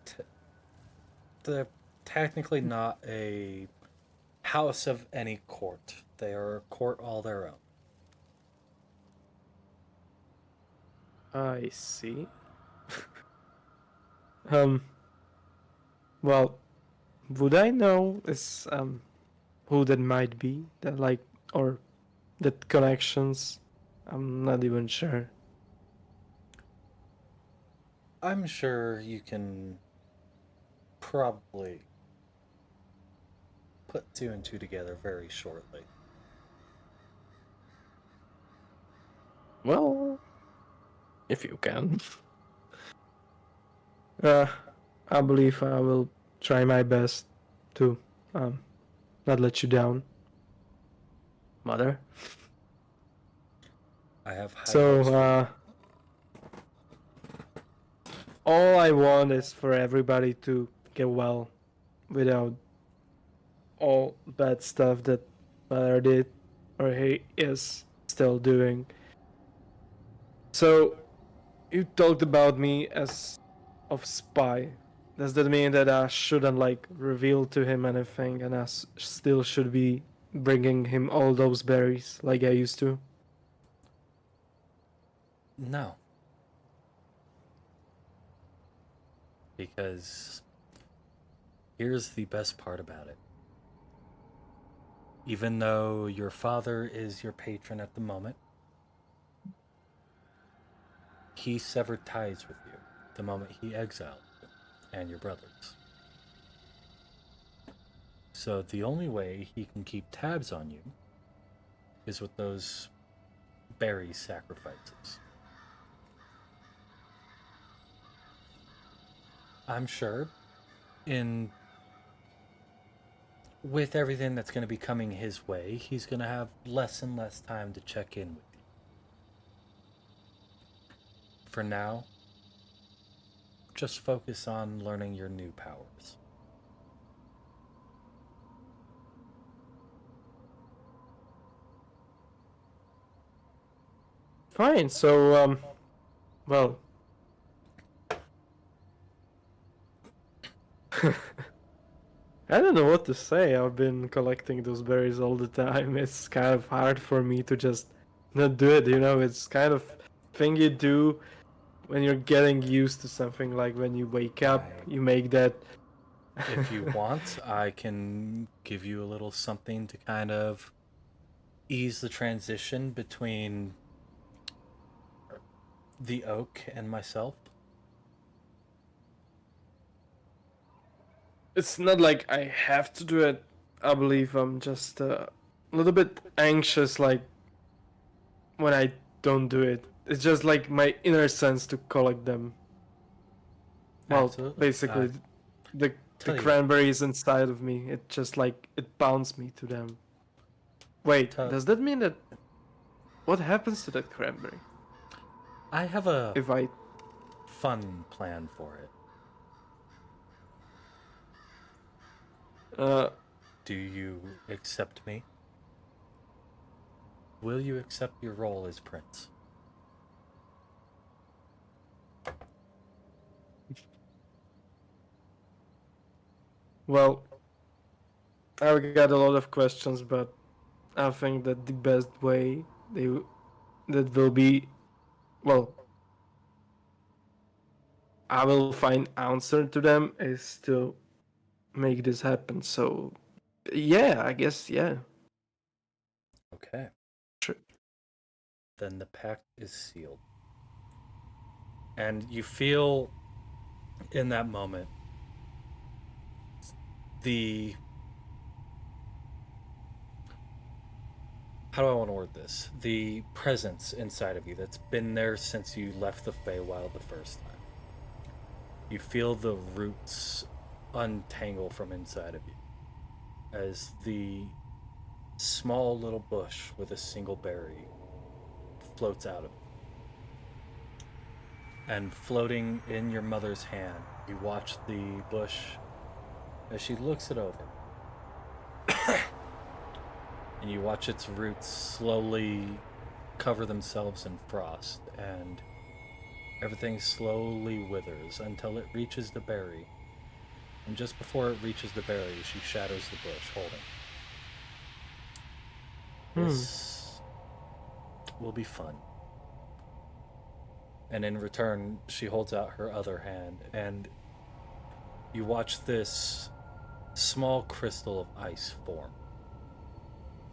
T- they're technically not a house of any court. They are a court all their own. I see. Um. Well, would I know is who that might be? That or that connections? I'm not even sure. I'm sure you can probably put two and two together very shortly. Well, if you can. Uh, I believe I will try my best to um not let you down, mother. I have high So hopes for you. all I want is for everybody to get well without all bad stuff that Mother did or he is still doing. So you talked about me as of spy. Does that mean that I shouldn't reveal to him anything, and still should be bringing him all those berries like I used to? No, because here's the best part about it. Even though your father is your patron at the moment, he severed ties with you the moment he exiled you and your brothers. So the only way he can keep tabs on you is with those berry sacrifices. I'm sure in with everything that's going to be coming his way, he's going to have less and less time to check in with you. For now, just focus on learning your new powers. Fine. So well, I don't know what to say. I've been collecting those berries all the time. It's kind of hard for me to just not do it. It's kind of thing you do when you're getting used to something. Like when you wake up, I you make that. If you want, I can give you a little something to kind of ease the transition between the oak and myself. It's not like I have to do it. I believe I'm just a little bit anxious, like when I don't do it. It's just like my inner sense to collect them. Well, Absolutely. basically, the tell you what. cranberries inside of me. It just like it bounds me to them. Wait, Tell, does that mean that what happens to that cranberry I have a if I? fun plan for it. Uh, Do you accept me? Will you accept your role as prince? well, I've got a lot of questions, but I think that the best way that will be, well, I will find answer to them is to make this happen. So, yeah, I guess yeah. Okay. Sure. Then the pact is sealed. And you feel in that moment the how do I want to word this? The presence inside of you that's been there since you left the Feywild the first time. You feel the roots untangle from inside of you as the small little bush with a single berry floats out of it. And floating in your mother's hand, you watch the bush as she looks it over. And you watch its roots slowly cover themselves in frost, and everything slowly withers until it reaches the berry. And just before it reaches the berry, she shatters the bush, holding. Hmm. This will be fun. And in return, she holds out her other hand, and you watch this small crystal of ice form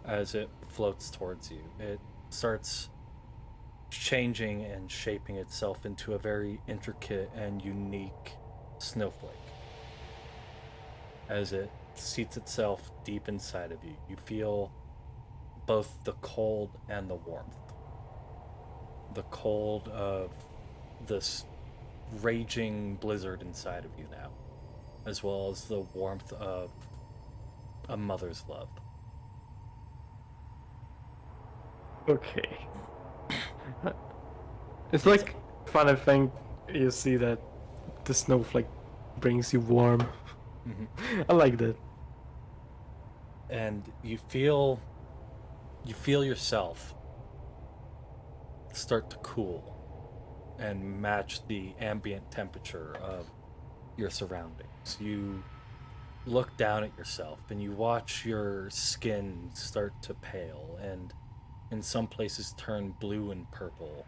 as it floats towards you. It starts changing and shaping itself into a very intricate and unique snowflake. As it seats itself deep inside of you, you feel both the cold and the warmth. The cold of this raging blizzard inside of you now, as well as the warmth of a mother's love. Okay. It's It's like funny thing you see that the snowflake brings you warm. mhm. I like that. And you feel yourself start to cool and match the ambient temperature of your surroundings. You look down at yourself and you watch your skin start to pale and in some places turn blue and purple.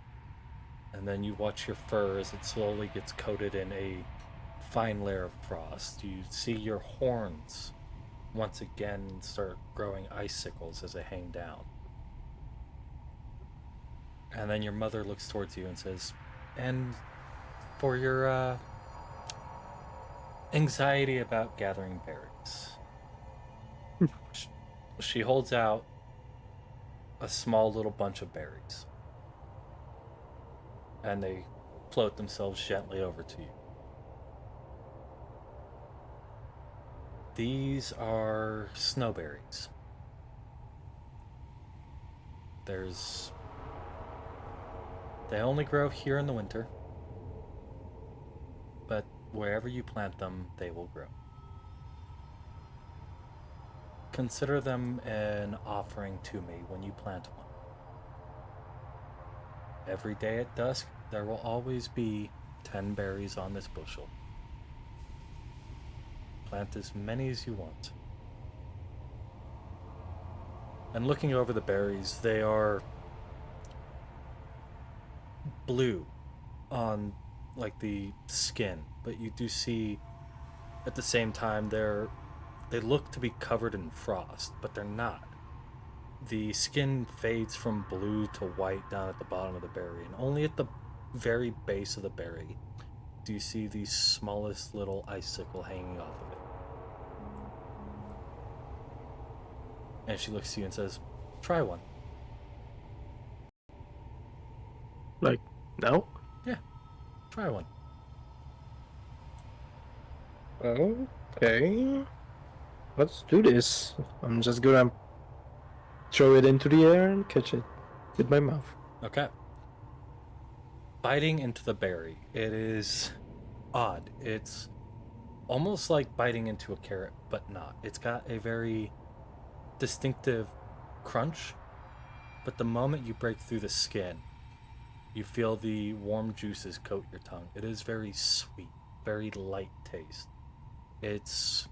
And then you watch your fur as it slowly gets coated in a fine layer of frost. You see your horns once again start growing icicles as they hang down. And then your mother looks towards you and says, "And for your anxiety about gathering berries." She holds out a small little bunch of berries, and they float themselves gently over to you. These are snowberries. There's They only grow here in the winter, but wherever you plant them, they will grow. Consider them an offering to me when you plant one. Every day at dusk, there will always be 10 berries on this bushel. Plant as many as you want. And looking over the berries, they are blue on like the skin, but you do see at the same time they look to be covered in frost, but they're not. The skin fades from blue to white down at the bottom of the berry, and only at the very base of the berry do you see the smallest little icicle hanging off of it. And she looks to you and says, "Try one." Like, no? Yeah, try one. Okay. Let's do this. I'm just gonna throw it into the air and catch it with my mouth. Okay. Biting into the berry. It is odd. It's almost like biting into a carrot, but not. It's got a very distinctive crunch, but the moment you break through the skin, you feel the warm juices coat your tongue. It is very sweet, very light taste. It's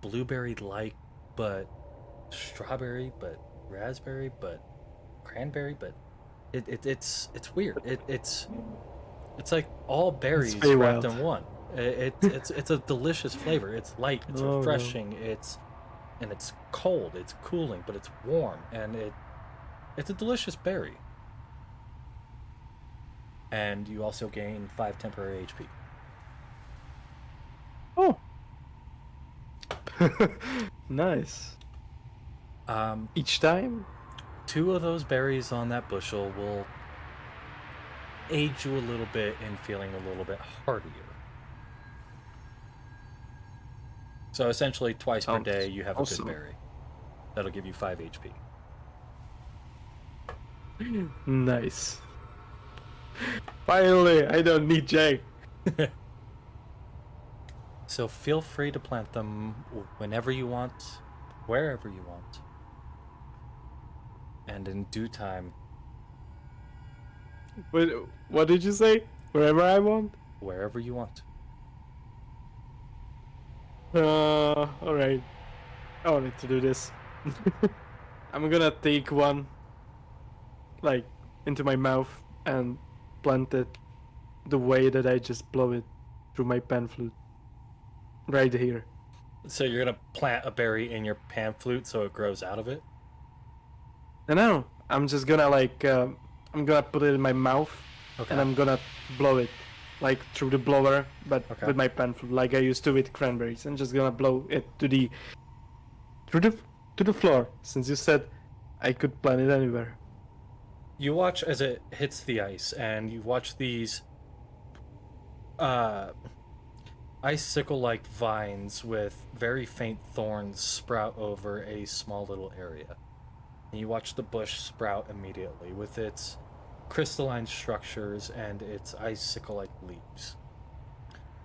blueberry like, but strawberry, but raspberry, but cranberry, but it's weird. It's like all It's berries very wrapped wild. in one. It's a delicious flavor. It's light, it's Oh no. refreshing, it's cold, it's cooling, but it's warm, and it's a delicious berry. And you also gain 5 temporary HP. Oh. Nice. Um, Each time? 2 of those berries on that bushel will aid you a little bit in feeling a little bit heartier. So essentially, twice per day, Sounds you have a good awesome. berry. That'll give you 5 HP. Nice. Finally, I don't need Jay. So feel free to plant them whenever you want, wherever you want. And in due time, What, what did you say? Wherever I want? wherever you want. Alright. I wanted to do this. I'm gonna take one, like, into my mouth and plant it the way that I just blow it through my pan flute. Right here. So you're gonna plant a berry in your pan flute so it grows out of it? And now I'm just gonna I'm gonna put it in my mouth and Okay. I'm gonna blow it like through the blower, but Okay. with my pan flute, like I used to with cranberries. I'm just gonna blow it to the through the to the floor, since you said I could plant it anywhere. You watch as it hits the ice, and you watch these uh, icicle-like vines with very faint thorns sprout over a small little area. And you watch the bush sprout immediately with its crystalline structures and its icicle-like leaves.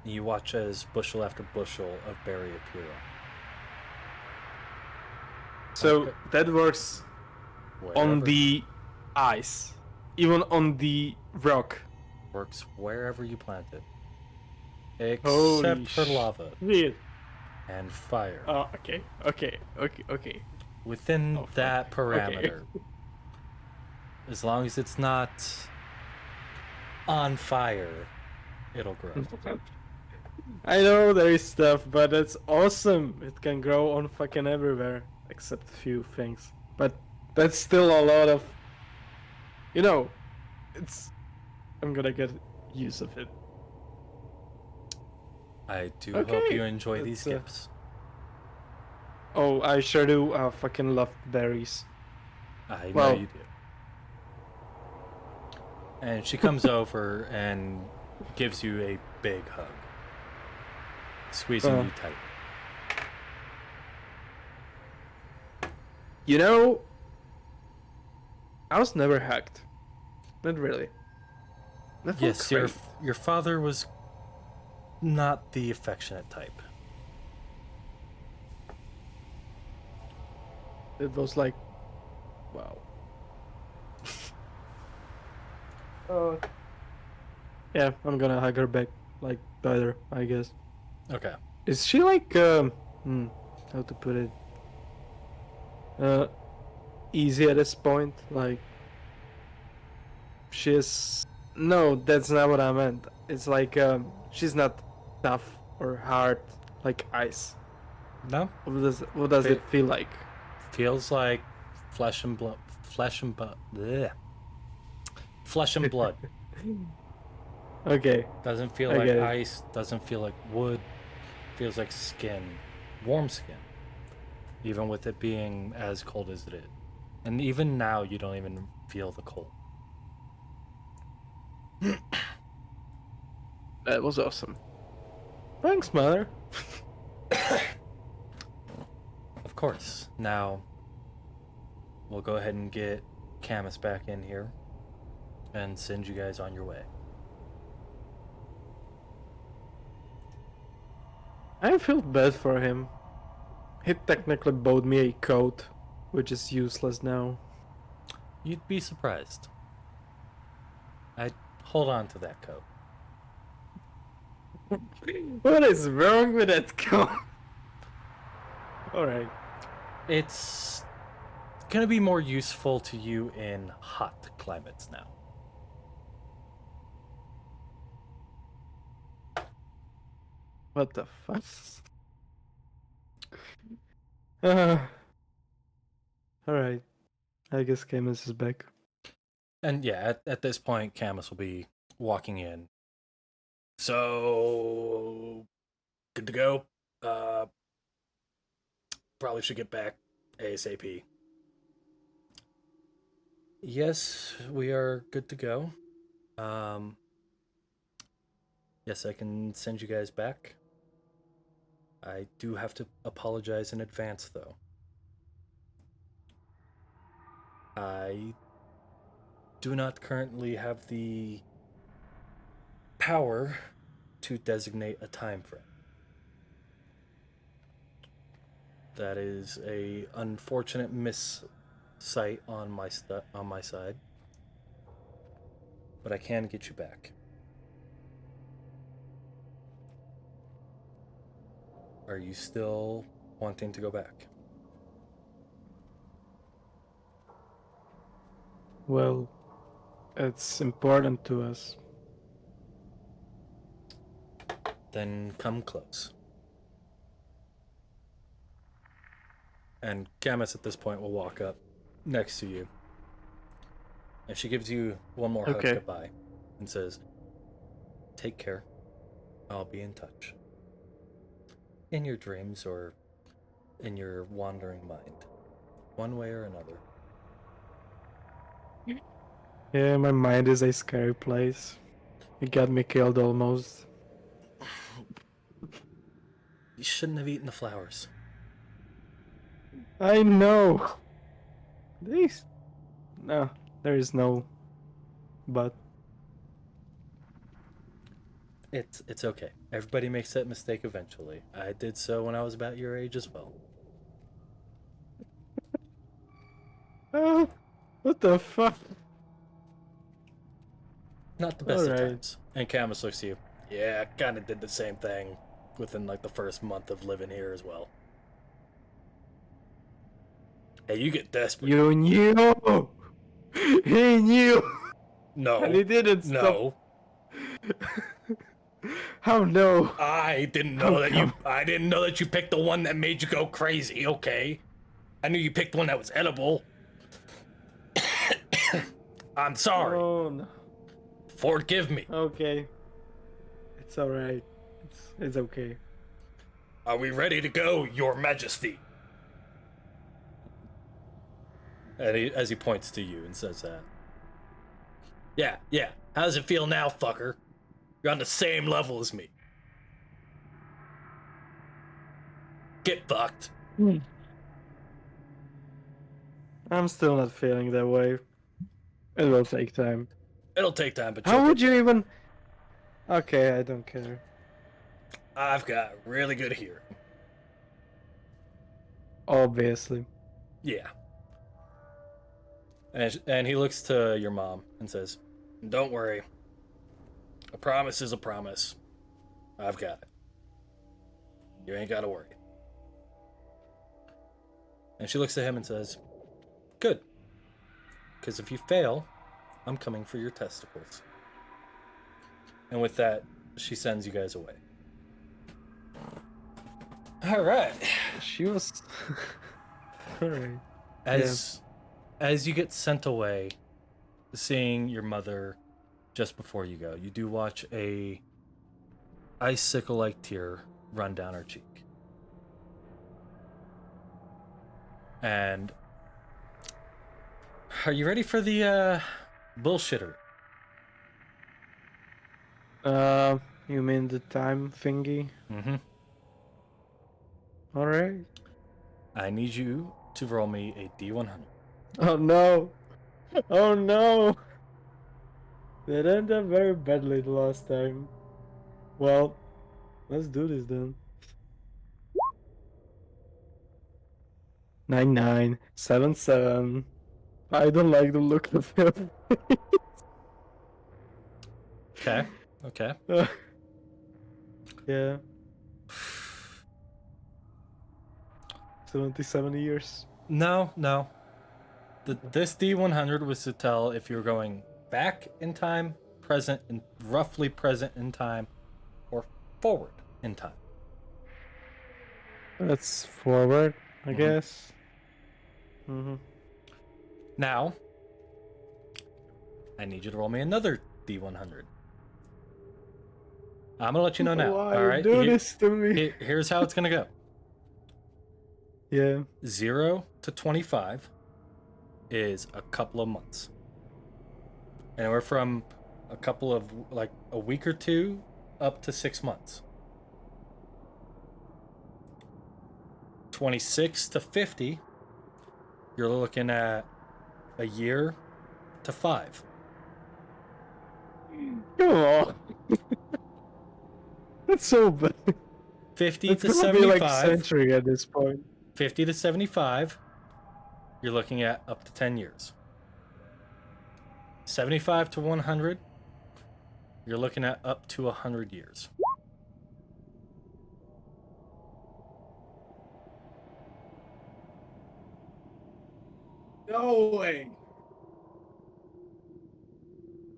And you watch as bushel after bushel of berry appear. So Okay. that works on Wherever the ice, even on the rock. works, wherever you plant it, Holy except for lava shit! and fire. Oh, okay, okay, okay, okay. Within Oh fuck. that Okay. parameter, as long as it's not on fire, it'll grow. I know there is stuff, but it's awesome. It can grow on fucking everywhere, except a few things. But that's still a lot of, you know, it's. I'm gonna get use of it. I do hope you Okay. enjoy these That's. gifts. Oh, I sure do. Fucking love berries. I know Well, you do. And she comes over and gives you a big hug, squeezing uh, you tight. you know, I was never hacked. Not really. That felt Yes, your great. your father was not the affectionate type. It was like, wow. Uh, yeah, I'm gonna hug her back, like better, I guess. Okay. Is she like how to put it? Uh, easy at this point. Like she's no, that's not what I meant. It's like she's not tough or hard like ice. No, What does it it feel like? feels like flesh and blood. Flesh and blood. Flesh and blood. Okay, Doesn't feel I like get it. ice. Doesn't feel like wood. Feels like skin, warm skin. Even with it being as cold as it is, and even now you don't even feel the cold. That was awesome. Thanks, mother. Of course. Now, we'll go ahead and get Camus back in here and send you guys on your way. I feel bad for him. He technically bought me a coat, which is useless now. You'd be surprised. I'd hold on to that coat. What is wrong with that coat? Alright. It's gonna be more useful to you in hot climates now. What the fuck? Uh, Alright. I guess Camus is back. And yeah, at this point, Camus will be walking in. So, good to go. Probably should get back ASAP. Yes, we are good to go. Yes, I can send you guys back. I do have to apologize in advance, though. I do not currently have the power to designate a time frame. That is a unfortunate missight on my side, but I can get you back. Are you still wanting to go back? Well, it's important to us. Then come close. And Camus at this point will walk up next to you. And she gives you one more hug Okay. goodbye and says, "Take care. I'll be in touch. In your dreams or in your wandering mind. One way or another." Yeah, my mind is a scary place. It got me killed almost. You shouldn't have eaten the flowers. I know. These. No, there is no. But It's okay. Everybody makes that mistake eventually. I did so when I was about your age as well. oh, what the fuck? Not the All best of right. times. And Camus looks at you. Yeah, kind of did the same thing within like the first month of living here as well. Hey, you get desperate. You knew. He knew, and he No. didn't stop. No. How no? I didn't How know that come? I didn't know that you picked the one that made you go crazy, okay? I knew you picked one that was edible. I'm sorry. Oh no. Forgive me. Okay. It's all right. It's okay. Are we ready to go, Your Majesty? And as he points to you and says that. Yeah. How does it feel now, fucker? You're on the same level as me. Get fucked. I'm still not feeling that way. It will take time. It'll take time, but How would you even? Okay, I don't care. I've got really good hearing. Obviously. Yeah. And he looks to your mom and says, "Don't worry. A promise is a promise. I've got it. You ain't got to worry." And she looks at him and says, "Good. Because if you fail, I'm coming for your testicles." And with that, she sends you guys away. All right. She was. All right. As you get sent away, seeing your mother just before you go, you do watch a icicle-like tear run down her cheek. And are you ready for the bullshitter? You mean the time thingy? Mm-hmm. All right. I need you to roll me a D100. Oh no! Oh no! That ended up very badly the last time. Well, let's do this then. 9977. I don't like the look of him. Okay. Okay. Yeah, 77 years. No, no. This D100 was to tell if you're going back in time, present, and roughly present in time, or forward in time. That's forward, I Mm-hmm. guess. Mm-hmm. Now, I need you to roll me another D100. I'm gonna let you know now. All Why right. do this to me? Here's how it's gonna go. Yeah. 0 to 25 is a couple of months. Anywhere from a couple of like a week or two up to 6 months. 26 to 50, you're looking at a year to 5. Come on. That's so bad. 50 It's to gonna be like 75, century at this point. 50 to 75, you're looking at up to 10 years. 75 to 100, you're looking at up to 100 years. No way.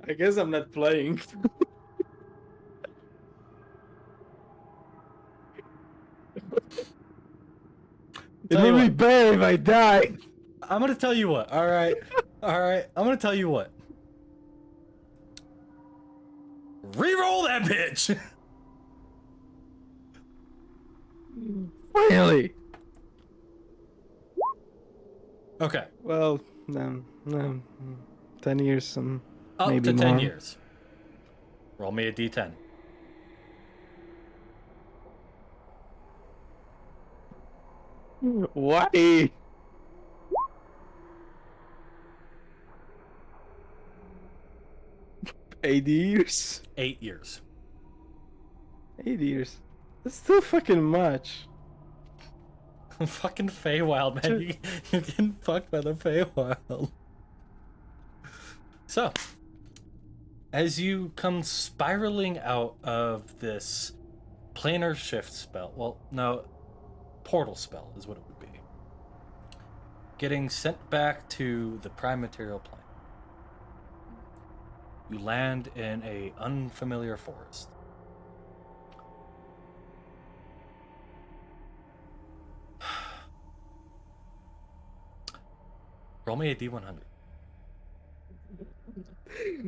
I guess I'm not playing. It Tell you would be what, bad if I died. I'm gonna tell you what. All right, all right. I'm gonna tell you what. Reroll that bitch. Finally. Okay, Well, no, 10 years, up maybe to 10 more. years. Roll me a D10. Why? 80 years? 8 years. 80 years. That's still fucking much. Fucking Feywild, man. Ju- You getting fucked by the Feywild. So, as you come spiraling out of this planar shift spell, well, no, portal spell is what it would be, getting sent back to the prime material plane, you land in a unfamiliar forest. Roll me a D100.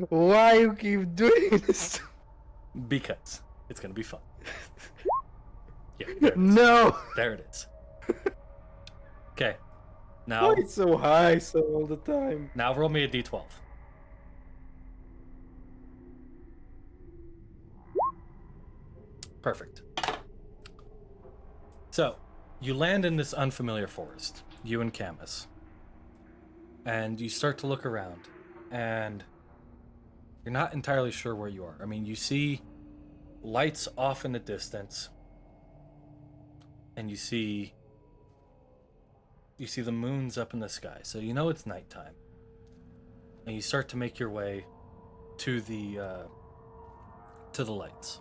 Why you keep doing this? Because it's gonna be fun. Yeah, there it is. No! There it is. Okay, Why now it's so high so all the time? roll me a D12. Perfect. So, you land in this unfamiliar forest, you and Camus, and you start to look around, and you're not entirely sure where you are. I mean, you see lights off in the distance, and you see the moons up in the sky, so you know it's nighttime. And you start to make your way to the lights.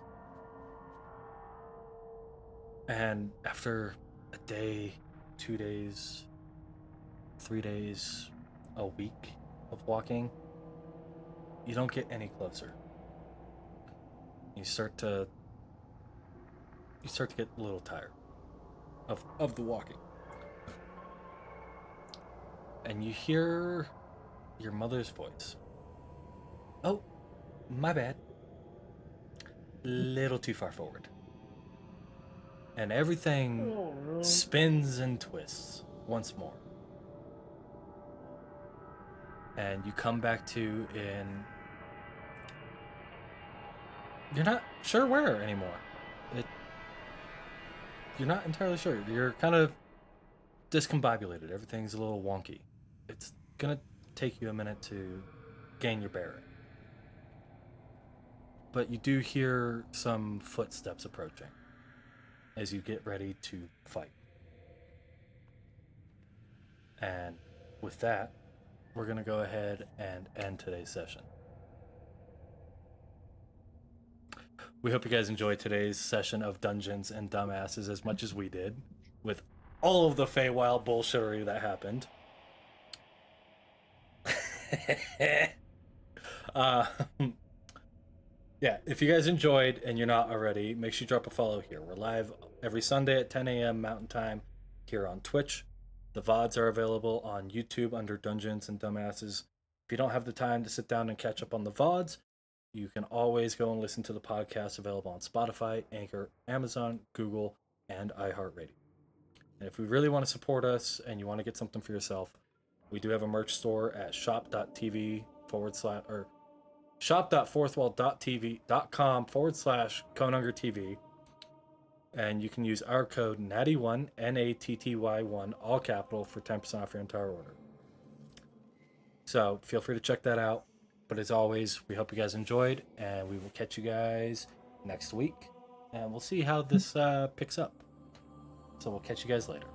And after a day, 2 days, 3 days, a week of walking, you don't get any closer. You start to get a little tired of the walking. And you hear your mother's voice. Oh, my bad. Little too far forward. And everything Oh no. spins and twists once more. And you come back to in... You're not sure where anymore. It you're not entirely sure. You're kind of discombobulated. Everything's a little wonky. It's gonna take you a minute to gain your bearing. But you do hear some footsteps approaching as you get ready to fight. And with that, we're gonna go ahead and end today's session. We hope you guys enjoyed today's session of Dungeons and Dumbasses as much as we did, with all of the Feywild bullshittery that happened. uh, yeah, if you guys enjoyed and you're not already, make sure you drop a follow here. We're live every Sunday at 10 a.m. Mountain Time here on Twitch. The VODs are available on YouTube under Dungeons and Dumbasses. If you don't have the time to sit down and catch up on the VODs, you can always go and listen to the podcast available on Spotify, Anchor, Amazon, Google, and iHeartRadio. And if you really want to support us and you want to get something for yourself, we do have a merch store at shop.fourthwall.com/conungertv, and you can use our code NATTY1, NATTY1, all capital, for 10% off your entire order. So feel free to check that out. But as always, we hope you guys enjoyed, and we will catch you guys next week, and we'll see how this picks up. So we'll catch you guys later.